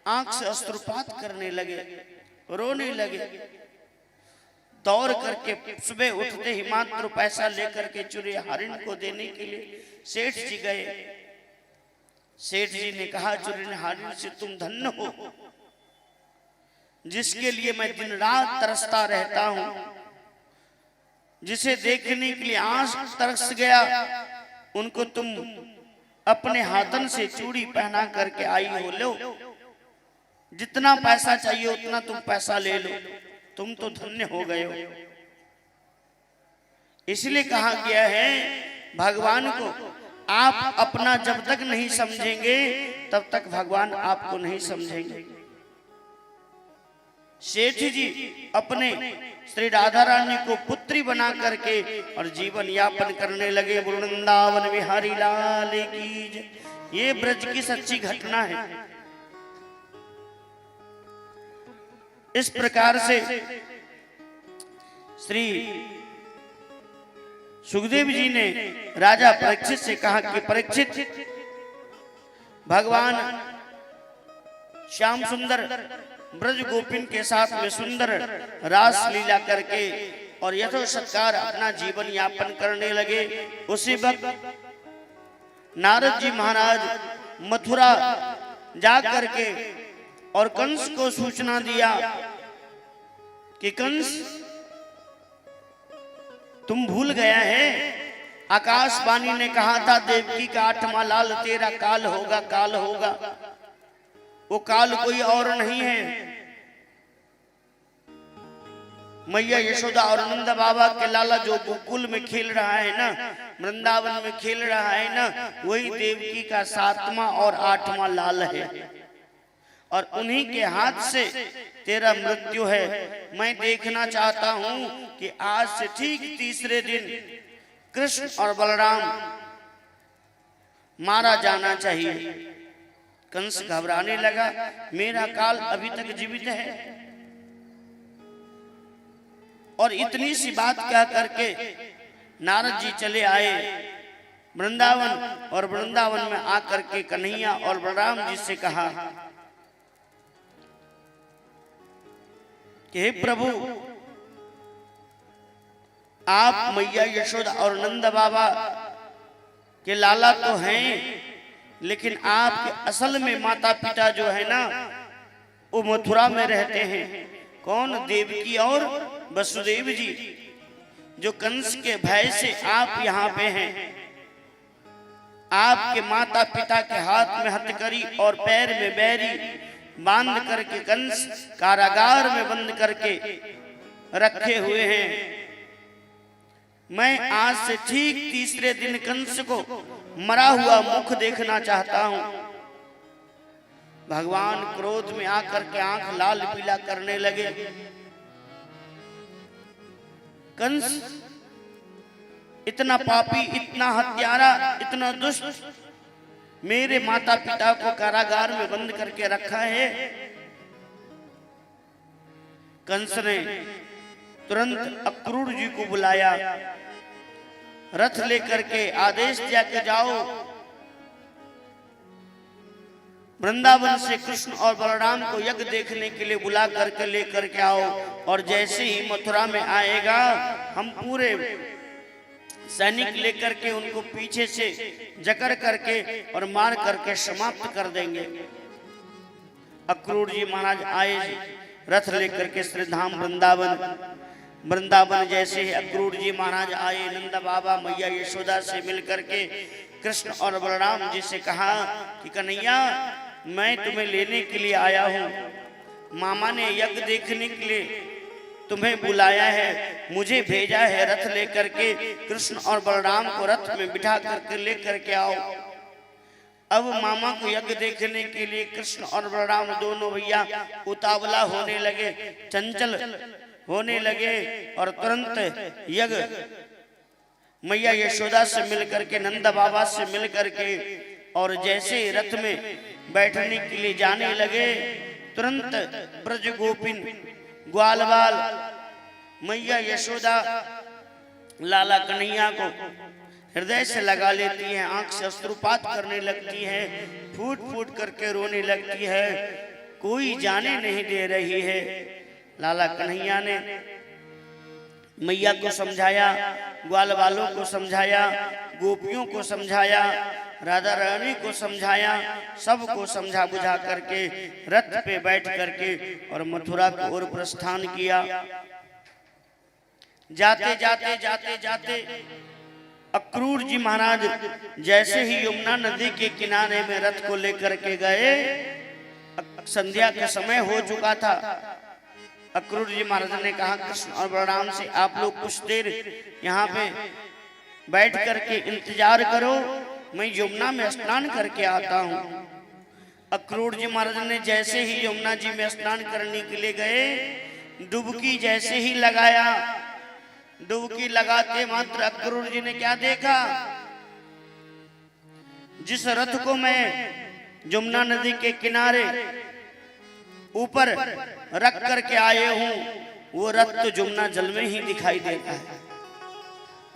आंख से अश्रुपात करने लगे, रोने लगे। दौड़ करके सुबह उठते ही मात्र पैसा लेकर के चुरहारिन को देने के लिए सेठ जी गए। सेठ जी ने कहा चुरहारिन से तुम धन्य हो, जिसके लिए मैं दिन रात तरसता रहता हूं, जिसे देखने के लिए आंख तरस गया, उनको तुम अपने हाथन से चूड़ी पहना करके आई हो। लो, जितना पैसा चाहिए उतना तुम पैसा ले लो, तुम तो धन्य हो गए हो। इसलिए कहा गया है भगवान को आप अपना जब तक नहीं समझेंगे तब तक भगवान आपको नहीं समझेंगे। सेठ जी अपने श्री राधा रानी को पुत्री बना करके और जीवन यापन करने लगे। वृंदावन बिहारी लाल की जय। ये ब्रज की सच्ची घटना है। इस प्रकार से श्री सुखदेव जी ने राजा परीक्षित से कहा कि परीक्षित, भगवान श्याम सुंदर ब्रज गोपिन के साथ में सुंदर रास लीला करके और यथोसत्कार अपना जीवन यापन करने लगे। उसी वक्त नारद जी महाराज मथुरा जा करके और कंस को सूचना दिया कि कंस तुम भूल गया है, आकाशवाणी ने कहा था देवकी का 8वां लाल तेरा काल होगा, काल होगा। वो काल कोई और नहीं है, मैया यशोदा और नंद बाबा के लाला जो गोकुल में खेल रहा है ना, वृंदावन में खेल रहा है ना, वही देवकी का 7वां और 8वां लाल है और उन्हीं के हाथ से तेरा मृत्यु है। मैं देखना चाहता हूं कि आज से ठीक तीसरे दिन कृष्ण और बलराम मारा जाना चाहिए। कंस घबराने लगा, मेरा काल अभी तक जीवित है। और इतनी सी बात कह करके नारद जी चले आए वृंदावन और वृंदावन में आकर के कन्हैया और बलराम जी से कहा कि हे प्रभु, आप मैया यशोदा और नंद बाबा के लाला तो हैं, लेकिन आपके असल में माता पिता जो है ना वो मथुरा में रहते हैं। कौन? देवकी और वसुदेव जी, जो कंस के भय से आप यहाँ पे हैं। आपके माता पिता के हाथ में हथकड़ी और पैर में बैरी बांध करके कंस कारागार में बंद करके रखे हुए हैं। मैं आज से ठीक तीसरे दिन कंस को मरा हुआ मुख देखना चाहता हूं। भगवान क्रोध में आकर के आंख लाल पीला करने लगे। कंस इतना पापी, इतना हत्यारा, इतना दुष्ट, मेरे माता पिता को कारागार में बंद करके रखा है। कंस ने तुरंत अक्रूर जी को बुलाया, रथ लेकर के आदेश दिया कि जाओ वृंदावन से कृष्ण और बलराम को यज्ञ देखने के लिए बुला करके लेकर के आओ, और जैसे ही मथुरा में आएगा हम पूरे सैनिक लेकर के उनको पीछे से जकड़ करके और मार करके समाप्त कर देंगे। अक्रूर जी महाराज आए, रथ लेकर के श्री धाम वृंदावन जैसे ही अक्रूर जी महाराज आए, नंद बाबा मैया यशोदा से मिलकर के कृष्ण और बलराम जी से कहा कि कन्हैया मैं तुम्हें लेने के लिए आया हूँ, मामा ने यज्ञ देखने के लिए तुम्हें बुलाया है, मुझे भेजा है रथ लेकर के कृष्ण और बलराम को रथ में बिठा करके लेकर के आओ। अब मामा को यज्ञ देखने के लिए कृष्ण और बलराम दोनों भैया उतावला होने लगे, चंचल होने लगे और तुरंत यज्ञ मैया यशोदा से मिलकर के नंद बाबा से मिलकर के और जैसे रथ में बैठने के लिए जाने लगे, तुरंत ब्रज गोपिन ग्वाल बाल मैया यशोदा लाला कन्हैया को हृदय से लगा लेती है, आंख से अश्रुपात करने लगती है, फूट फूट करके रोने लगती है, कोई जाने नहीं दे रही है। लाला कन्हैया ने मैया को समझाया, ग्वाल बालों को समझाया, गोपियों को समझाया, राधा रानी को समझाया, सबको समझा बुझा करके रथ पे बैठ करके और मथुरा की ओर प्रस्थान किया। जाते जाते जाते जाते अक्रूर जी महाराज जैसे ही यमुना नदी के किनारे में रथ को लेकर के गए, संध्या का समय हो चुका था। अक्रूर जी महाराज ने कहा कृष्ण और बलराम से, आप लोग कुछ देर यहाँ पे बैठ करके इंतजार करो, मैं यमुना में स्नान करके आता हूँ। अक्रूर जी महाराज ने जैसे ही यमुना जी में स्नान करने के लिए गए, डुबकी जैसे ही लगाया, डुबकी लगाते मात्र अक्रूर जी ने क्या देखा, जिस रथ को मैं यमुना नदी के किनारे ऊपर रख करके आए हूं, वो रथ तो यमुना जल में ही दिखाई देता है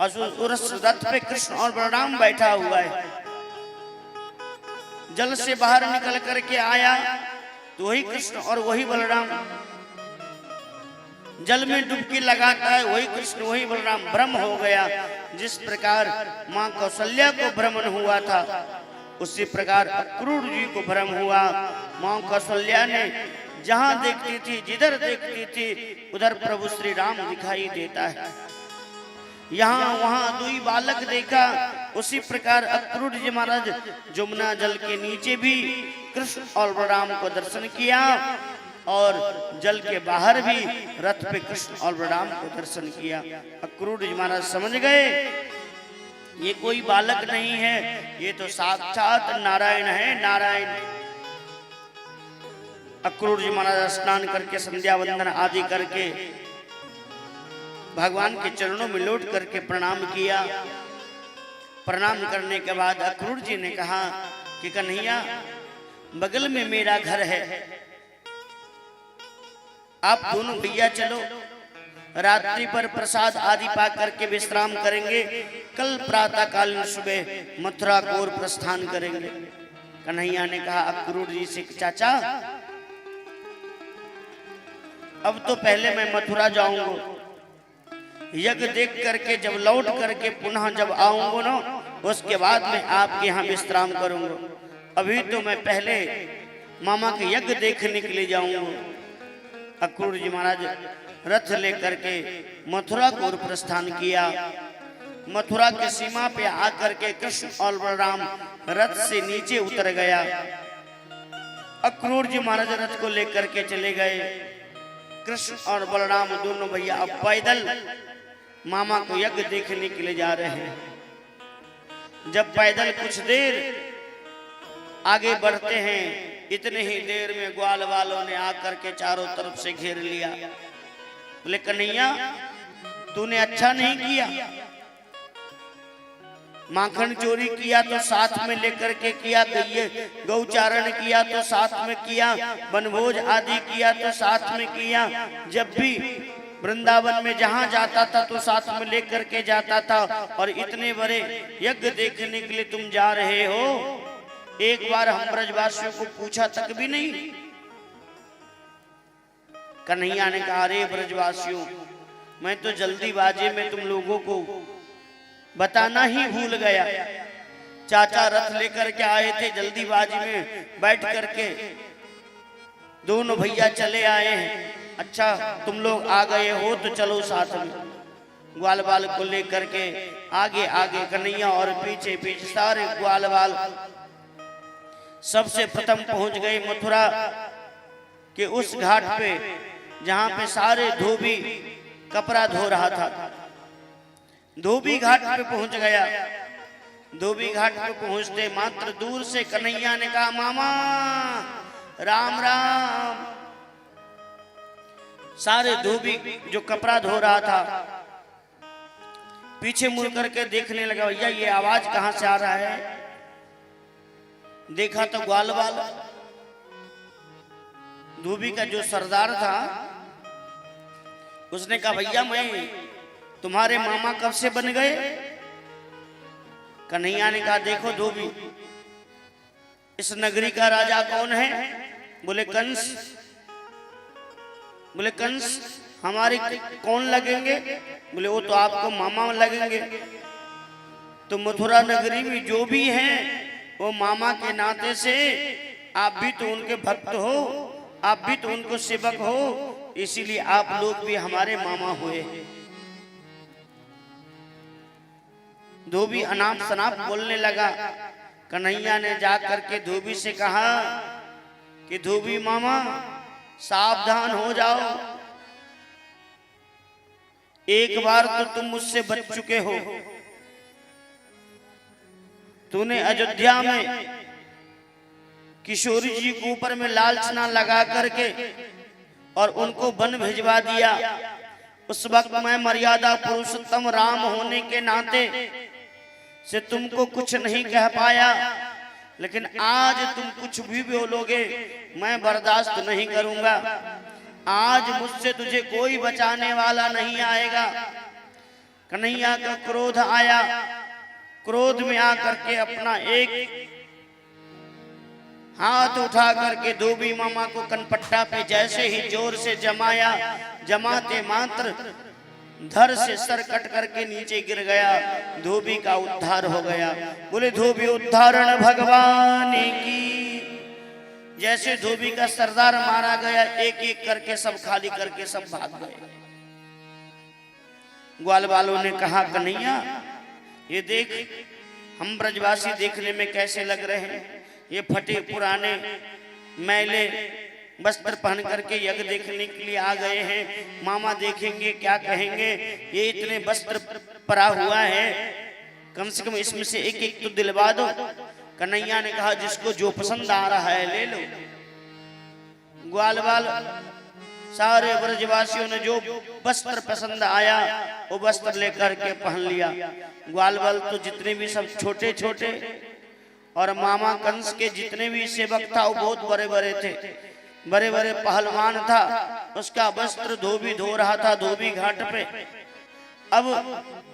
और उस रथ पे कृष्ण और बलराम बैठा हुआ है। जल से बाहर निकल करके आया तो वही कृष्ण और वही बलराम, जल में डुबकी लगाता है वही कृष्ण वही बलराम, भ्रम हो गया। जिस प्रकार मां कौशल्या को भ्रमण हुआ था, उसी प्रकार अक्रूर जी को भ्रम हुआ। मां कौशल्या ने जहां देखती थी, जिधर देखती थी, उधर प्रभु श्री राम दिखाई देता है। यहाँ वहां दुई बालक देखा, उसी प्रकार अक्रूर जी महाराज यमुना जल के नीचे भी कृष्ण और बलराम को दर्शन किया और जल के बाहर भी रथ पे कृष्ण और बलराम को दर्शन किया। अक्रूर जी महाराज समझ गए ये कोई बालक नहीं है, ये तो साक्षात नारायण है, नारायण। अक्रूर जी महाराज स्नान करके संध्या वंदन आदि करके भगवान के चरणों में लौट करके प्रणाम किया। प्रणाम करने के बाद अक्रूर जी ने कहा कि कन्हैया बगल में मेरा घर है, आप दोनों भैया चलो, रात्रि पर प्रसाद आदि पा करके विश्राम करेंगे, कल प्रातः कालीन सुबह मथुरा को ओर प्रस्थान करेंगे। कन्हैया ने कहा अक्रूर जी से, चाचा अब तो पहले मैं मथुरा जाऊंगा, यज्ञ देख करके जब लौट करके पुनः जब आऊंगा ना, उसके बाद मैं आपके यहाँ विश्राम करूंगा। अभी तो मैं पहले मामा के यज्ञ देखने के लिए जाऊंगा। अक्रूर जी महाराज रथ लेकर के मथुरा को ओर प्रस्थान किया। मथुरा के सीमा पे आकर के कृष्ण और बलराम रथ से नीचे उतर गया। अक्रूर जी महाराज रथ को लेकर के चले गए। कृष्ण और बलराम दोनों भैया अब पैदल मामा को यज्ञ देखने के लिए जा रहे हैं। जब पैदल कुछ देर आगे बढ़ते हैं, इतने ही देर में ग्वाल वालों ने आकर के चारों तरफ से घेर लिया। बोले कन्हैया तूने अच्छा नहीं किया, माखन चोरी किया तो साथ में लेकर के किया, गौचारण किया तो साथ में किया, वनभोज आदि किया तो साथ में किया। जब भी वृंदावन में जहां जाता था तो साथ में लेकर के जाता था, और इतने बड़े यज्ञ देखने के लिए तुम जा रहे हो, एक बार हम ब्रजवासियों को पूछा तक भी नहीं। कन्हैया ने कहा अरे ब्रजवासियों, मैं तो जल्दीबाजी में तुम लोगों को बताना ही भूल गया। चाचा रथ लेकर के आए थे, जल्दीबाजी में बैठ करके दोनों भैया चले आए हैं। अच्छा तुम लोग आ गए हो तो चलो साथ में। ग्वाल बाल को लेकर के आगे आगे कन्हैया और पीछे पीछे सारे ग्वाल बाल सबसे प्रथम पहुंच गए मथुरा के उस घाट पे जहां पे सारे धोबी कपड़ा धो रहा था। धोबी घाट पे पहुंच गया। धोबी घाट पे पहुंचते मात्र दूर से कन्हैया ने कहा, मामा राम राम। सारे धोबी जो कपड़ा धो रहा था पीछे मुड़ करके देखने लगा, भैया ये आवाज कहां से आ रहा है। देखा तो ग्वाल बाल धोबी का जो सरदार था उसने कहा, भैया मैं तुम्हारे मामा कब से बन गए। कन्हैया ने कहा, देखो धोबी इस नगरी का राजा कौन है। बोले कंस। बोले कंस हमारे कौन लगेंगे। बोले वो तो आपको मामा लगेंगे। तो मथुरा नगरी में जो भी हैं वो मामा के नाते से आप भी तो उनके भक्त हो, आप भी तो उनको सेवक हो, इसीलिए आप लोग भी हमारे मामा हुए। धोबी अनाप शनाप बोलने लगा। कन्हैया ने जाकर के धोबी से कहा कि धोबी मामा सावधान हो जाओ, एक बार तो तुम मुझसे बच चुके हो। तूने अयोध्या में किशोरी जी के ऊपर में लालचना लगा करके और उनको वन भिजवा दिया। उस वक्त मैं मर्यादा पुरुषोत्तम राम होने के नाते से तुमको कुछ नहीं कह पाया, लेकिन आज तुम कुछ भी बोलोगे मैं बर्दाश्त नहीं करूंगा। आज मुझसे तुझे कोई बचाने वाला नहीं आएगा। कन्हैया का क्रोध आया। क्रोध में आकर के अपना एक हाथ उठा करके धोबी मामा को कनपट्टा पे जैसे ही जोर से जमाया, जमाते मात्र धर से सर कट करके नीचे गिर गया। धोबी का उद्धार हो गया। बोले धोबी उद्धारण भगवान की। जैसे धोबी का सरदार मारा गया, एक एक करके सब खाली करके सब भाग गए। ग्वाल वालों ने कहा, कन्हैया ये देख हम ब्रजवासी देखने में कैसे लग रहे हैं। ये फटे पुराने मैले वस्त्र पहन करके यज्ञ देखने के लिए आ गए हैं। मामा देखेंगे क्या कहेंगे, ये इतने वस्त्र परा हुआ है, कम से कम इसमें से एक एक तो दिलवा दो। कन्हैया ने कहा, जिसको जो पसंद आ रहा है ले लो। ग्वाल बाल सारे ब्रजवासियों ने जो वस्त्र पसंद आया वो वस्त्र लेकर के पहन लिया। ग्वाल बाल तो जितने भी सब छोटे छोटे और मामा कंस के जितने भी सेवक था वो बहुत बड़े बड़े थे, बड़े बड़े पहलवान था। उसका वस्त्र धोबी धो रहा था धोबी घाट पे। अब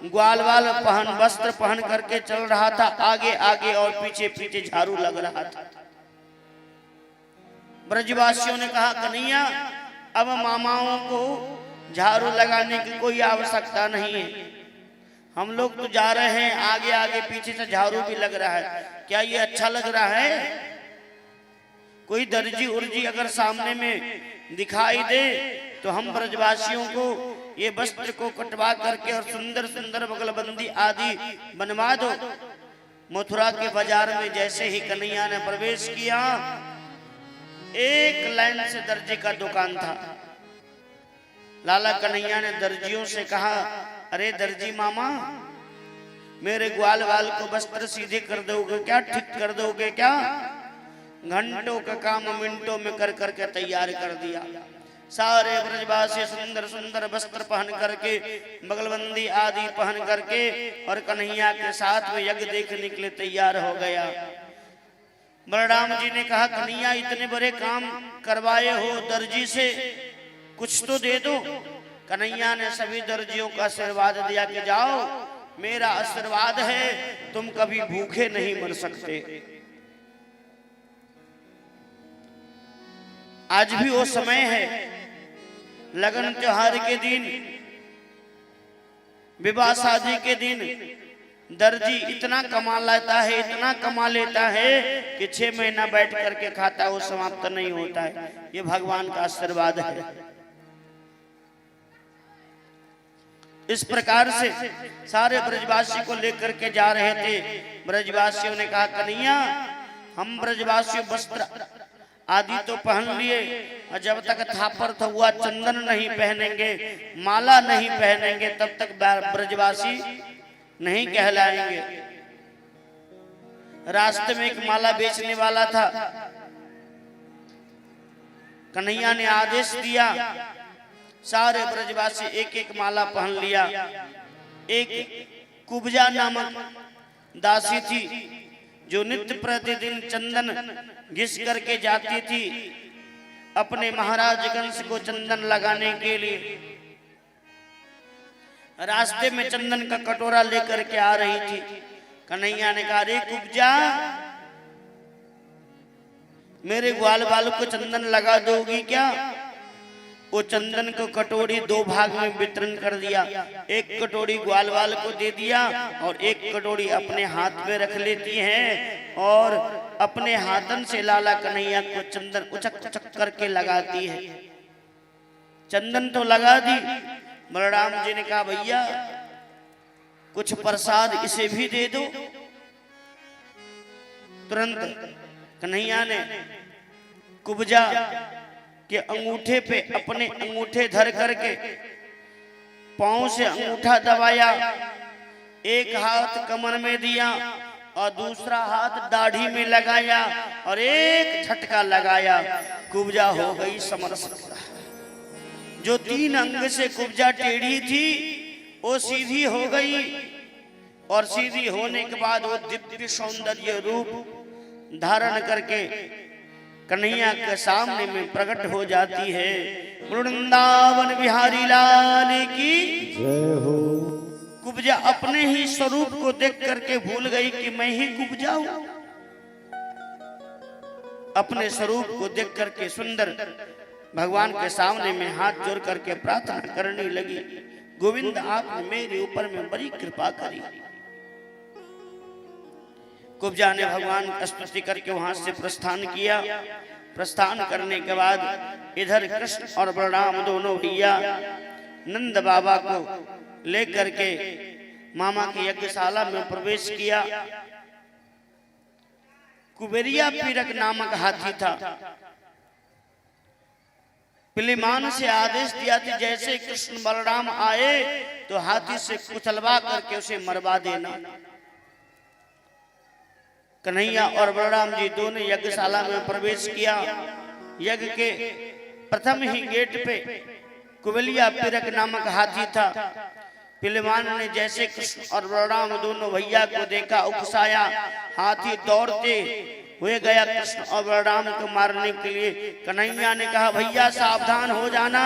ग्वाल बाल वस्त्र पहन करके चल रहा था, आगे आगे और पीछे पीछे झाड़ू लग रहा था। ब्रजवासियों ने कहा, कन्हैया अब मामाओं को झाड़ू लगाने की कोई आवश्यकता नहीं है, हम लोग तो जा रहे हैं, आगे आगे पीछे से झाड़ू भी लग रहा है, क्या ये अच्छा लग रहा है। कोई दर्जी उर्जी अगर सामने में दिखाई दे तो हम ब्रजवासियों को ये वस्त्र को कटवा करके और सुंदर सुंदर बगलबंदी आदि बनवा दो। मथुरा के बाजार में जैसे ही कन्हैया ने प्रवेश किया, एक लाइन से दर्जी का दुकान था। लाला कन्हैया ने दर्जियों से कहा, अरे दर्जी मामा मेरे ग्वाल वाल को वस्त्र सीधे कर दोगे क्या, ठीक कर दोगे क्या। घंटों का काम मिनटों में कर करके तैयार कर दिया। सारे ब्रजवासी सुंदर सुंदर वस्त्र पहन करके बगलबंदी आदि पहन करके और कन्हैया के साथ में यज्ञ देखने के लिए तैयार हो गया। बलराम जी ने कहा, कन्हैया इतने बड़े काम करवाए हो दर्जी से, कुछ तो दे दो। कन्हैया ने सभी दर्जियों का आशीर्वाद दिया कि जाओ, मेरा आशीर्वाद है तुम कभी भूखे नहीं मर सकते। आज भी वो समय है, लगन त्योहार के दिन, विवाह शादी के दिन दर्जी इतना कमा लेता है, इतना कमा लेता है कि 6 महीना बैठ करके खाता है, वो समाप्त नहीं होता है। ये भगवान का आशीर्वाद है। इस प्रकार से सारे ब्रजवासी को लेकर के जा रहे थे। ब्रजवासियों ने कहा कन्हैया हम ब्रजवासी वस्त्र आदि तो पहन लिए और जब तक थापर था हुआ चंदन नहीं पहनेंगे, माला नहीं पहनेंगे, तब तक ब्रजवासी नहीं कहलाएंगे। रास्ते में एक माला बेचने वाला था। कन्हैया ने आदेश दिया, सारे ब्रजवासी एक एक माला पहन लिया। एक कुब्जा नामक दासी थी जो नित्य प्रतिदिन चंदन घिस करके जाती थी अपने महाराजगंज को चंदन लगाने के लिए। रास्ते में चंदन का कटोरा लेकर के आ रही थी। कन्हैया ने कहा रे कुब्जा, मेरे ग्वाल बाल को चंदन लगा दोगी क्या? वो चंदन को कटोरी दो भाग में वितरण कर दिया। एक कटोरी ग्वाल बाल को दे दिया और एक कटोरी अपने हाथ में रख लेती हैं और अपने हाथन से लाला कन्हैया को चंदन उचक उचक करके लगाती है। चंदन तो लगा दी। बलराम जी ने कहा भैया कुछ प्रसाद इसे भी दे दो। तुरंत कन्हैया ने कुब्जा के अंगूठे पे अपने अंगूठे धर करके पांव से अंगूठा दबाया, एक हाथ कमर में दिया और दूसरा हाथ दाढ़ी में लगाया और एक झटका लगाया। कुब्जा हो गई समरसता। जो 3 अंग से कुब्जा टेढ़ी थी वो सीधी हो गई और सीधी होने के बाद वो दिव्य सौंदर्य रूप धारण करके कन्हैया के सामने में प्रकट हो जाती है। वृंदावन बिहारी लाल की जय हो। कुब्जा अपने ही स्वरूप को देख करके भूल गई कि मैं ही कुब्जा हूं। अपने स्वरूप को देख करके सुंदर भगवान के सामने में हाथ जोड़ करके प्रार्थना करने लगी, गोविंद आपने मेरे ऊपर में बड़ी कृपा करी। कुब्जा ने भगवान की स्तुति करके वहां से प्रस्थान किया। प्रस्थान करने के बाद इधर कृष्ण और बलराम दोनों भैया नंद बाबा को लेकर के मामा की यज्ञशाला में प्रवेश किया। कुबेरिया पीरक नामक हाथी था। पिलीमान से आदेश दिया था जैसे कृष्ण बलराम आए तो हाथी से कुचलवा करके उसे मरवा देना। कन्हैया और बलराम जी दोनों यज्ञशाला में प्रवेश किया। यज्ञ के प्रथम ही गेट पे कुबेलिया पीरक नामक हाथी था। पिलीमान ने जैसे कृष्ण और बलराम दोनों भैया को देखा, उकसाया, हाथी दौड़ते हुए गया कृष्ण और बलराम को मारने के लिए। कन्हैया ने कहा भैया सावधान हो जाना।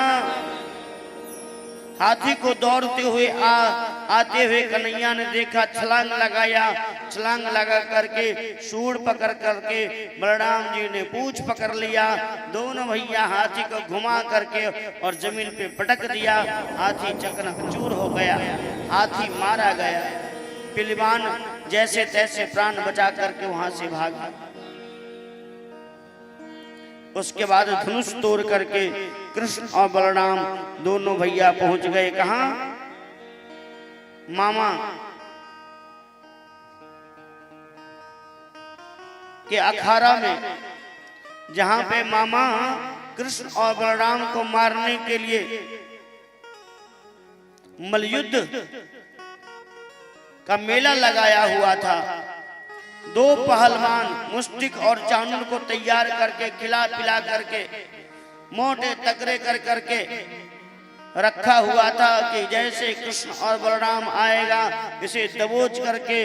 हाथी को दौड़ते हुए आते हुए कन्हैया ने देखा, छलांग लगाया। छलांग लगा करके सूंड पकड़ करके बलराम जी ने पूंछ पकड़ लिया। दोनों भैया हाथी को घुमा करके और जमीन पे पटक दिया। हाथी चकनाचूर हो गया, हाथी मारा गया। पिलीमान जैसे तैसे प्राण बचा करके वहां से भागा। उसके बाद धनुष तोड़ करके कृष्ण और बलराम दोनों भैया पहुंच गए कहां? मामा के अखाड़ा में, जहां पे मामा कृष्ण और बलराम को मारने के लिए मलयुद्ध का मेला लगाया हुआ था। 2 पहलवान मुष्टिक और चाणूर को तैयार करके खिला पिला करके मोटे तगड़े कर करके रखा हुआ था कि जैसे कृष्ण और बलराम आएगा इसे दबोच करके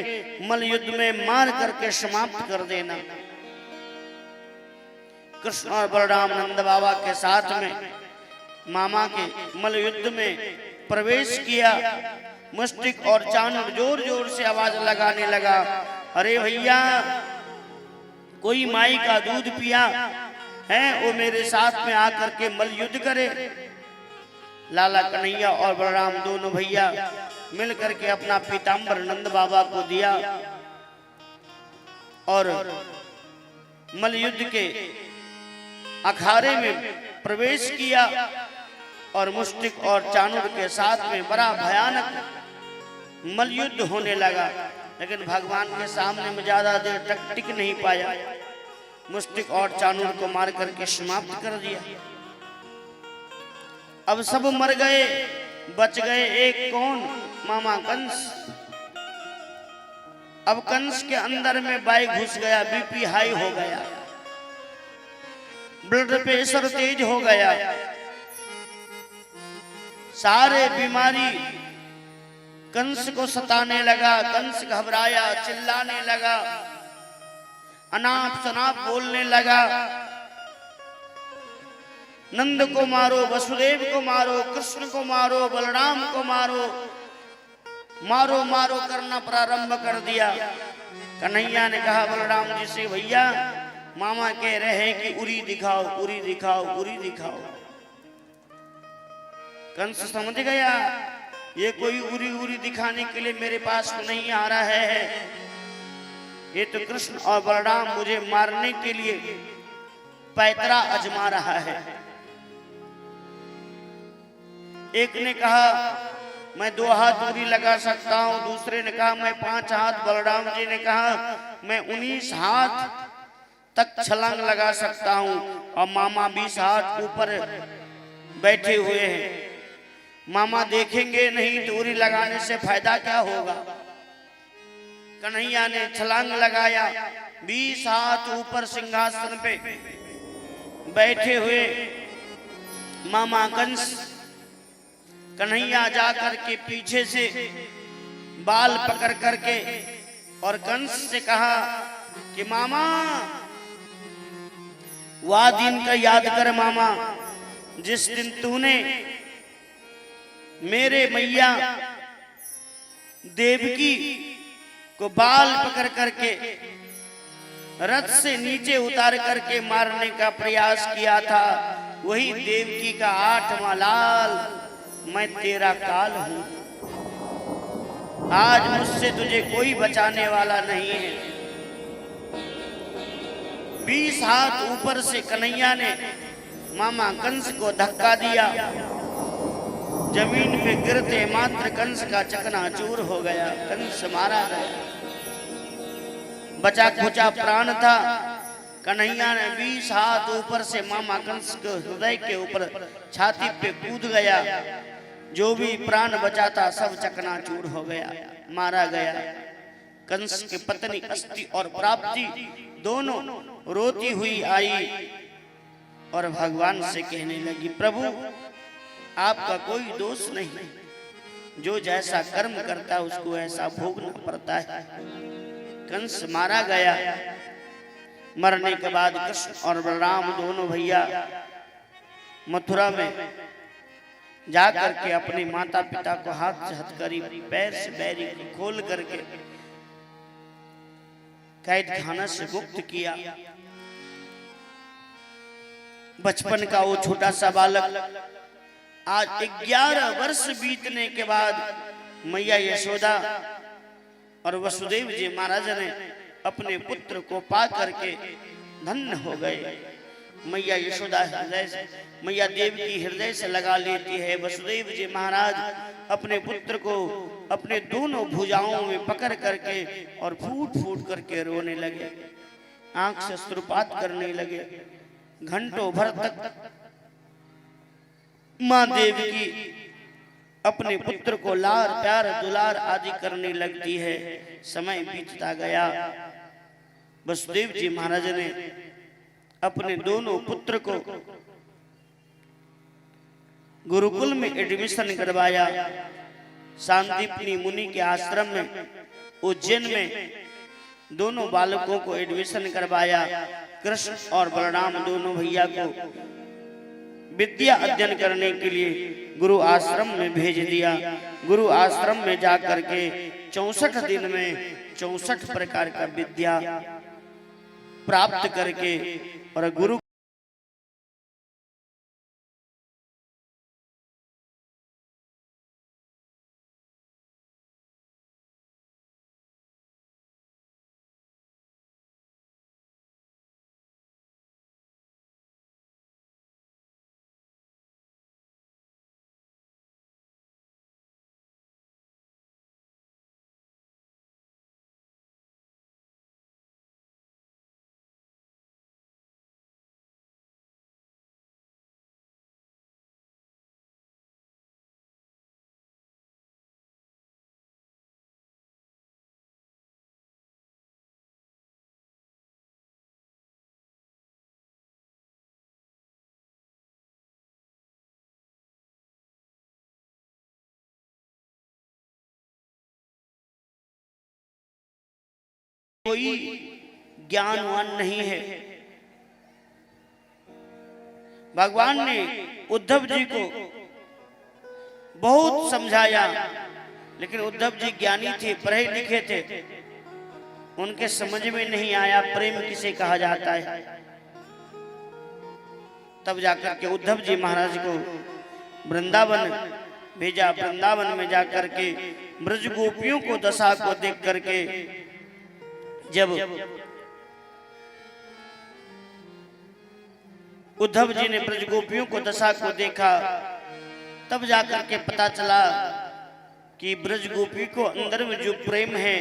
मल युद्ध में मार करके समाप्त कर देना। कृष्ण और बलराम नंद बाबा के साथ में मामा के मल युद्ध में प्रवेश किया। मुष्टिक और चाणूर जोर जोर से आवाज लगाने लगा, अरे भैया कोई माई का दूध पिया है वो मेरे साथ में आकर के मल युद्ध करे। लाला कन्हैया और बलराम दोनों भैया मिल करके अपना पीताम्बर नंद बाबा को दिया और मल युद्ध के अखाड़े में प्रवेश किया। और मुष्टिक और चाणूर के साथ में बड़ा भयानक मलयुद्ध होने लगा। लेकिन भगवान के सामने में ज्यादा देर तक टिक नहीं पाया, मुष्टिक और चाणूर को मार करके समाप्त कर दिया। अब सब मर गए, बच गए एक कौन, मामा कंस। अब कंस के अंदर में बाई घुस गया, बीपी हाई हो गया, ब्लड प्रेशर तेज हो गया, सारे बीमारी कंस को सताने लगा। कंस घबराया, चिल्लाने लगा, अनाप शनाप बोलने लगा, नंद को मारो, वसुदेव को मारो, कृष्ण को मारो, बलराम को मारो, मारो मारो करना प्रारंभ कर दिया। कन्हैया ने कहा बलराम जी से, भैया मामा कह रहे हैं कि उरी दिखाओ, उरी दिखाओ, उरी दिखाओ। कंस समझ गया ये कोई उरी उरी दिखाने के लिए मेरे पास नहीं आ रहा है, ये तो कृष्ण और बलराम मुझे मारने के लिए पैतरा अजमा रहा है। एक ने कहा मैं 2 हाथ दूरी लगा सकता हूं, दूसरे ने कहा मैं 5 हाथ, बलराम जी ने कहा मैं 19 हाथ तक छलांग लगा सकता हूं, और मामा 20 हाथ ऊपर बैठे हुए हैं, मामा देखेंगे नहीं तो उरी लगाने से फायदा क्या होगा। कन्हैया ने छलांग लगाया, 20 हाथ ऊपर सिंहासन पे बैठे हुए मामा कंस। कन्हैया जाकर के पीछे से बाल पकड़ करके और कंस से कहा कि मामा वह दिन का याद कर मामा, जिस दिन तूने मेरे मैया देवकी को बाल पकड़ करके रथ से नीचे उतार करके मारने का प्रयास किया था, वही देवकी का 8वां लाल मैं तेरा काल हूं। आज मुझसे तुझे कोई बचाने वाला नहीं है। 20 हाथ ऊपर से कन्हैया ने मामा कंस को धक्का दिया, जमीन पे गिरते मात्र कंस का चकनाचूर हो गया, कंस मारा गया। बचा खुचा प्राण था। कन्हैया ने 20 हाथ ऊपर से मामा कंस के हृदय के ऊपर छाती पे कूद गया, जो भी प्राण बचा था सब चकनाचूर हो गया, मारा गया। कंस की पत्नी अस्थि और प्राप्ति दोनों रोती हुई आई और भगवान से कहने लगी, प्रभु आपका कोई दोष नहीं, जो जैसा कर्म करता है उसको ऐसा भोगना पड़ता है। कंस मारा गया। मरने के बाद कृष्ण और बलराम दोनों भैया मथुरा में जाकर के अपने माता पिता को हाथ से हथकड़ी, पैर से बैरी खोल करके कैद खाना से मुक्त किया। बचपन का वो छोटा सा बालक आज 11 वर्ष बीतने के बाद मैया यशोदा और वसुदेव जी महाराज ने अपने पुत्र को पा करके धन्य हो गए। मैया यशोदा हृदय से, मैया देव की हृदय से लगा लेती है। वसुदेव जी महाराज अपने पुत्र को अपने दोनों भुजाओं में पकड़ करके और फूट फूट करके रोने लगे, आंख से अश्रुपात करने लगे। घंटों भर तक माँ देव की अपने पुत्र को लार प्यार दुलार आदि करने लगती है। समय बीतता गया। वसुदेव जी महाराज ने अपने दोनों पुत्र को गुरुकुल में एडमिशन करवाया। सांदीपनी मुनि के आश्रम में उज्जैन में दोनों बालकों को एडमिशन करवाया। कृष्ण और बलराम दोनों भैया को विद्या अध्ययन करने के लिए गुरु आश्रम में भेज दिया। गुरु आश्रम में जाकर के 64 दिन में 64 प्रकार का विद्या प्राप्त करके और गुरु कोई ज्ञानवान नहीं है। भगवान ने उद्धव जी को बहुत समझाया, लेकिन उद्धव जी ज्ञानी थे, पढ़े लिखे थे, उनके समझ में नहीं आया प्रेम किसे कहा जाता है। तब जाकर के उद्धव जी महाराज को वृंदावन भेजा। वृंदावन में जाकर के ब्रज गोपियों को दशा को देख करके जब उद्धव जी ने ब्रज गोपियों को दशा को देखा, तब जाकर के पता चला कि ब्रज गोपी को अंदर में जो प्रेम है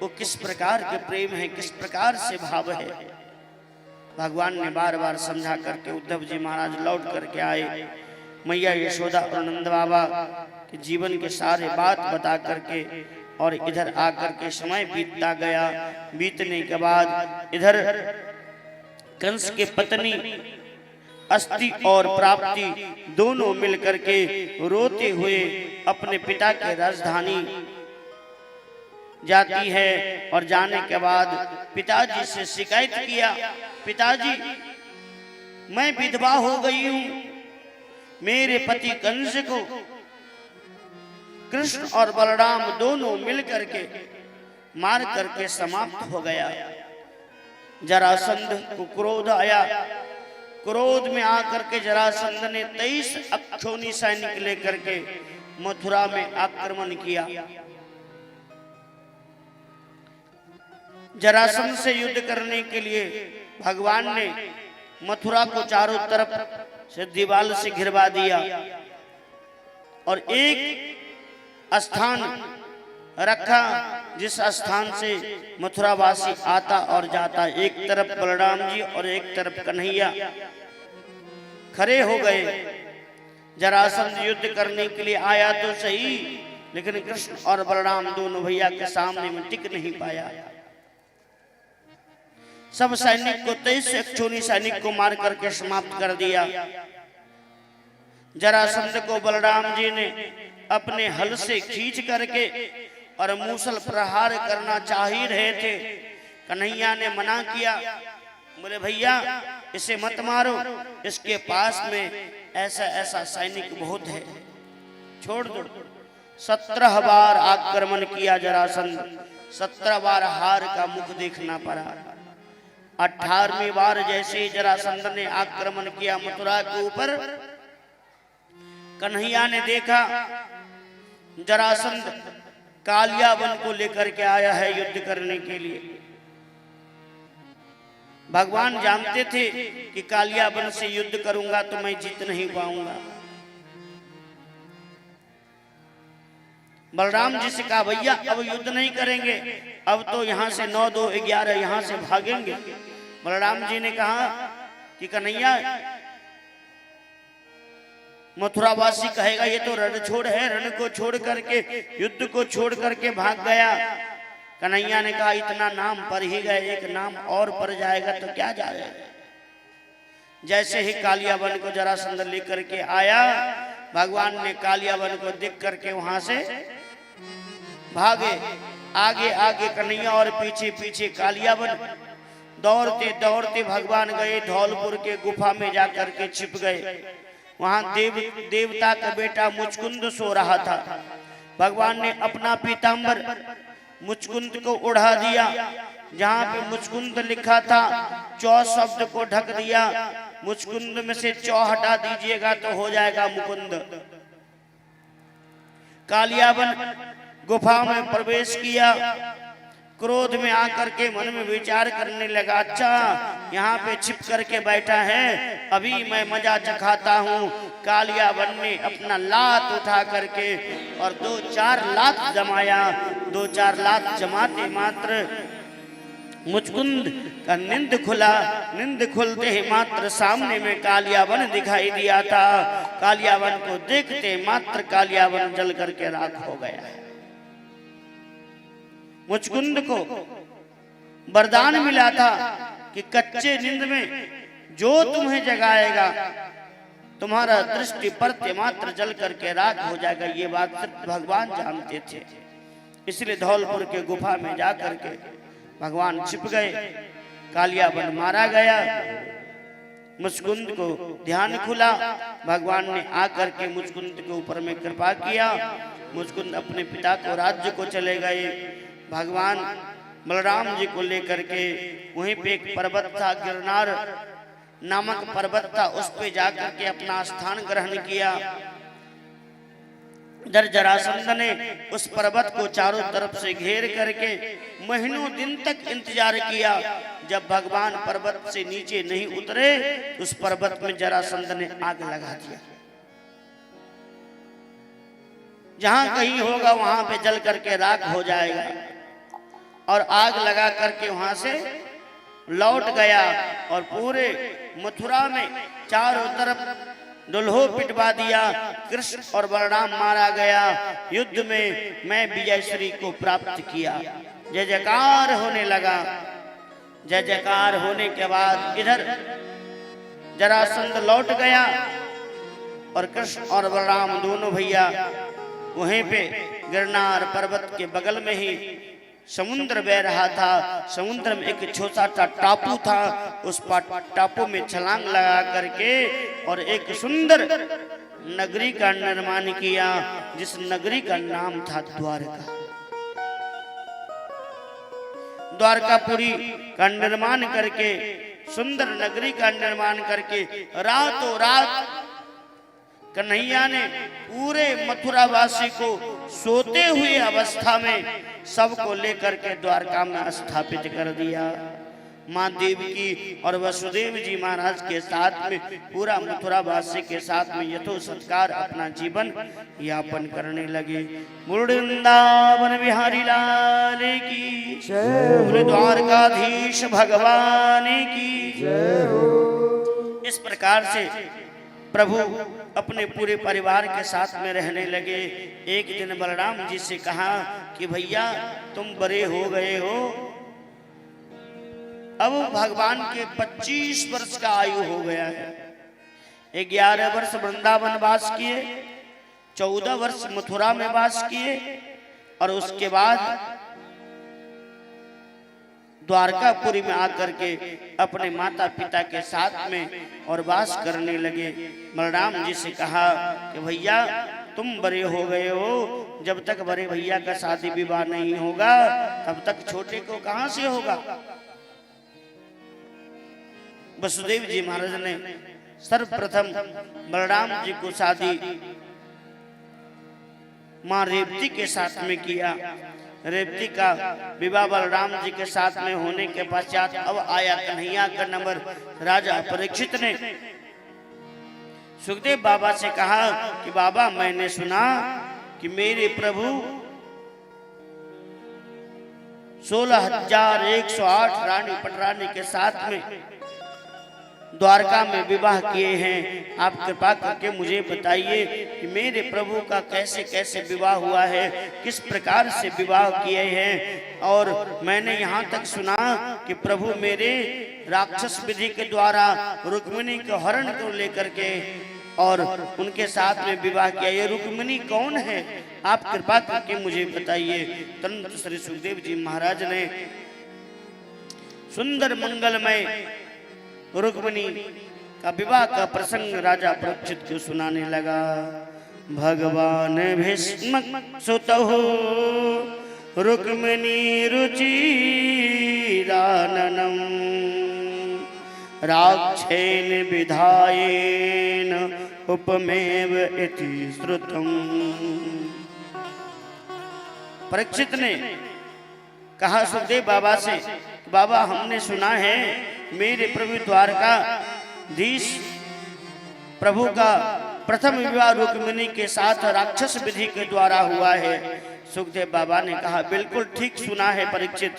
वो किस प्रकार के प्रेम है, किस प्रकार से भाव है। भगवान ने बार बार समझा करके उद्धव जी महाराज लौट करके आए। मैया यशोदा और नंद बाबा के जीवन के सारे बात बता करके और इधर आकर के समय बीतता गया। बीतने के बाद इधर कंस के पत्नी अस्थि और प्राप्ति दोनों मिलकर के रोते हुए अपने पिता के राजधानी जाती है। और जाने के बाद पिताजी से शिकायत किया, पिताजी मैं विधवा हो गई हूं, मेरे पति कंस को कृष्ण और बलराम दोनों मिलकर के मार करके समाप्त हो गया। जरासंध को क्रोध आया। क्रोध में आकर के जरासंध ने 23 अक्षौणी सैनिक लेकर के मथुरा में आक्रमण किया। जरासंध से युद्ध करने के लिए भगवान ने मथुरा को चारों तरफ से दीवार से घिरवा दिया और एक स्थान रखा जिस स्थान से मथुरावासी आता और जाता। एक तरफ बलराम जी और एक तरफ कन्हैया खड़े हो गए। जरासंध युद्ध करने के लिए आया तो सही, लेकिन कृष्ण और बलराम दोनों भैया के सामने में टिक नहीं पाया। सब सैनिक को 23 अक्षौणी सैनिक को मार करके समाप्त कर दिया। जरासंध को बलराम जी ने अपने हल से खींच करके और मूसल प्रहार करना चाह ही रहे थे। कन्हैया ने मना किया, बोले भैया इसे मत मारो, इसके पास में ऐसा ऐसा सैनिक बहुत है, छोड़ दो। 17 बार आक्रमण किया जरासंध, 17 बार हार का मुख देखना पड़ा। 18वीं बार जैसे ही जरासंध ने आक्रमण किया मथुरा के ऊपर, कन्हैया ने देखा जरासंध कालियावन को लेकर के आया है युद्ध करने के लिए। भगवान जानते थे कि कालियावन से युद्ध करूंगा तो मैं जीत नहीं पाऊंगा। बलराम जी से कहा भैया अब युद्ध नहीं करेंगे, अब तो यहाँ से 9, 2, 11 यहाँ से भागेंगे। बलराम जी ने कहा कि कन्हैया मथुरावासी कहेगा ये तो रण छोड़ है, रण को छोड़ करके युद्ध को छोड़ करके भाग गया। कन्हैया ने कहा इतना नाम पर ही गए, एक नाम और पर जाएगा तो क्या जाएगा। जैसे ही कालियावन को जरासंध लेकर के आया, भगवान ने कालियावन को देख करके वहां से भागे। आगे आगे कन्हैया और पीछे पीछे कालियावन। दौड़ते दौड़ते भगवान गए धौलपुर के गुफा में जाकर के छिप गए। वहां देवता का बेटा मुचकुंद सो रहा था। भगवान ने अपना पीतांबर मुचकुंद को उड़ा दिया। जहां पे मुचकुंद लिखा था चौ शब्द को ढक दिया। मुचकुंद में से चौ हटा दीजिएगा तो हो जाएगा मुकुंद। कालियावन गुफा में प्रवेश किया। क्रोध में आकर के मन में विचार करने लगा, अच्छा यहाँ पे छिप करके बैठा है, अभी मैं मजा चखाता हूँ। कालियावन ने अपना लात उठा करके और 2-4 लात जमाया। 2-4 लात जमाते मात्र मुचकुंद का नींद खुला। नींद खुलते ही मात्र सामने में कालियावन दिखाई दिया था। कालियावन को देखते मात्र कालियावन जल करके राख हो गया। मुचकुंद को वरदान मिला था कि कच्चे नींद में जो तुम्हें जगाएगा तुम्हारा दृष्टि परते मात्र जल करके राख हो जाएगा। ये बात सिर्फ भगवान जानते थे। इसलिए धौलपुर के गुफा में जाकर के भगवान छिप गए, कालिया बन मारा गया। मुचकुंद को ध्यान खुला, भगवान ने आकर के मुचकुंद के ऊपर में कृपा किया। मुचकुंद अपने पिता को राज्य को चले गए। भगवान बलराम जी को लेकर के वहीं पे एक पर्वत था, गिरनार नामक पर्वत था, उस पे जाकर के अपना स्थान ग्रहण किया। इधर जरासंध ने उस पर्वत को चारों तरफ से घेर करके महीनों दिन तक इंतजार किया। जब भगवान पर्वत से नीचे नहीं उतरे, उस पर्वत में जरासंध ने आग लगा दिया। जहां कहीं होगा वहां पे जल करके राख हो जाएगा, और आग लगा करके वहां से लौट गया और पूरे मथुरा में चारों तरफ दुल्हो पिटवा दिया। कृष्ण और बलराम मारा गया। युद्ध में मैं विजयश्री को प्राप्त किया। जय जयकार होने लगा। जय जयकार होने के बाद इधर जरासंध लौट गया और कृष्ण और बलराम दोनों भैया वहीं पे गिरनार पर्वत के बगल में ही समुद्र बह रहा था। समुद्र में एक छोटा सा टापू था, उस टापू में छलांग लगा करके और एक सुंदर नगरी का निर्माण किया, जिस नगरी का नाम था द्वारका। द्वारकापुरी का निर्माण करके, सुंदर नगरी का निर्माण करके रातों रात कन्हैया ने पूरे मथुरा वासी को सोते हुए अवस्था में सबको लेकर के द्वारका में स्थापित कर दिया। माँ देवकी और वसुदेव जी महाराज के साथ में पूरा मथुरा वासी के साथ में यथो सत्कार अपना जीवन यापन करने लगे। वृंदावन बिहारी लाल की जय, द्वारकाधीश भगवान की जय। इस प्रकार से प्रभु अपने पूरे परिवार के साथ में रहने लगे। एक दिन बलराम जी से कहा कि भैया तुम बड़े हो गए हो, अब भगवान के 25 वर्ष का आयु हो गया है। 11 वर्ष वृंदावन वास किए, 14 वर्ष मथुरा में वास किए और उसके बाद द्वारकापुरी में आकर के अपने माता पिता के साथ में और वास करने लगे। बलराम जी से कहा कि भैया तुम बड़े हो गए हो, जब तक बड़े भैया का शादी विवाह नहीं होगा तब तक छोटे को कहां से होगा। वसुदेव जी महाराज ने सर्वप्रथम बलराम जी को शादी मां रेवती के साथ में किया। रेवती का विवाह बलराम जी के साथ में होने के पश्चात अब आया कन्हैया का नंबर। राजा परीक्षित ने सुखदेव बाबा से कहा कि बाबा मैंने सुना कि मेरे प्रभु 16,108 रानी पटरानी के साथ में द्वारका में विवाह किए हैं। आप कृपा करके मुझे बताइए कि मेरे प्रभु का कैसे कैसे विवाह हुआ है, किस प्रकार से विवाह किए हैं। और मैंने यहाँ तक सुना कि प्रभु मेरे राक्षस विधि के द्वारा रुक्मिणी के हरण को लेकर के और उनके साथ में विवाह किया। ये रुक्मिणी कौन है, आप कृपा करके मुझे बताइए। तुरंत श्री सुखदेव जी महाराज ने सुंदर मंगलमय रुक्मिणी का विवाह का प्रसंग राजा परीक्षित को सुनाने लगा। भगवान भीष्म सुतहु रुक्मिणी रुचिराननम राक्षेन विधायेन उपमेव इति श्रुतम। परीक्षित ने कहा सुखदेव बाबा से, बाबा हमने सुना है मेरे प्रभु द्वारकाधीश प्रभु का प्रथम विवाह रुक्मिणी के साथ राक्षस विधि के द्वारा हुआ है। सुखदेव बाबा ने कहा बिल्कुल ठीक सुना है परीक्षित,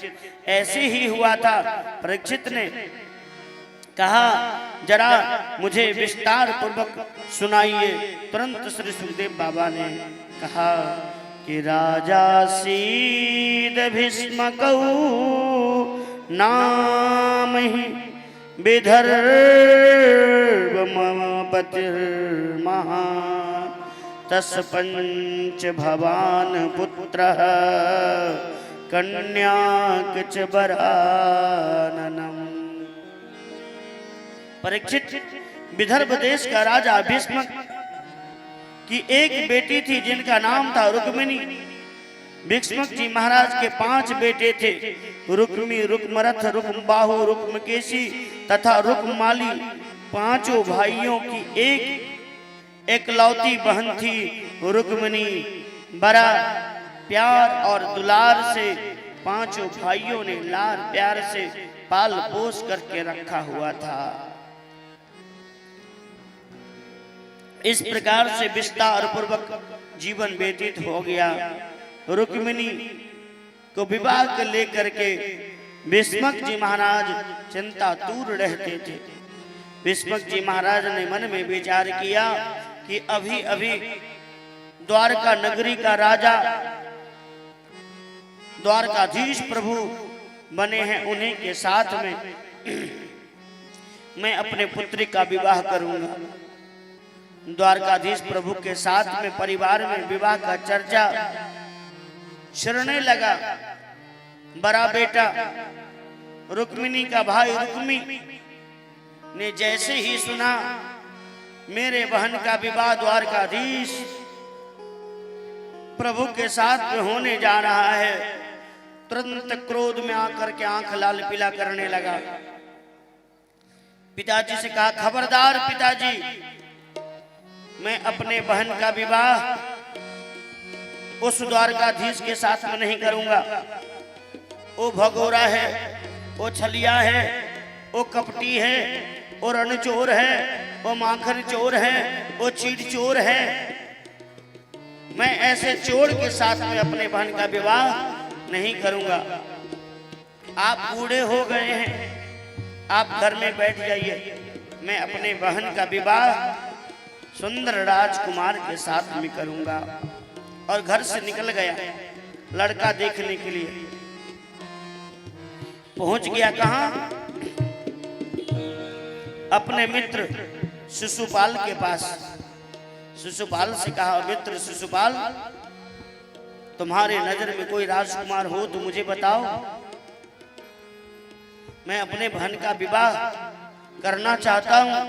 ऐसे ही हुआ था। परीक्षित ने कहा जरा मुझे विस्तार पूर्वक सुनाइए। तुरंत श्री सुखदेव बाबा ने कहा कि राजा सीद भीष्म कहू नाम ही विदर्भ मम पतिर्महा तस् पंच भवान पुत्र कन्या किच वराननम। परीक्षित, विदर्भ देश का राजा भीष्म की एक बेटी थी जिनका नाम था रुक्मिणी। भीष्म जी महाराज के 5 बेटे थे, रुक्मी, रुक्मरथ, रुक्मबाहु, रुक्मकेशी तथा रुक्माली। 5 भाइयों की एक एकलौती बहन थी रुक्मिणी। बड़ा प्यार और दुलार से 5 भाइयों ने लार प्यार से पाल पोस करके रखा हुआ था। इस प्रकार से विस्तार पूर्वक जीवन व्यतीत हो गया। रुक्मिणी को विवाह को लेकर के भीष्मक जी महाराज चिंतातुर रहते थे। भीष्मक जी महाराज ने मन में विचार किया कि अभी अभी द्वारका नगरी का राजा, द्वारकाधीश प्रभु बने हैं, उन्हीं के साथ में मैं अपने पुत्री का विवाह करूंगा। द्वारकाधीश प्रभु के साथ में परिवार में विवाह का चर्चा छिड़ने लगा। बड़ा बेटा रुक्मिणी का भाई रुक्मी ने जैसे ही सुना मेरे बहन का विवाह द्वारकाधीश प्रभु के साथ में होने जा रहा है, तुरंत क्रोध में आकर के आंख लाल पीला करने लगा। पिताजी से कहा, खबरदार पिताजी, मैं अपने बहन का विवाह उस द्वारकाधीश के साथ में नहीं करूंगा। वो भगोरा है, वो छलिया है, वो कपटी है, वो रणचोर है, वो माखन चोर है, वो चीट चोर है। मैं ऐसे चोर के साथ में अपने बहन का विवाह नहीं करूंगा। आप बूढ़े हो गए हैं, आप घर में बैठ जाइए, मैं अपने बहन का विवाह सुंदर राजकुमार के साथ में करूंगा। और घर से निकल गया लड़का देखने के लिए। पहुंच गया कहां? अपने मित्र शिशुपाल के पास। शिशुपाल से कहा, मित्र शिशुपाल, तुम्हारे नजर में कोई राजकुमार हो तो मुझे बताओ, मैं अपने बहन का विवाह करना चाहता हूं।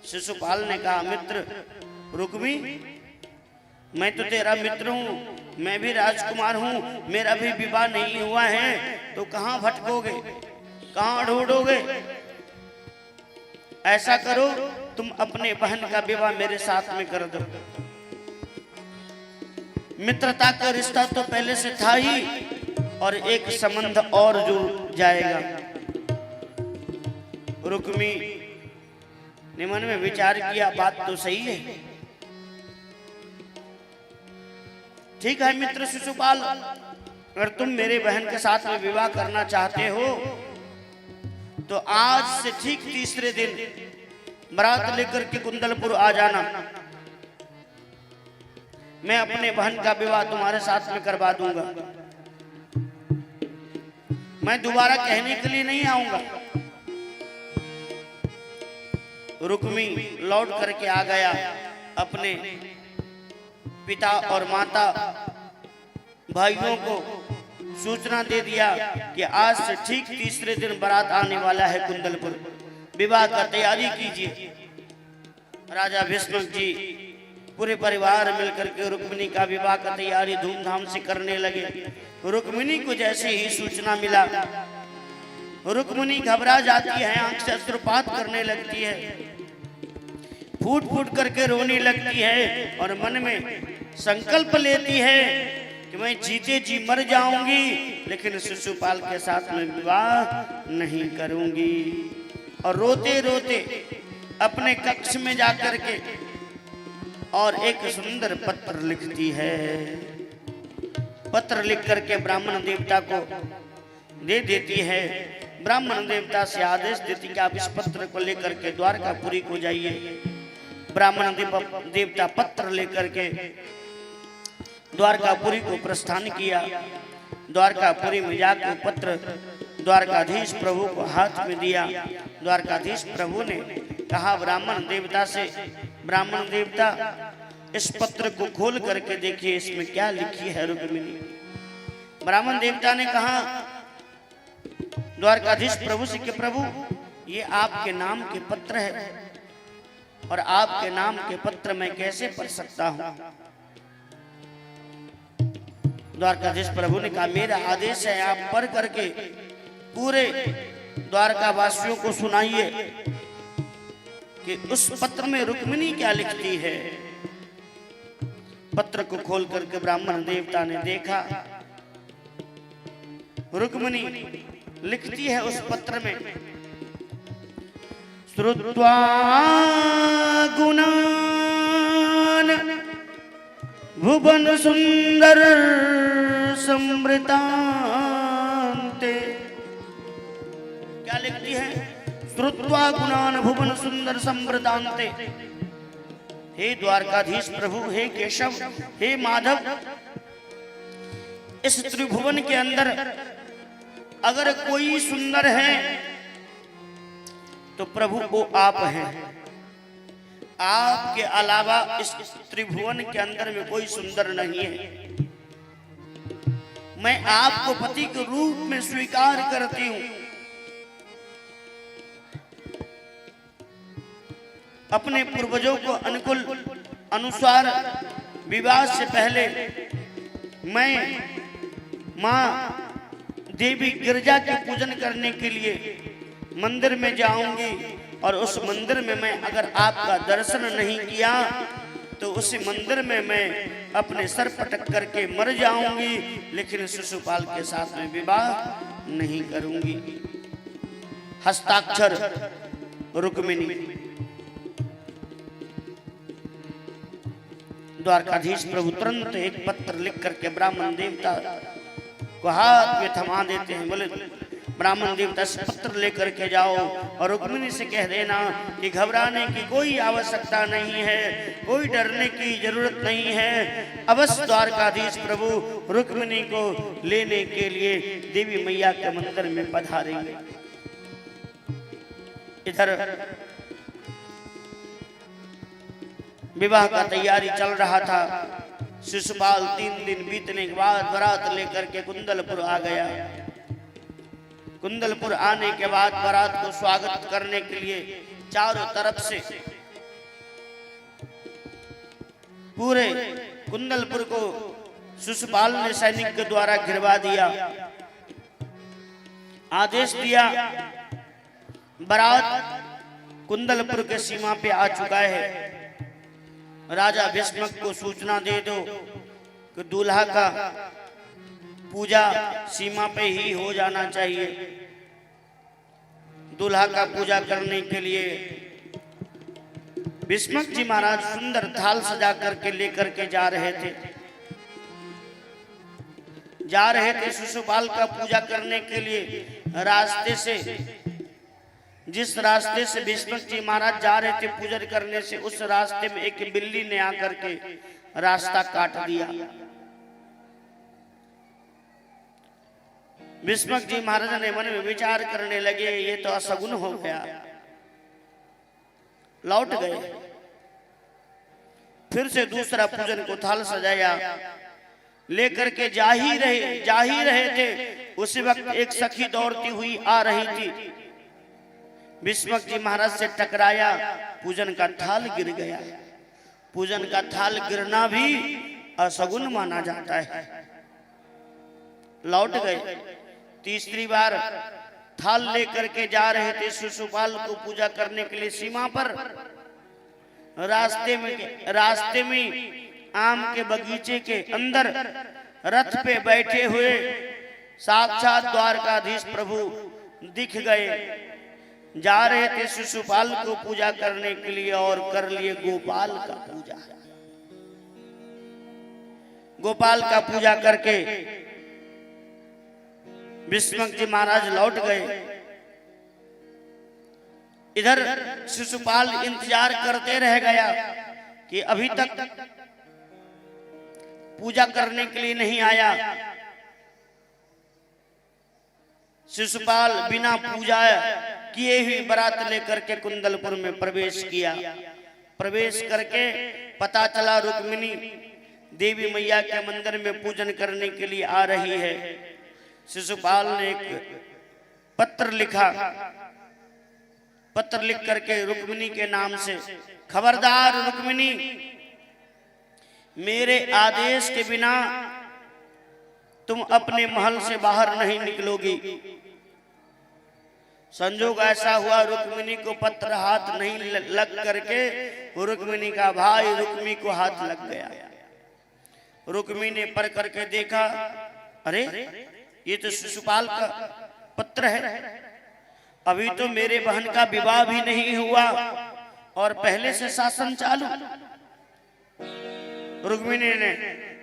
शिशुपाल ने कहा, मित्र रुक्मी, मैं तो तेरा मित्र हूं, मैं भी राजकुमार हूं, मेरा भी विवाह नहीं हुआ है, तो कहां भटकोगे, कहां ढूंढोगे? ऐसा करो, तुम अपने बहन का विवाह मेरे साथ में कर दो। मित्रता का रिश्ता तो पहले से था ही, और एक संबंध और जुड़ जाएगा। रुक्मी ने मन में विचार किया, बात तो सही है। ठीक है मित्र शिशुपाल, अगर तुम मेरे बहन के साथ में विवाह करना चाहते हो तो आज से ठीक तीसरे दिन बारात लेकर के कुंदलपुर आ जाना। मैं अपने बहन का विवाह तुम्हारे साथ में करवा दूंगा। मैं दोबारा कहने के लिए नहीं आऊंगा। रुक्मी लौट करके आ गया, अपने पिता और माता भाइयों को सूचना दे दिया कि आज से ठीक तीसरे दिन बारात आने वाला है कुंदलपुर, विवाह का तैयारी कीजिए। राजा भीष्म जी पूरे परिवार मिलकर के रुक्मिणी का विवाह का तैयारी धूमधाम से करने लगे। रुक्मिणी को जैसे ही सूचना मिला, रुक्मिणी घबरा जाती है, आंख से अश्रुपात करने लगती है, फूट फूट करके रोने लगती है और मन में संकल्प लेती है कि मैं जीते जी मर जाऊंगी, लेकिन शिशुपाल के साथ में विवाह नहीं करूंगी। और रोते रोते अपने कक्ष में जाकर के और एक सुंदर पत्र लिखती है। पत्र लिख करके ब्राह्मण देवता को दे देती है। ब्राह्मण देवता से आदेश देती कि आप इस पत्र को लेकर के द्वारकापुरी को जाइए। ब्राह्मण देवता पत्र लेकर के द्वारकापुरी को प्रस्थान किया। द्वारकापुरी में जाकर पत्र द्वारकाधीश प्रभु को हाथ में दिया। द्वारकाधीश प्रभु ने कहा ब्राह्मण देवता से, ब्राह्मण देवता इस पत्र को खोल करके देखिए, इसमें क्या लिखी है रुक्मिणी। ब्राह्मण देवता ने कहा द्वारकाधीश प्रभु से कि प्रभु ये आपके नाम के पत्र है और आपके नाम के पत्र मैं कैसे पढ़ सकता हूं। द्वारकाधीश प्रभु ने कहा मेरा आदेश है आप पढ़ करके पूरे द्वारका वासियों को सुनाइए कि उस पत्र में रुक्मिणी क्या लिखती है। पत्र को खोल करके ब्राह्मण देवता ने देखा, रुक्मिणी लिखती है उस पत्र में, श्रुत्वा गुणान भुवन सुंदर समृतान्ते। क्या लिखती है? श्रुत्वा गुणान भुवन सुंदर समृतान्ते। हे द्वारकाधीश प्रभु, हे केशव, हे माधव, इस त्रिभुवन के अंदर अगर कोई सुंदर है तो प्रभु वो आप हैं। आपके अलावा इस त्रिभुवन के अंदर में कोई सुंदर नहीं है। मैं आपको पति के रूप में स्वीकार करती हूं। अपने पूर्वजों को अनुकूल अनुसार विवाह से पहले मैं मां देवी गिरजा के पूजन करने के लिए मंदिर में जाऊंगी और उस मंदिर में मैं अगर आपका दर्शन नहीं किया तो उस मंदिर में मैं अपने सर पटक करके मर जाऊंगी, लेकिन शिशुपाल के साथ में विवाह नहीं करूंगी। हस्ताक्षर रुक्मिणी। द्वारकाधीश प्रभु तुरंत एक पत्र लिख करके ब्राह्मण देवता को हाथ में थमा देते हैं। बोले ब्राह्मण देवता से पत्र लेकर के जाओ और रुक्मिणी से कह देना कि घबराने की कोई आवश्यकता नहीं है, कोई डरने की जरूरत नहीं है। अवश्य द्वारकाधीश प्रभु रुक्मिणी को लेने के लिए देवी मैया के मंदिर में पधारेंगे। इधर विवाह का तैयारी चल रहा था। शिशुपाल 3 दिन बीतने के बाद बारात लेकर के कुंदलपुर आ गया। कुंदलपुर आने के बाद बारात को स्वागत करने के लिए चारों तरफ से पूरे कुंदलपुर को शिशुपाल ने सैनिक के द्वारा घिरवा दिया। आदेश दिया बारात कुंदलपुर के सीमा पे आ चुका है। राजा भीष्मक को सूचना दे दो कि दूल्हा का पूजा सीमा पे ही हो जाना चाहिए। दूल्हा का पूजा करने के लिए भीष्मक जी महाराज सुंदर थाल सजा करके लेकर के जा रहे थे। शिशुपाल का पूजा करने के लिए रास्ते से, जिस रास्ते से भीष्मक जी महाराज जा रहे थे पूजन करने से, उस रास्ते में एक बिल्ली ने आकर के रास्ता काट दिया। भीष्मक जी महाराज ने मन में विचार करने लगे, ये तो अशगुन हो गया। लौट गए, फिर से दूसरा पूजन को थाल सजाया, लेकर के जा ही रहे थे। उसी वक्त एक सखी दौड़ती हुई आ रही थी। भीष्मक जी महाराज से टकराया, पूजन का थाल गिर गया। पूजन का थाल गिरना भी अशगुन माना जाता है। लौट गए, तीसरी बार थाल लेकर के जा रहे थे शिशुपाल को पूजा करने के लिए सीमा पर। रास्ते में आम के बगीचे के अंदर रथ पे बैठे हुए साक्षात द्वारकाधीश प्रभु दिख गए। जा रहे थे शिशुपाल को पूजा करने के लिए और कर लिए गोपाल का पूजा। गोपाल का पूजा करके भीष्मक जी महाराज लौट गए। इधर शिशुपाल इंतजार करते रह गया कि अभी तक पूजा करने के लिए नहीं आया। शिशुपाल बिना पूजा किए हुए बारात लेकर के कुंदलपुर में प्रवेश किया। प्रवेश करके पता चला रुक्मिणी देवी मैया के मंदिर में पूजन करने के लिए आ रही है। शिशुपाल ने एक पत्र लिखा, पत्र लिख करके रुक्मिणी के नाम से, खबरदार रुक्मिणी, मेरे आदेश के बिना तुम अपने महल से बाहर नहीं निकलोगी। संजोग ऐसा हुआ रुक्मिणी को पत्र हाथ नहीं लग करके रुक्मिणी का भाई रुक्मी को हाथ लग गया। रुक्मी ने पढ़ करके देखा, अरे ये तो शिशुपाल का पत्र है, अभी तो मेरे बहन का विवाह भी नहीं हुआ और पहले से शासन चालू। रुक्मिणी ने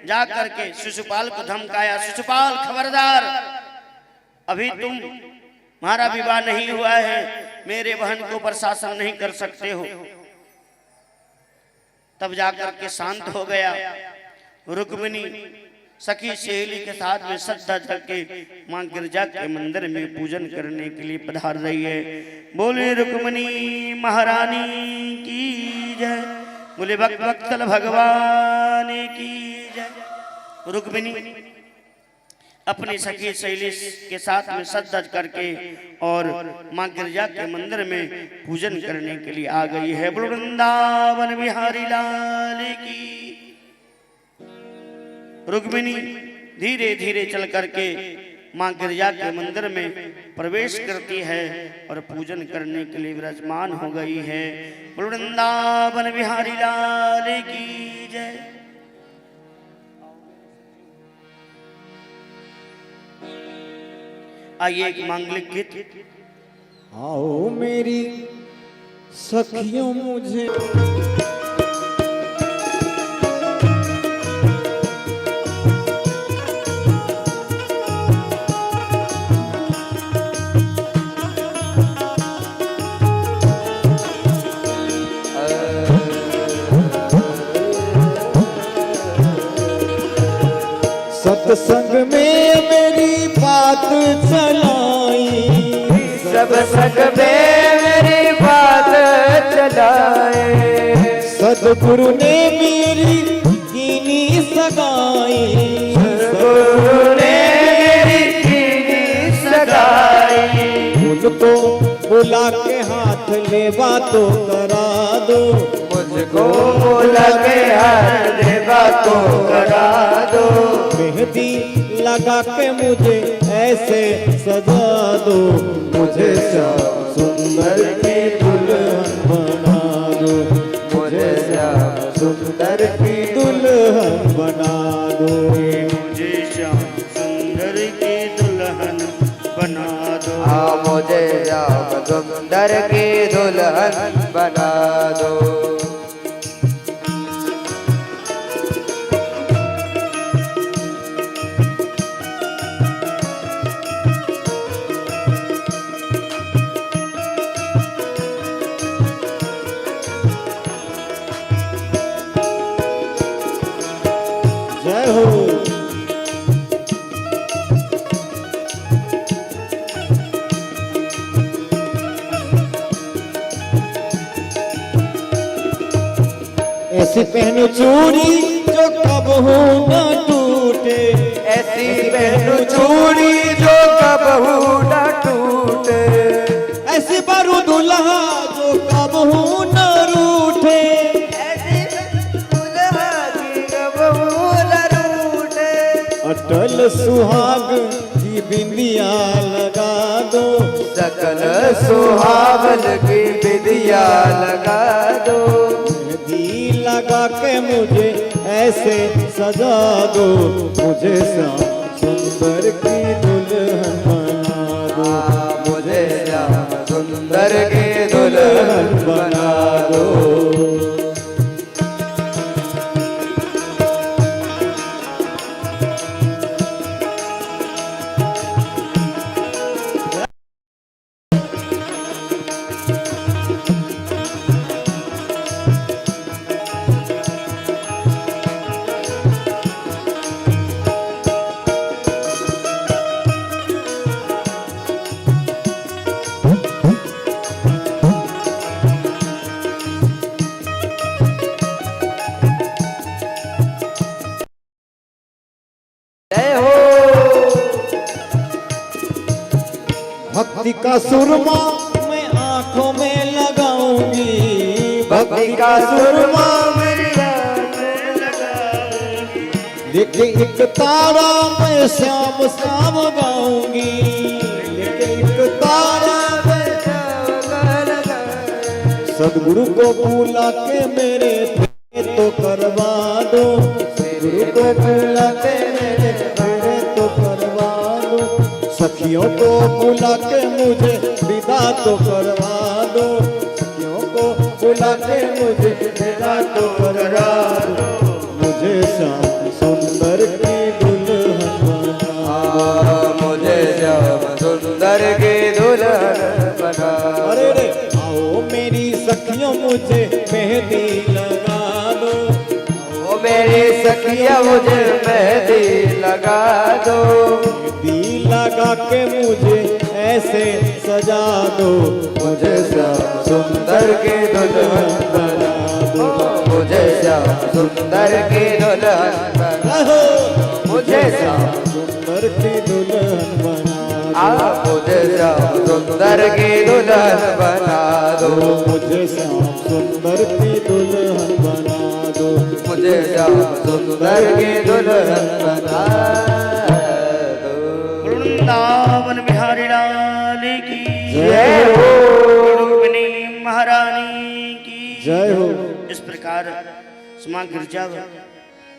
जा करके शिशुपाल को धमकाया, शिशुपाल खबरदार, अभी तुम्हारा विवाह नहीं हुआ है, मेरे बहन के ऊपर शासन नहीं कर सकते हो। तब जाकर के शांत हो गया। रुक्मिणी सखी सहेली के साथ में श्रद्धा करके मां गिरजा के मंदिर में पूजन करने के लिए पधार रही है। बोले रुक्मिणी महारानी की जय, बोले भक्तवत्सल भगवान की जय। रुक्मिणी अपनी सखी सहेली के साथ में श्रद्धा करके और मां गिरजा के मंदिर में पूजन करने के लिए आ गई है। वृंदावन बिहारी लाल की। रुक्मिणी धीरे धीरे चल करके मां गिरजा के मंदिर में प्रवेश करती है और पूजन करने के लिए विराजमान हो गई है। वृंदावन बिहारी लाल की जय। आइए एक मांगलिक गीत। आओ मेरी सखियों मुझे सत्संग में मेरी बात चलाई, सत्संग में मेरी बात चलाए, सदगुरु ने मेरी कीनी सगाई, सदगुरु ने मेरी कीनी सगाई। उनको बुला के हाथ ले बातों करा दो, मुझको बुला के हाथ ले बातों करा दो, मेहंदी लगा के मुझे ऐसे सजा दो, मुझे श्याम सुंदर की दुल्हन बना दो, मुझे श्याम सुंदर की दुल्हन बना दो, मुझे श्याम सुंदर की दुल्हन बना दो। मुझे श्याम सुंदर की दुल्हन बना दो। जय हो। ऐसी पहनो चूड़ी जो कबहू न टूटे, ऐसी पहनो चूड़ी जो कबहू न टूटे, ऐसी बारू दुल्हा जो कबहू न रूठे, अटल सुहाग की बिंदिया लगा दो, सकल सुहागन की बिंदिया लगा दो, मेहंदी लगा के मुझे ऐसे सजा दो, मुझे श्याम सुंदर की दुल्हन बना दो, मुझे श्याम सुंदर की दुल्हन बना दो। भक्ति का सुरमा मैं आंखों में लगाऊंगी, भक्ति का सुरमा मेरी आंखों में लगाऊंगी। लेके एक तारा मैं श्याम श्याम गाऊंगी, लेके एक तारा मैं सदगुरु को बुला के मेरे तो करवा दो, सदगुरु को बुला के मेरे तो करवा दो, सखियों को बुला के मुझे विदा तो करवा दो, सखियों को बुला के मुझे विदा तो करवा दो, मुझे श्याम सुंदर की दुल्हन बना, मुझे श्याम सुंदर की दुल्हन बना। अरे रे आओ मेरी सखियों मुझे मेहंदी लगा दो, ओ मेरी सखिया मुझे मेहंदी लगा दो, मेहंदी लगा के मुझे ऐसे सजा दो, मुझे श्याम सुंदर की दुल्हन बना दो, मुझे श्याम सुंदर की दुल्हन बना दो, मुझे श्याम सुंदर की दुल्हन बना मुझे श्याम सुंदर की दुल्हन बना दो, मुझे श्याम सुंदर की दुल्हन बना दो, मुझे श्याम सुंदर की दुल्हन बना दो। वृंदावन बिहारी लाल की जय हो, रुक्मिणी महारानी की जय हो। इस प्रकार मां गिरजा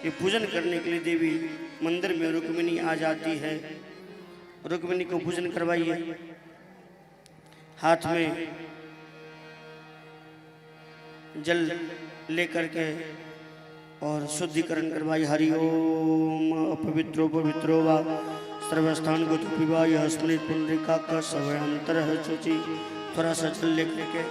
के पूजन करने के लिए देवी मंदिर में रुक्मिणी आ जाती है। रुक्मिणी को पूजन करवाइए, हाथ में जल लेकर के और शुद्धिकरण करवाई। हरि ओम अपवित्रो पवित्रो वा सर्वस्थान को पिबाय स्मृत पुंडरीका का सवय अंतर है शुचि। थोड़ा सा जल लेके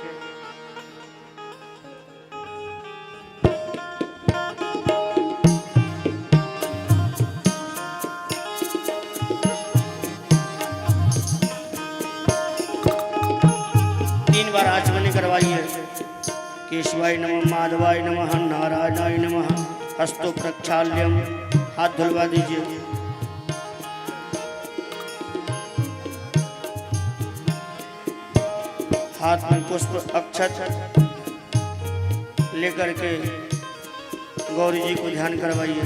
बार आचमन करवाई है। केशवाय नमः, माधवाय नमः, नारायणाय नमः। हस्तो प्रक्षाल्यम, हाथ धुलवा दीजिए। हाथ में पुष्प अक्षत लेकर के गौरी जी को ध्यान करवाइए।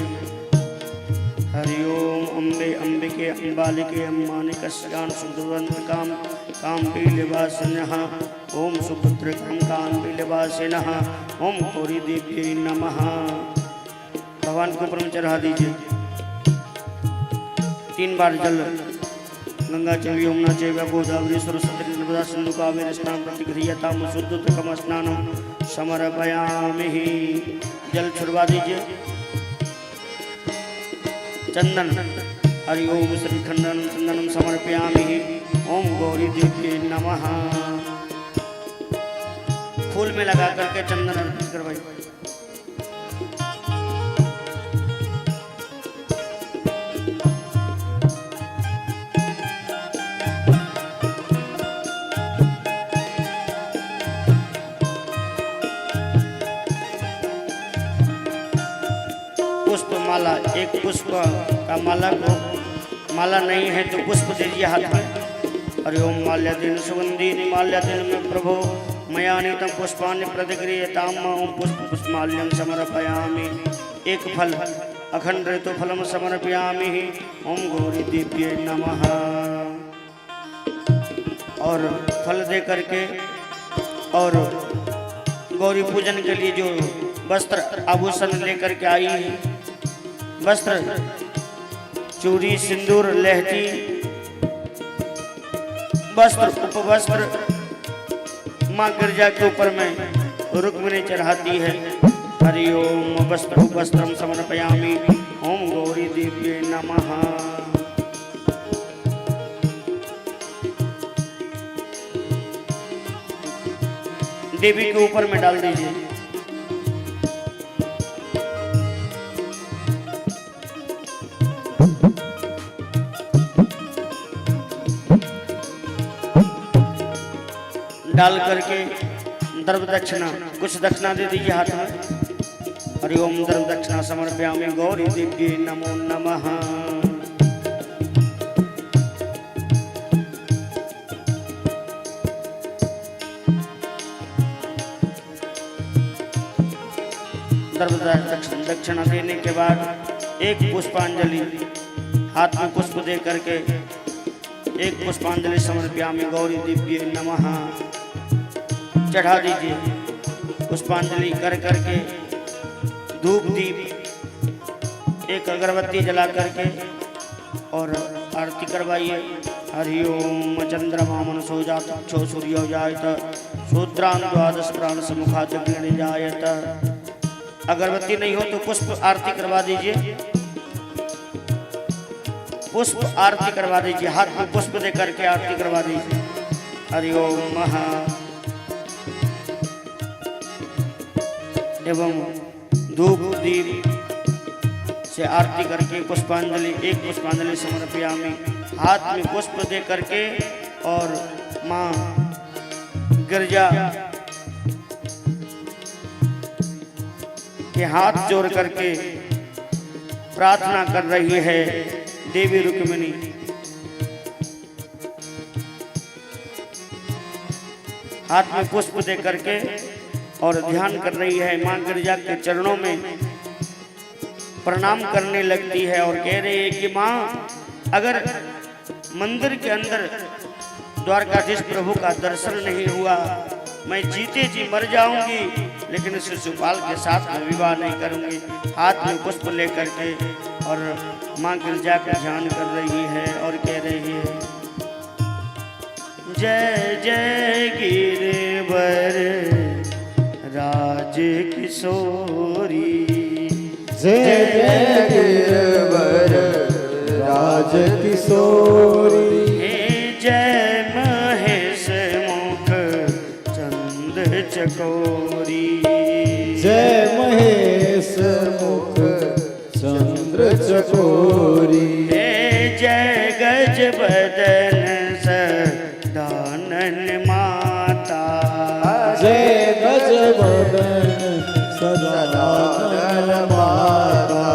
हरिओम अम्बे अंबिके अंबालिके अम्मानिकस्यान सुदुरंत काम काम पीलिवासिनः ओम सुपुत्र काम पीलिवासिनः ओम गौरी देव्यै नमः। भगवान को ऊपर में चढ़ा दीजिए। 3 बार जल गंगा चैव यमुना चैव गोदावरी सरस्वती नर्मदा सिंधु कावेरी स्नान प्रतिगृह्यताम शुद्धोदकम स्नानं समर्पयामि। जल छुड़वा दीजिए। चंदन हरि ओम श्रीखंडन चंदनम समर्पयामि। ओम गौरी देव्यै नमः। फूल में लगा करके चंदन अर्पित करवाइए। पुष्प माला, एक पुष्प का माला को, माला नहीं है तो पुष्प दीजिए हाथ में। हरि ओम माल्यादीन सुगंधीनि माल्यादीन में प्रभो मया नीतम पुष्पान्य प्रतिगृह्यताम ओम पुष्प पुष्पमाल्यं समर्पयामि। एक फल अखंड ऋतु फलम समर्पयामि। ओम गौरी देव्यै नमः। और फल दे करके और गौरी पूजन के लिए जो वस्त्र आभूषण लेकर के आई है, वस्त्र चूड़ी सिंदूर लहठी वस्त्र उपवस्त्र माँ गिरजा के ऊपर में रुक्मिणी चढ़ाती है। हरि ओम वस्त्र उपवस्त्रम समर्पयामि। ओम गौरी देव्यै नमः। देवी के ऊपर में डाल दीजिए। डाल करके द्रव्य दक्षिणा, कुछ दक्षिणा दे दीजिए हाथ में। हरि ओम द्रव्य दक्षिणा समर्पयामि। गौरी देव्यै नमो नमः। दक्षिणा देने के बाद एक पुष्पांजलि हाथ में पुष्प दे करके एक पुष्पांजलि समर्पयामि गौरी दिव्य नमः चढ़ा दीजिए। पुष्पांजलि कर करके धूप दीप एक अगरबत्ती जला करके और आरती करवाइए। हरि ओम चंद्रमा मनसो जातो सूर्यो जायत शूद्रान द्वादश प्राण समुखात जायत। अगरबत्ती नहीं हो तो पुष्प आरती करवा दीजिए। पुष्प आरती करवा दीजिए, हाथ में पुष्प दे करके आरती करवा दीजिए। हरि ओम महा एवं धूप दीप से आरती करके पुष्पांजलि एक पुष्पांजलि समर्पयामि। हाथ में पुष्प दे करके और माँ गिरजा के हाथ जोड़ करके प्रार्थना कर रही है देवी रुक्मिणी। हाथ में पुष्प दे करके और ध्यान कर रही है मां गिरजा के चरणों में प्रणाम करने लगती है और कह रही है कि मां अगर मंदिर के अंदर द्वारकाधीश प्रभु का दर्शन नहीं हुआ मैं जीते जी मर जाऊंगी, लेकिन शिशुपाल के साथ में विवाह नहीं करूंगी। हाथ में पुष्प लेकर के और मां गिरजा का ध्यान कर रही है और कह रही है जय जय गिरवर राज किशोरी जय जय गिरवर राज किशोरी जय महेश मुख चंद चकोरी जय महेश मुख चंद्र चकोरी जय गज बदन सदानन माता जय गज बदन सदानन माता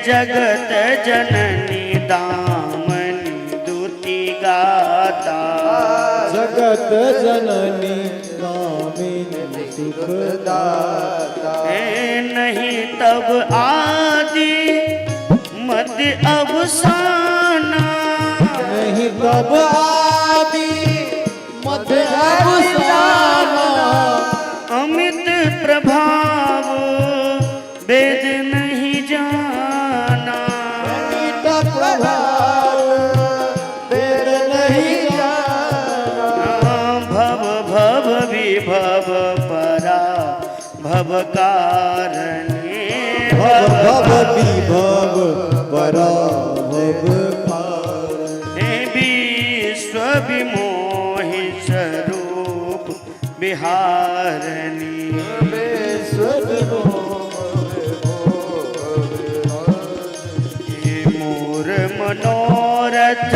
जगत जननी दामनी दूती गाता जगत जननी कामिनी सुखदाता नहीं तब आदि मध्य अवसाना नहीं तब आदि मध्य अवसाना अमित प्रभाव वेद नहीं जाना अमित प्रभाव वेद नहीं जाना भव भव विभव परा भव कारणे भव भव विभव परा भव कारणे विश्व विमोहि स्वरूप बिहारणी मोर मनोरथ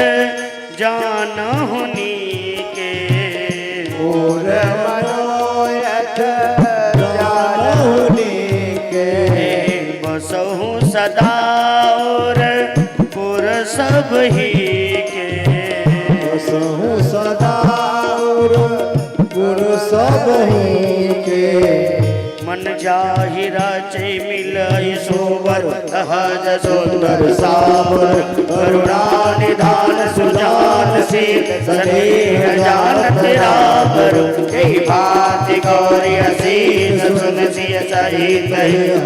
जानहुनी के मोर मनोरथ जानहुनी के बसहु सदा और पुर सब ही के बसहु सदा और पुर सब ही के मन जाहिरा चे मिलई सोबर सहज सुंदर सावर करुणा निधान सुजान से स्नेह जानत रावर कई बात गौरी असीस सुन सिय सहित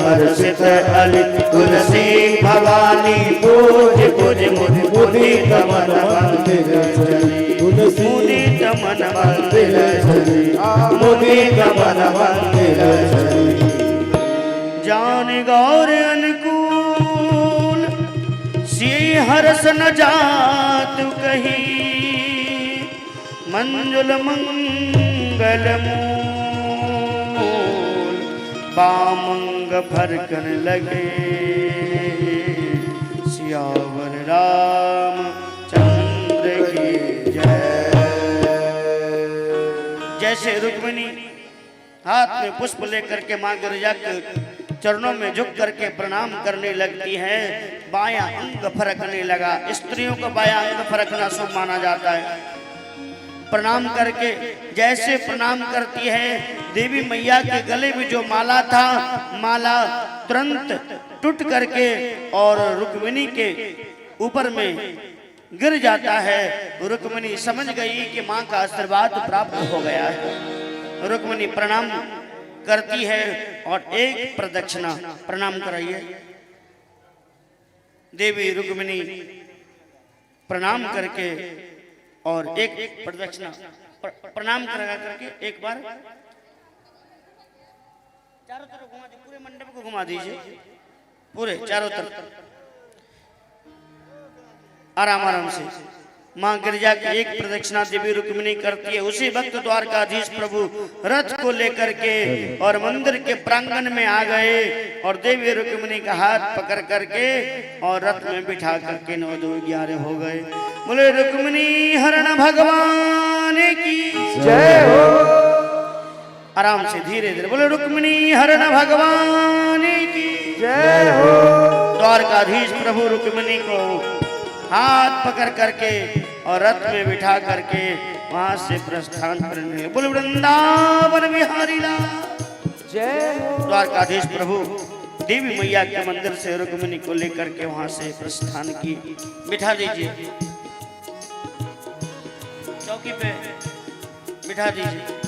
हर्षित अलित तुलसी भवानी पूज पूज मुदित मन मंदिर चली मुदित मन मंदिर चली मुदित मन मंदिर चली जान गौर अनुकूल सी हरस न जात कही मंजुल मंगल मूल बामंग फरकन लगे सियावर राम चंद्र की जय। जैसे रुक्मिणी हाथ में पुष्प लेकर के मां गिरजा के चरणों में झुक करके प्रणाम करने लगती है, बायां अंग फरकने लगा। स्त्रियों का बायां अंग फरकना शुभ माना जाता है। प्रणाम करके जैसे प्रणाम करती है, देवी मैया के गले में जो माला था, माला तुरंत टूट करके और रुक्मिणी के ऊपर में गिर जाता है। रुक्मिणी समझ गई कि मां का आशीर्वाद प्राप्त हो गया है। रुक्मिणी प्रणाम करती है और एक प्रदक्षिणा प्रणाम कराइए। देवी रुक्मिणी प्रणाम करके और एक प्रदक्षिणा प्रणाम करा करके एक बार चारों तरफ घुमा दीजिए, पूरे मंडप को घुमा दीजिए, पूरे चारों तरफ आराम आराम से। मां गिरजा की एक प्रदक्षिणा देवी रुक्मिणी करती है। उसी वक्त द्वारकाधीश प्रभु रथ को लेकर के और मंदिर के प्रांगण में आ गए और देवी रुक्मिणी का हाथ पकड़ करके और रथ में बिठा करके 9 2 11 हो गए। बोले रुक्मिणी हरण भगवान की जय हो। आराम से धीरे धीरे बोले रुक्मिणी हरण भगवान की जय हो। द्वारकाधीश प्रभु रुक्मिणी को हाथ पकड़ करके और रथ में बिठा करके वहां से प्रस्थान करने लगे। बोले वृंदावन बिहारी लाल जय हो। द्वारकाधीश प्रभु देवी मैया के मंदिर से रुक्मिणी को लेकर के वहां से प्रस्थान की। बिठा दीजिए, चौकी पे बिठा दीजिए।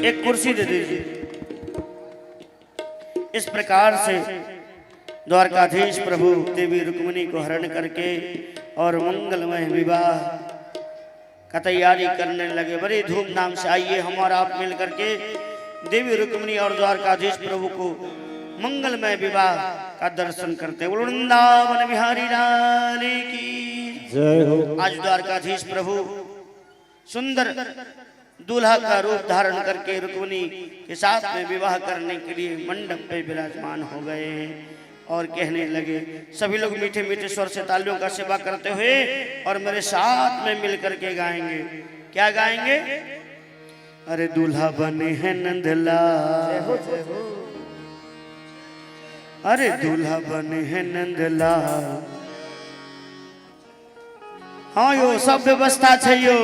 एक कुर्सी दे दीजिए। इस प्रकार से द्वारकाधीश प्रभु देवी रुक्मिणी को हरण करके और मंगलमय विवाह का तैयारी करने लगे। बड़ी धूमधाम से आइए हम और आप मिल करके देवी रुक्मिणी और द्वारकाधीश प्रभु को मंगलमय विवाह का दर्शन करते। वृंदावन बिहारी लाल की जय हो। आज द्वारकाधीश प्रभु सुंदर दूल्हा का रूप धारण करके रुक्मिणी के साथ में विवाह करने के लिए मंडप पे विराजमान हो गए और कहने लगे। सभी लोग मीठे मीठे स्वर से तालियों का सेवा करते हुए और मेरे साथ में मिल करके गाएंगे। क्या गाएंगे? अरे दूल्हा बने हैं नंदलाल, अरे दूल्हा बने हैं नंदलाल। हाँ यो सब व्यवस्था चाहिए।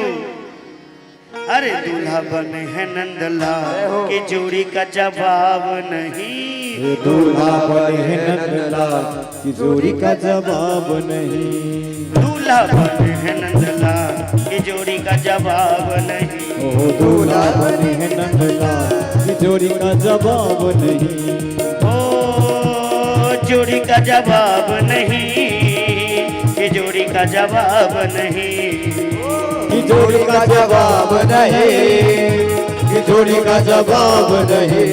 अरे दूल्हा बने हैं नंदलाल की जोड़ी का जवाब नहीं। दूल्हा बने हैं नंदलाल की जोड़ी का जवाब नहीं। दूल्हा बने हैं नंदलाल की जोड़ी का जवाब नहीं। ओ दूल्हा बने हैं नंदलाल की जोड़ी का जवाब नहीं। ओ जोड़ी का जवाब नहीं, ये जोड़ी का जवाब नहीं। की जोड़ी का जवाब नहीं, की जोड़ी का जवाब नहीं।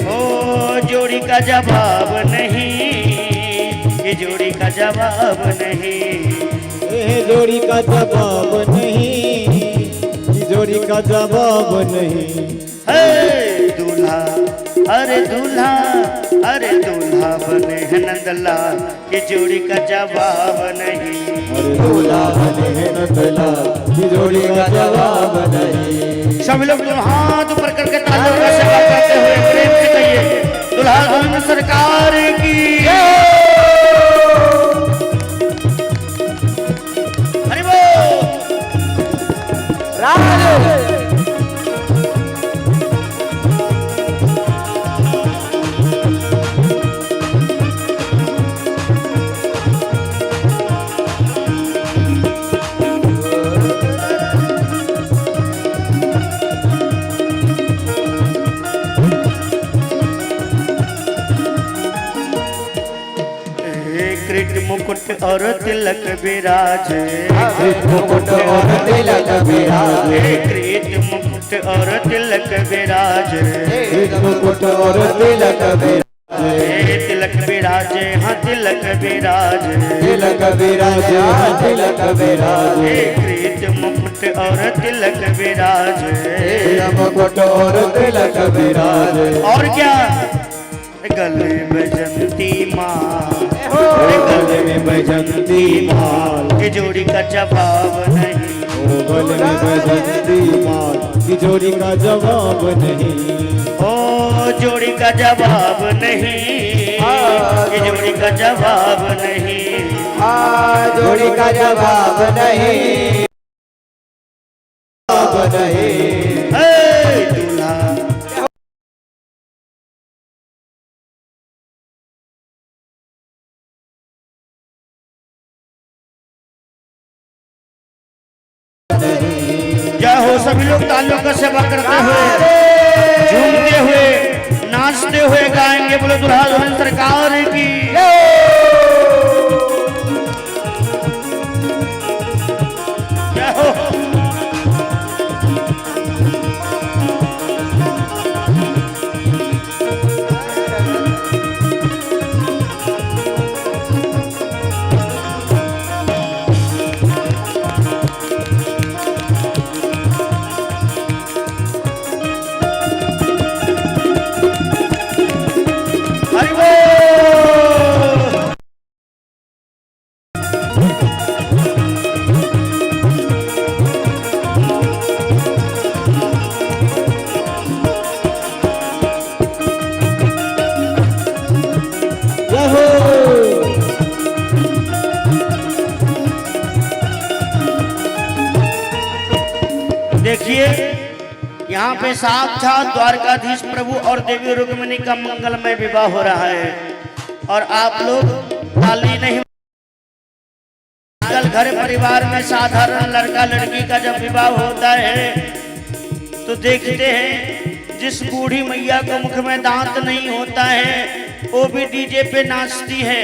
ओ जोड़ी का जवाब नहीं, ये जोड़ी का जवाब नहीं। ए जोड़ी का जवाब नहीं, की जोड़ी का जवाब नहीं। हे दूल्हा, अरे दूल्हा, अरे दूल्हा बने हैं नंदलाल की जोड़ी का जवाब नहीं। अरे दूल्हा बने हैं नंदलाल की जोड़ी का जवाब नहीं। सभी लोग हाथ ऊपर करके तालियों का सेवा करते हुए प्रेम से कहिए दूल्हा दुल्हन सरकार की हरि बोल। मुकुट और तिलक विराजे, मुकुट और तिलक विराजे, कृत मुकुट और तिलक विराजे, मुकुट और तिलक विराजे, तिलक विराजे, हाँ तिलक विराजे, तिलक विराजे, हाँ तिलक विराजे, कृत मुकुट और तिलक विराजे, मुकुट और तिलक विराजे। और क्या गले बजंती माँ, गले में बजंती माल की जोड़ी का जवाब नहीं। गल में बजती मार की जोड़ी का जवाब नहीं। ओ जोड़ी का जवाब नहीं, ये जोड़ी का जवाब नहीं, जोड़ी का जवाब नहीं, जवाब नहीं। दूल्हा जय हो। सभी लोग तालियों का सेवा करते हुए, झूमते हुए, नाचते हुए गाएंगे, बोलो दुल्हा दुल्हन सरकार की। जय हो। हरि बोल। जय हो। देखिए यहाँ पे साक्षात द्वारकाधीश प्रभु और देवी रुक्मिणी का मंगलमय विवाह हो रहा है और आप लोग ताली नहीं। आजकल घर परिवार में साधारण लड़का लड़की का जब विवाह होता है तो देखते हैं जिस बूढ़ी मैया को मुख में दांत नहीं होता है वो भी डीजे पे नाचती है।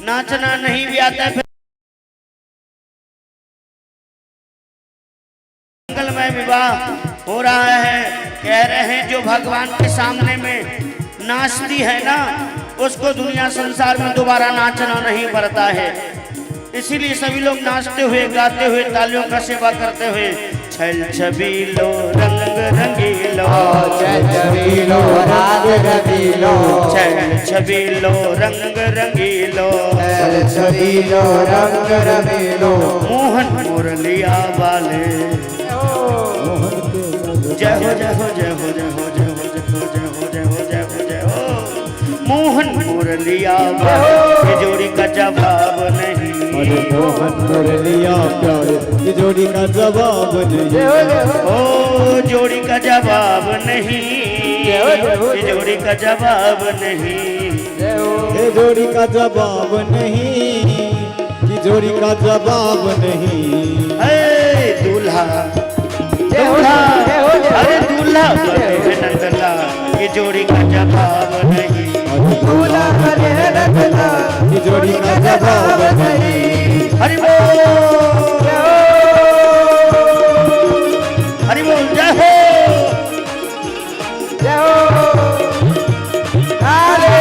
नाचना नहीं भी आता है। मंगलमय विवाह हो रहा है। कह रहे हैं जो भगवान के सामने में नाचती है ना उसको दुनिया संसार में दोबारा नाचना नहीं पड़ता है। इसीलिए सभी लोग नाचते हुए गाते हुए तालियों का सेवा करते हुए छल छबीलो रंग रंगीलो, छल छबीलो रंग रंगीलो, छल छबीलो रंग रंगीलो, छल छबीलो रंग रंगीलो। मोहन मुरलिया वाले जय हो जय हो जय हो जय हो जय हो जय हो जय हो जय हो जय हो जय हो। मोहन मुरलिया वाले ये जोड़ी का जवाब नहीं। अरे मोहन मुरलिया प्यारे ये जोड़ी का जवाब नहीं। ओ जोड़ी का जवाब नहीं, ये जोड़ी का जवाब नहीं। ये जोड़ी का जवाब नहीं, ये जोड़ी का जवाब नहीं। दूल्हा दूल्हा अरे दूल्हा बने नंदला ये जोड़ी का जवाब नहीं। दूल्हा बने नंदला ये जोड़ी का जवाब नहीं। हरि बोल हरि बोल जय हो जय हो। अरे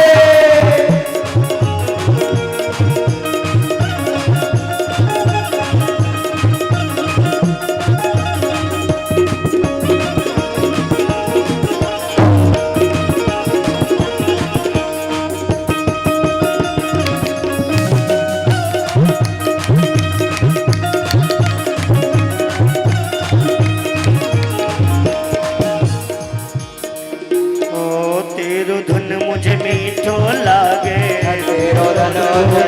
मुझे मीठो लागे, तेरो धन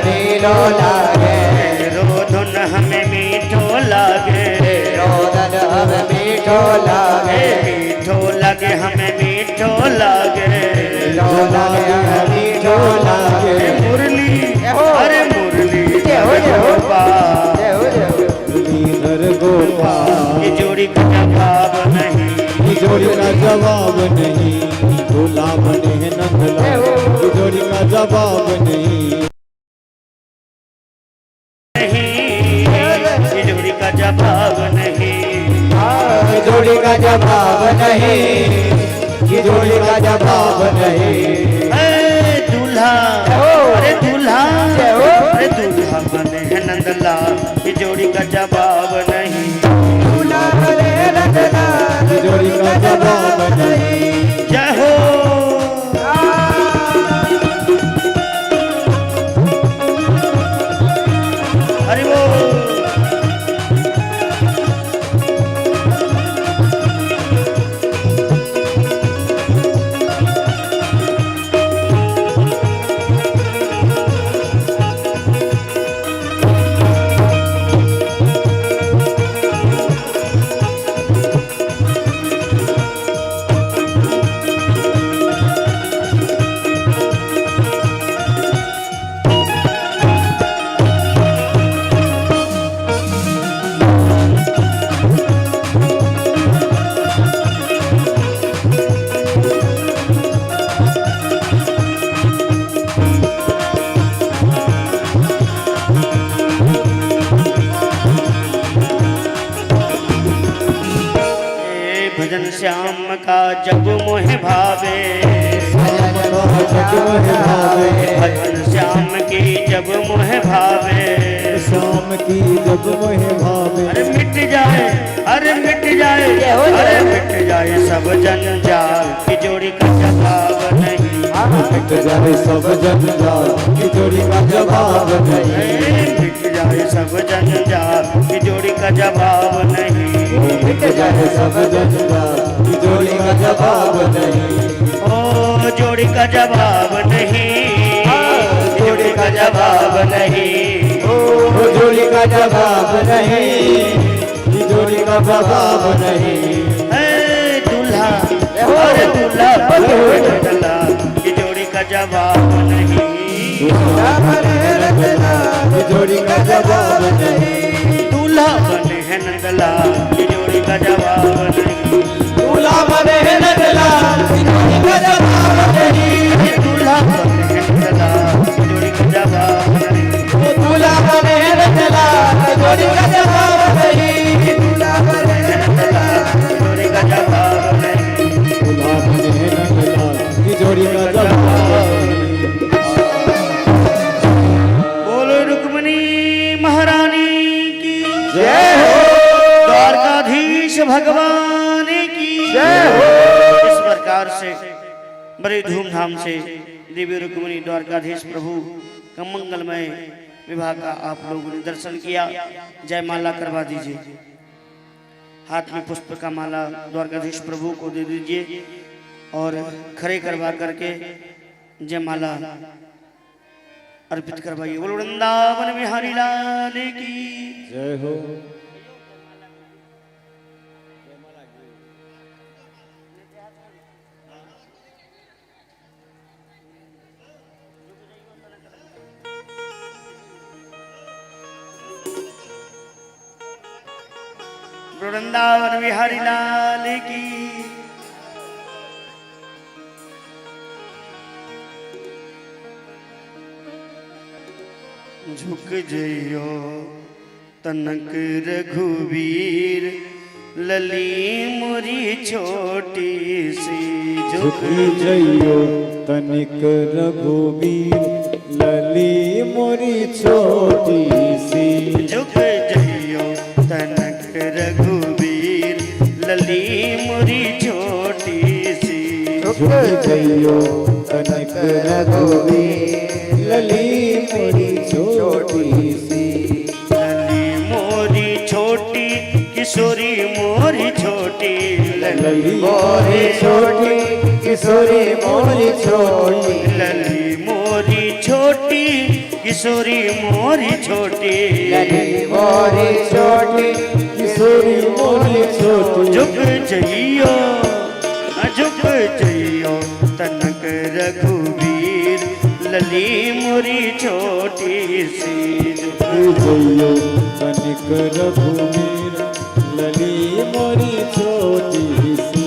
नीलो लागे, तेरो धुन हमें मीठो लागे, तेरो धन हमें मीठो लागे, मीठो लगे हमें मीठो लागे, मीठो लागे हमें मीठो लागे। मुरली अरे मुरली जय हो जय हो गोपाल, जय हो जय हो। मुरलीधर गोपाल ये जोड़ी का जवाब नहीं, ये जोड़ी का जवाब नहीं। दूल्हा बने हैं नंदलाल ये जोड़ी का जवाब नहीं। ये जोड़ी का जवाब नहीं। ये जोड़ी का जवाब नहीं, ये जोड़ी का जवाब नहीं। दूल्हा अरे दूल्हा अरे दूल्हा बने हैं नंदलाल ये जोड़ी का जवाब नहीं। दूल्हा बने नंदलाल ये जोड़ी का जवाब नहीं। जय हो हरि बोल भजन श्याम का जग मोह भावे, श्याम का जग मोह भावे, भजन श्याम की जब मोह भावे, श्याम की जग मोह भावे। अरे मिट जाए, अरे मिट जाए, अरे मिट जाए सब जंजाल की जोड़ी का जवाब नहीं, मिट जाए सब जंजाल की जोड़ी का जवाब नहीं, मिट जाए सब जंजाल की जोड़ी का जवाब नहीं, मिट जाए सब जंजाल की जोड़ी का जवाब नहीं। ओ जोड़ी का जवाब नहीं, जोड़ी का जवाब नहीं, ओ जोड़ी का जवाब नहीं, जोड़ी का जवाब नहीं। दूल्हा अरे दूल्हा बदला की जोड़ी का जवाब नहीं, जोड़ी का जवाब नहीं, दूल्हा बने हैं नंदला की जोड़ी का जवाब नहीं, दूल्हा बने हैं नंदला की जोड़ी का जवाब नहीं, दूल्हा बने हैं नंदला की जोड़ी का जवाब नहीं, दूल्हा बने हैं नंदला की जोड़ी का जवाब नहीं, दूल्हा बने हैं नंदला की जोड़ी का जवाब नहीं, दूल्हा बने हैं नंदला की जोड़ी का जवाब नहीं। बोलो रुक्मणी महारानी की जय हो, द्वारकाधीश भगवान की जय हो। इस प्रकार से बड़े धूमधाम से देवी रुक्मणी द्वारकाधीश प्रभु का मंगलमय विवाह का आप लोगों ने दर्शन किया। जयमाला करवा दीजिए, हाथ में पुष्प का माला द्वारकाधीश प्रभु को दे दीजिए और खड़े करवा करके जयमाला अर्पित करवाइए। बोलो वृंदावन बिहारी लाल की जय हो। वृंदावन बिहारी लाल की झुक जइयो तनक रघुवीर लली मुरी छोटी सी, झुक जइयो तनिक रघुवीर लली मोरी छोटी सी, झुक जइयो तनक रघुवीर लली मुरी छोटी सी, झुक जइयो तनिक रघुवीर लली मोरी छोटी सी, लली मोरी छोटी किशोरी मोरी छोटी, लली मोरी छोटी किशोरी मोरी छोटी, लली मोरी छोटी किशोरी मोरी छोटी, लली मोरी छोटी किशोरी मोरी छोटी, झुक जइयो झुक जइयो तनक रघुवीर लली मोरी छोटी सी, जइयो तनिक रघुवीर लली मोरी छोटी सी,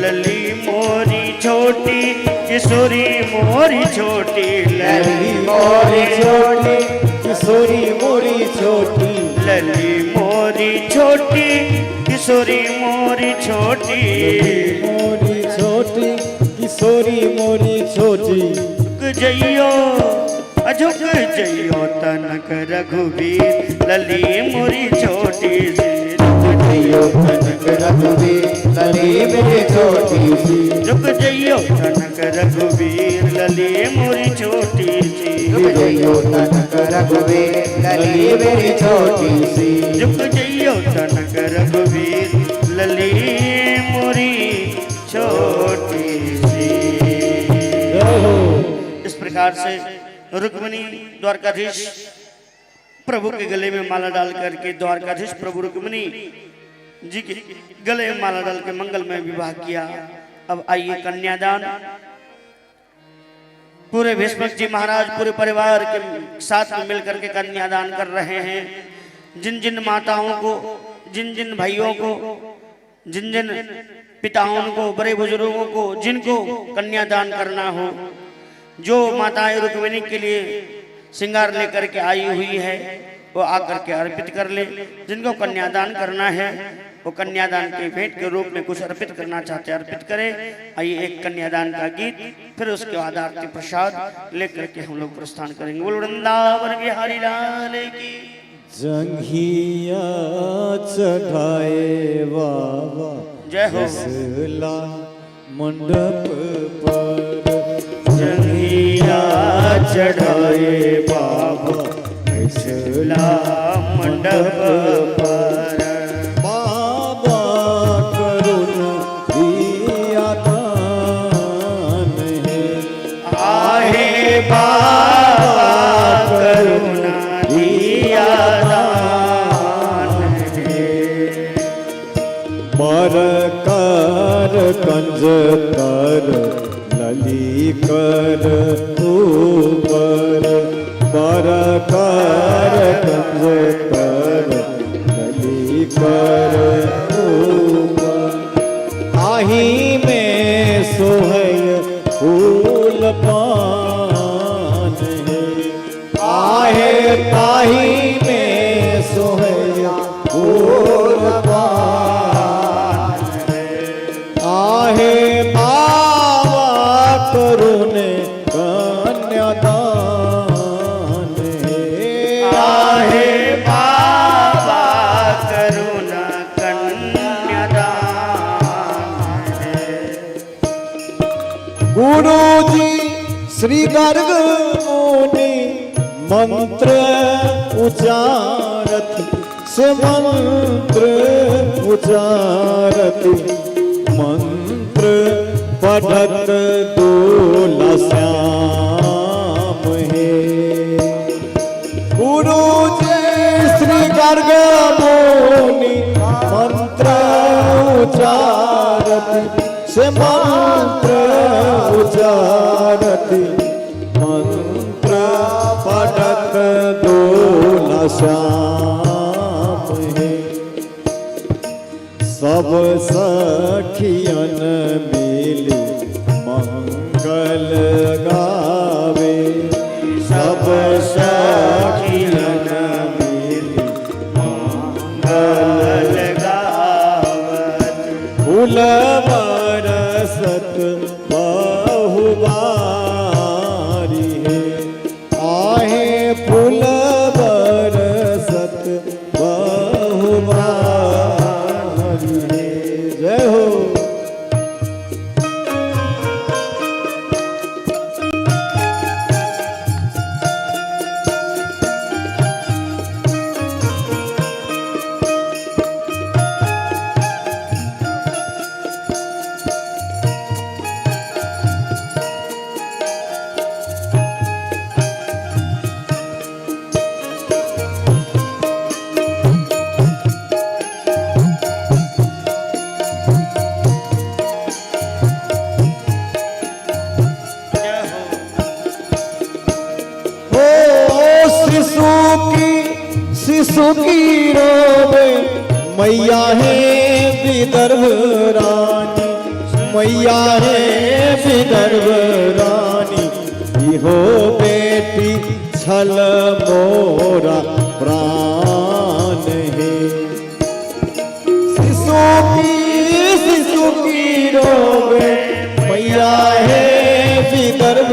लली मोरी छोटी किशोरी मोरी छोटी, लली मोरी छोटी किशोरी मोरी छोटी, लली मोरी छोटी किशोरी मोरी छोटी, मोरी छोटी किशोरी मोरी छोटी, झुक जइयो झुक जइयो तनक रघुवीर लली मोरी छोटी सी, जइयो तनिक रघुवीर लली मोरी छोटी सी, झुक जइयो तनक रघुवीर लली मोरी छोटी सी, जइयो तनिक रघुवीर लली मोरी छोटी सी, झुक जइयो तनक रघुवीर लली मोरी छोटी सी। जय हो। इस प्रकार से रुक्मिणी द्वारकाधीश प्रभु के गले में माला डाल करके द्वारकाधीश प्रभु रुक्मिणी जी के गले में माला डाल के मंगलमय विवाह किया। अब आइए कन्यादान। पूरे भीष्मक जी महाराज पूरे परिवार के साथ में मिलकर के कन्यादान कर रहे हैं। जिन जिन माताओं को, जिन जिन भाइयों को, जिन जिन पिताओं को, बड़े बुजुर्गों को, जिनको कन्यादान करना हो, जो माताएं रुक्मिणी के लिए श्रृंगार लेकर के आई हुई है वो आकर के अर्पित कर ले। जिनको कन्यादान करना है वो कन्यादान के भेंट के रूप में कुछ अर्पित करना चाहते हैं, अर्पित करें। आइए एक कन्यादान का गीत, फिर उसके बाद आरती प्रसाद लेकर के हम लोग प्रस्थान करेंगे। बोल वृंदावन बिहारी लाल की। जंघिया चढ़ाए बाबा जय हो। फैसला मंडप पर, जंघिया चढ़ाए बाबा फैसला मंडप पर, बाबा करुण दिया दान है, आहे बाबा करुणा दिया दान है। बर कर कंज कर लली कर ऊपर, बर कर कंज कर लली कर ऊपर, आही में सोहय फूल पान है, आहे ताही में सोहय फूल पान है, आहे बाबा करुण कन्यादान है, आहे बाबा करुणा कन्यादान है। गुरु जी श्री गर्ग मुनि मंत्र उचारत से मंत्र उचारत, मंत्र पढ़त दूल्हा श्याम है। गुरु जी श्री गर्ग मुनि मंत्र उचारत से मंत्र उचारत, मंत्र पढ़त दूल्हा श्याम है। सब सखियन मिली मंगल गावे, सब सखियन मिली मंगल गावत, फूल बरसत बहुबारी है, आहे फूल बरसत बहुबारी है। जय हो। शिशु की रोवे मैया है विदर्भ रानी, मैया है विदर्भ रानी, इहो बेटी छल मोरा प्राण है। शिशु की रोवे मैया है विदर्भ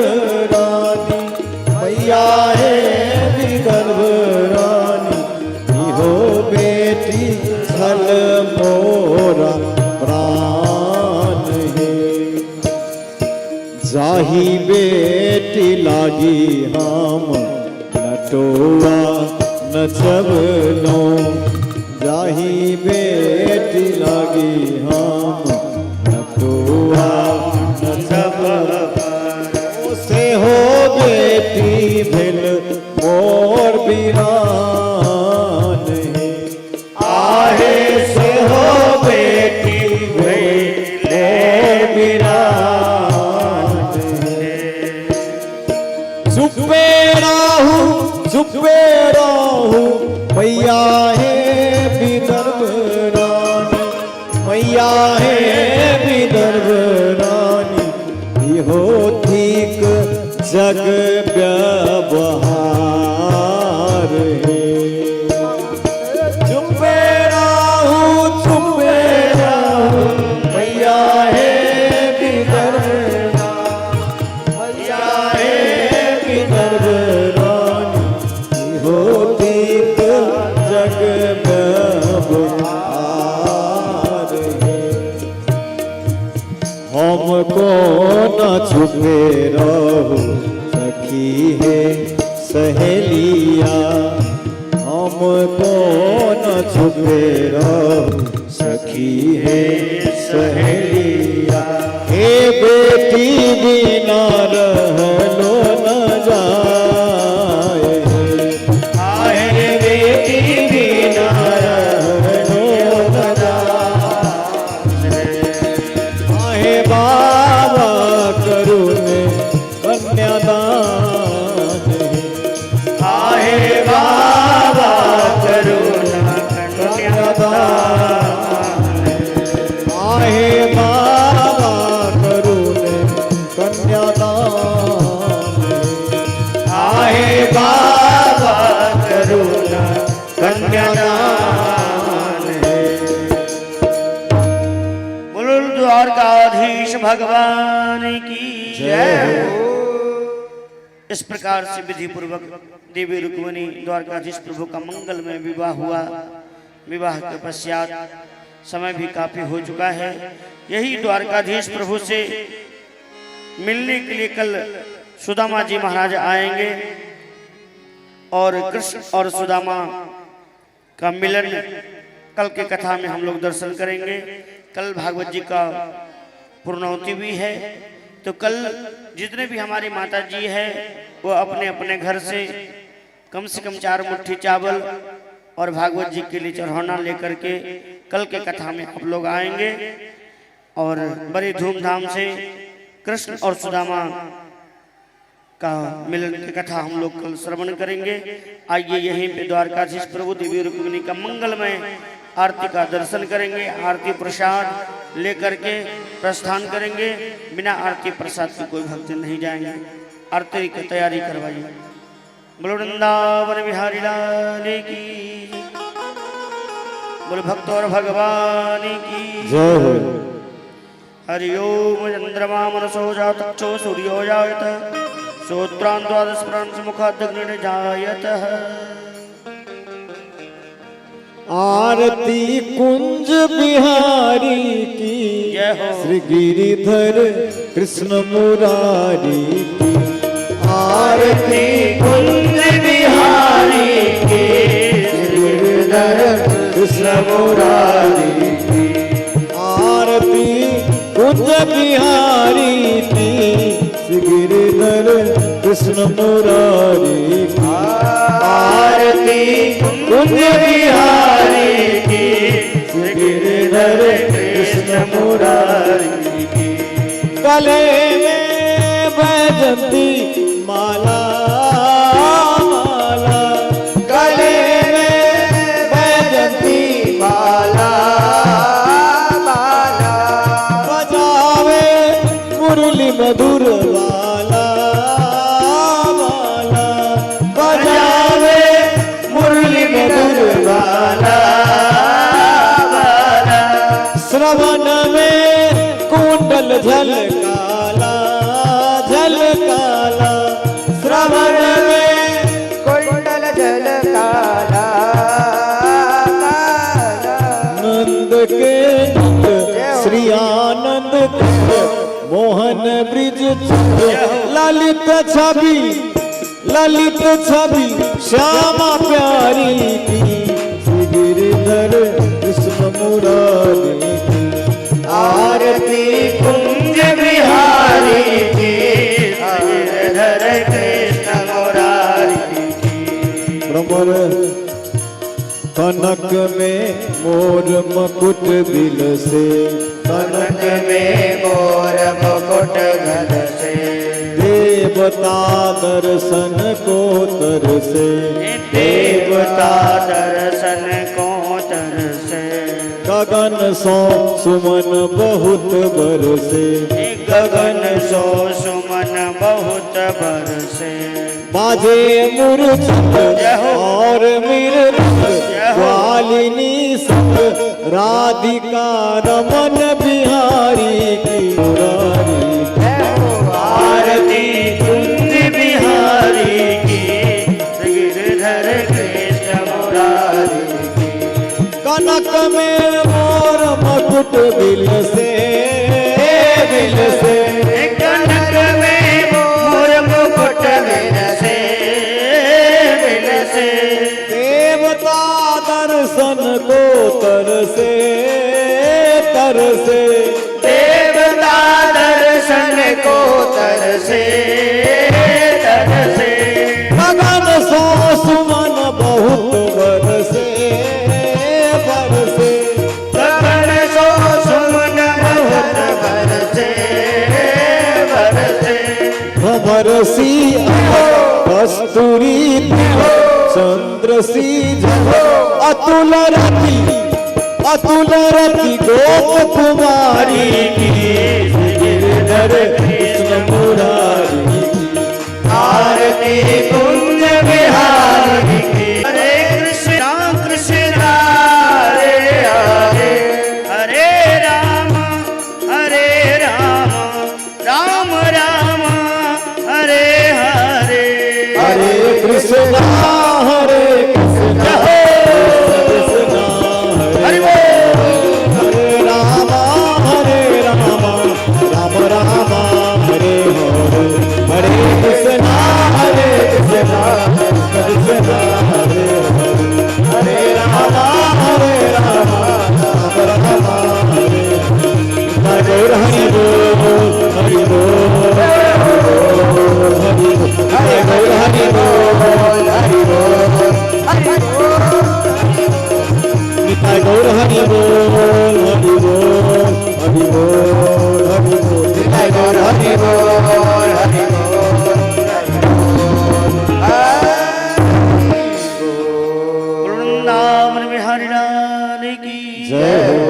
रानी, मैया है विदर्भ रानी, इहो बेटी छल मोरा प्राण है। जाही बेटी लागी हम नटोआ नचबनो, जाही बेटी लागी हम नटोआ नचबनो, से हो बेटी भेल मोर बिरान है, आहे से हो बेटी भेल बिरान है। चुपे राहू मैया है विदर्भ रानी, मैया है विदर्भ रानी, इहो ठीक जग व्यवहार है। चुपे हमको न छुपे रहो सखी है सहेलिया, हमको न छुपे रहो सखी है सहेलिया। हे बेटी बिना रहलो न जाए, आहे बेटी बिना रहलो न जाए। आहे बाबा करुण कन्यादान, आहे बाबा करुणा कन्यादान, आहे बाबा करुण कन्यादान, आहे बाबा करुणा कन्यादान। बोलो द्वारकाधीश भगवान की जय हो। इस प्रकार से विधि पूर्वक देवी रुक्मिणी द्वारकाधीश प्रभु का मंगलमय विवाह हुआ। विवाह के पश्चात समय भी काफी हो चुका है। यही द्वारकाधीश प्रभु से मिलने के लिए कल सुदामा जी महाराज आएंगे और कृष्ण और सुदामा का मिलन कल के कथा में हम लोग दर्शन करेंगे। कल भागवत जी का पूर्णाहुति भी है, तो कल जितने भी हमारी माता जी है वो अपने अपने घर से कम 4 मुट्ठी चावल और भागवत जी के लिए चढ़ाना लेकर के कल के कथा में आप लोग आएंगे और बड़ी धूमधाम से कृष्ण और सुदामा का मिलन की कथा हम लोग कल श्रवण करेंगे। आइए यहीं पे द्वारकाधीश प्रभु देवी रुक्मिणी का मंगलमय आरती का दर्शन करेंगे। आरती प्रसाद लेकर के प्रस्थान करेंगे। बिना आरती प्रसाद के कोई भक्त नहीं जाएंगे। आरती की तैयारी करवाइए। बोलो वृंदावन बिहारी लाल की, बोलो भक्त और भगवान की जय हो। हरि ओम। चंद्रमा मनसो जातक्षो सूर्यो जायत, श्रोत्रान् द्वादश प्राण मुखादग्नि जायत। आरती कुंज बिहारी की, जय हो। श्री गिरिधर कृष्ण मुरारी की। आरती कुंज बिहारी के, श्री गिरिधर कृष्ण मुरारी की। आरती कुंज बिहारी की, श्री गिरिधर कृष्ण मुरारी की। आरती कुंज बिहारी की, श्री गिरिधर कृष्ण मुरारी की। गले में बैजंती माला माला, गले में बैजंती माला माला, बजावे मुरली मधुर वाला वाला, बजावे मुरली मधुर वाला वाला। श्रवण में कुंडल झलकाला झलकाला, श्रवण में कुंडल जल काला काला। नंद के नंद श्री आनंद मोहन ब्रिज ललित छवि श्यामा प्यारी की, श्री गिरिधर कृष्ण मुरारी की। आरती कुंज बिहारी की, श्री गिरिधर कृष्ण मुरारी की। भ्रमर कनक में मोर मकुट दिल से, कनक में मोर मुकुट घन से, देवता दर्शन को तरसे, देवता दर्शन को तरसे। गगन सो सुमन बहुत बरसे, गगन सो सुमन बहुत बरसे। बाजे मूर्छित और मृदंग, ग्वालिनी संग राधिका रमन बिहारी की मुरारी की। आरती कुंज बिहारी की, श्री गिरिधर कृष्ण मुरारी की। कनक में मोर मकुट दिल से बरसे देवता दर्शन को तरसे तरसे गगन सो सुमन बहुत बरसे बरसे गगन सो सुमन बहुत बरसे बरसे भमरसी कस्तूरी चंद्र सी अतुल रति गोप कुमारी की गिरधर कृष्ण मुरारी की आरती कुंज बिहारी की हरे कृष्ण कृष्ण हरे हरे हरे राम राम राम हरे हरे हरे कृष्णा हरे कृष्णा कृष्णा हरे हरे राम राम राम हरे हरे हरे कृष्णा कृष्णा हरे हरे हरे राम राम राम हरे हरे हरि बोल हरि बोल हरि बोल हरि बोल हरि बोल निताय गौर हरि बोल हरि बोल हरि बोल हरि बोल निताय गौर हरि बोल हरि वृंदावन बिहारी लाल की जय हो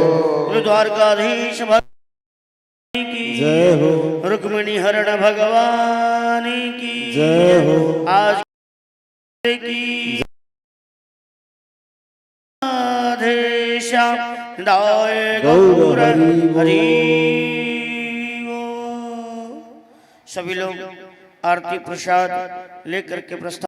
गुरु द्वारकाधीश भगवान की जय हो रुक्मिणी हरण भगवान की जय हो आज की राधे श्याम दाय गौर हरि बोल। सभी लोग आरती प्रसाद लेकर के प्रस्थान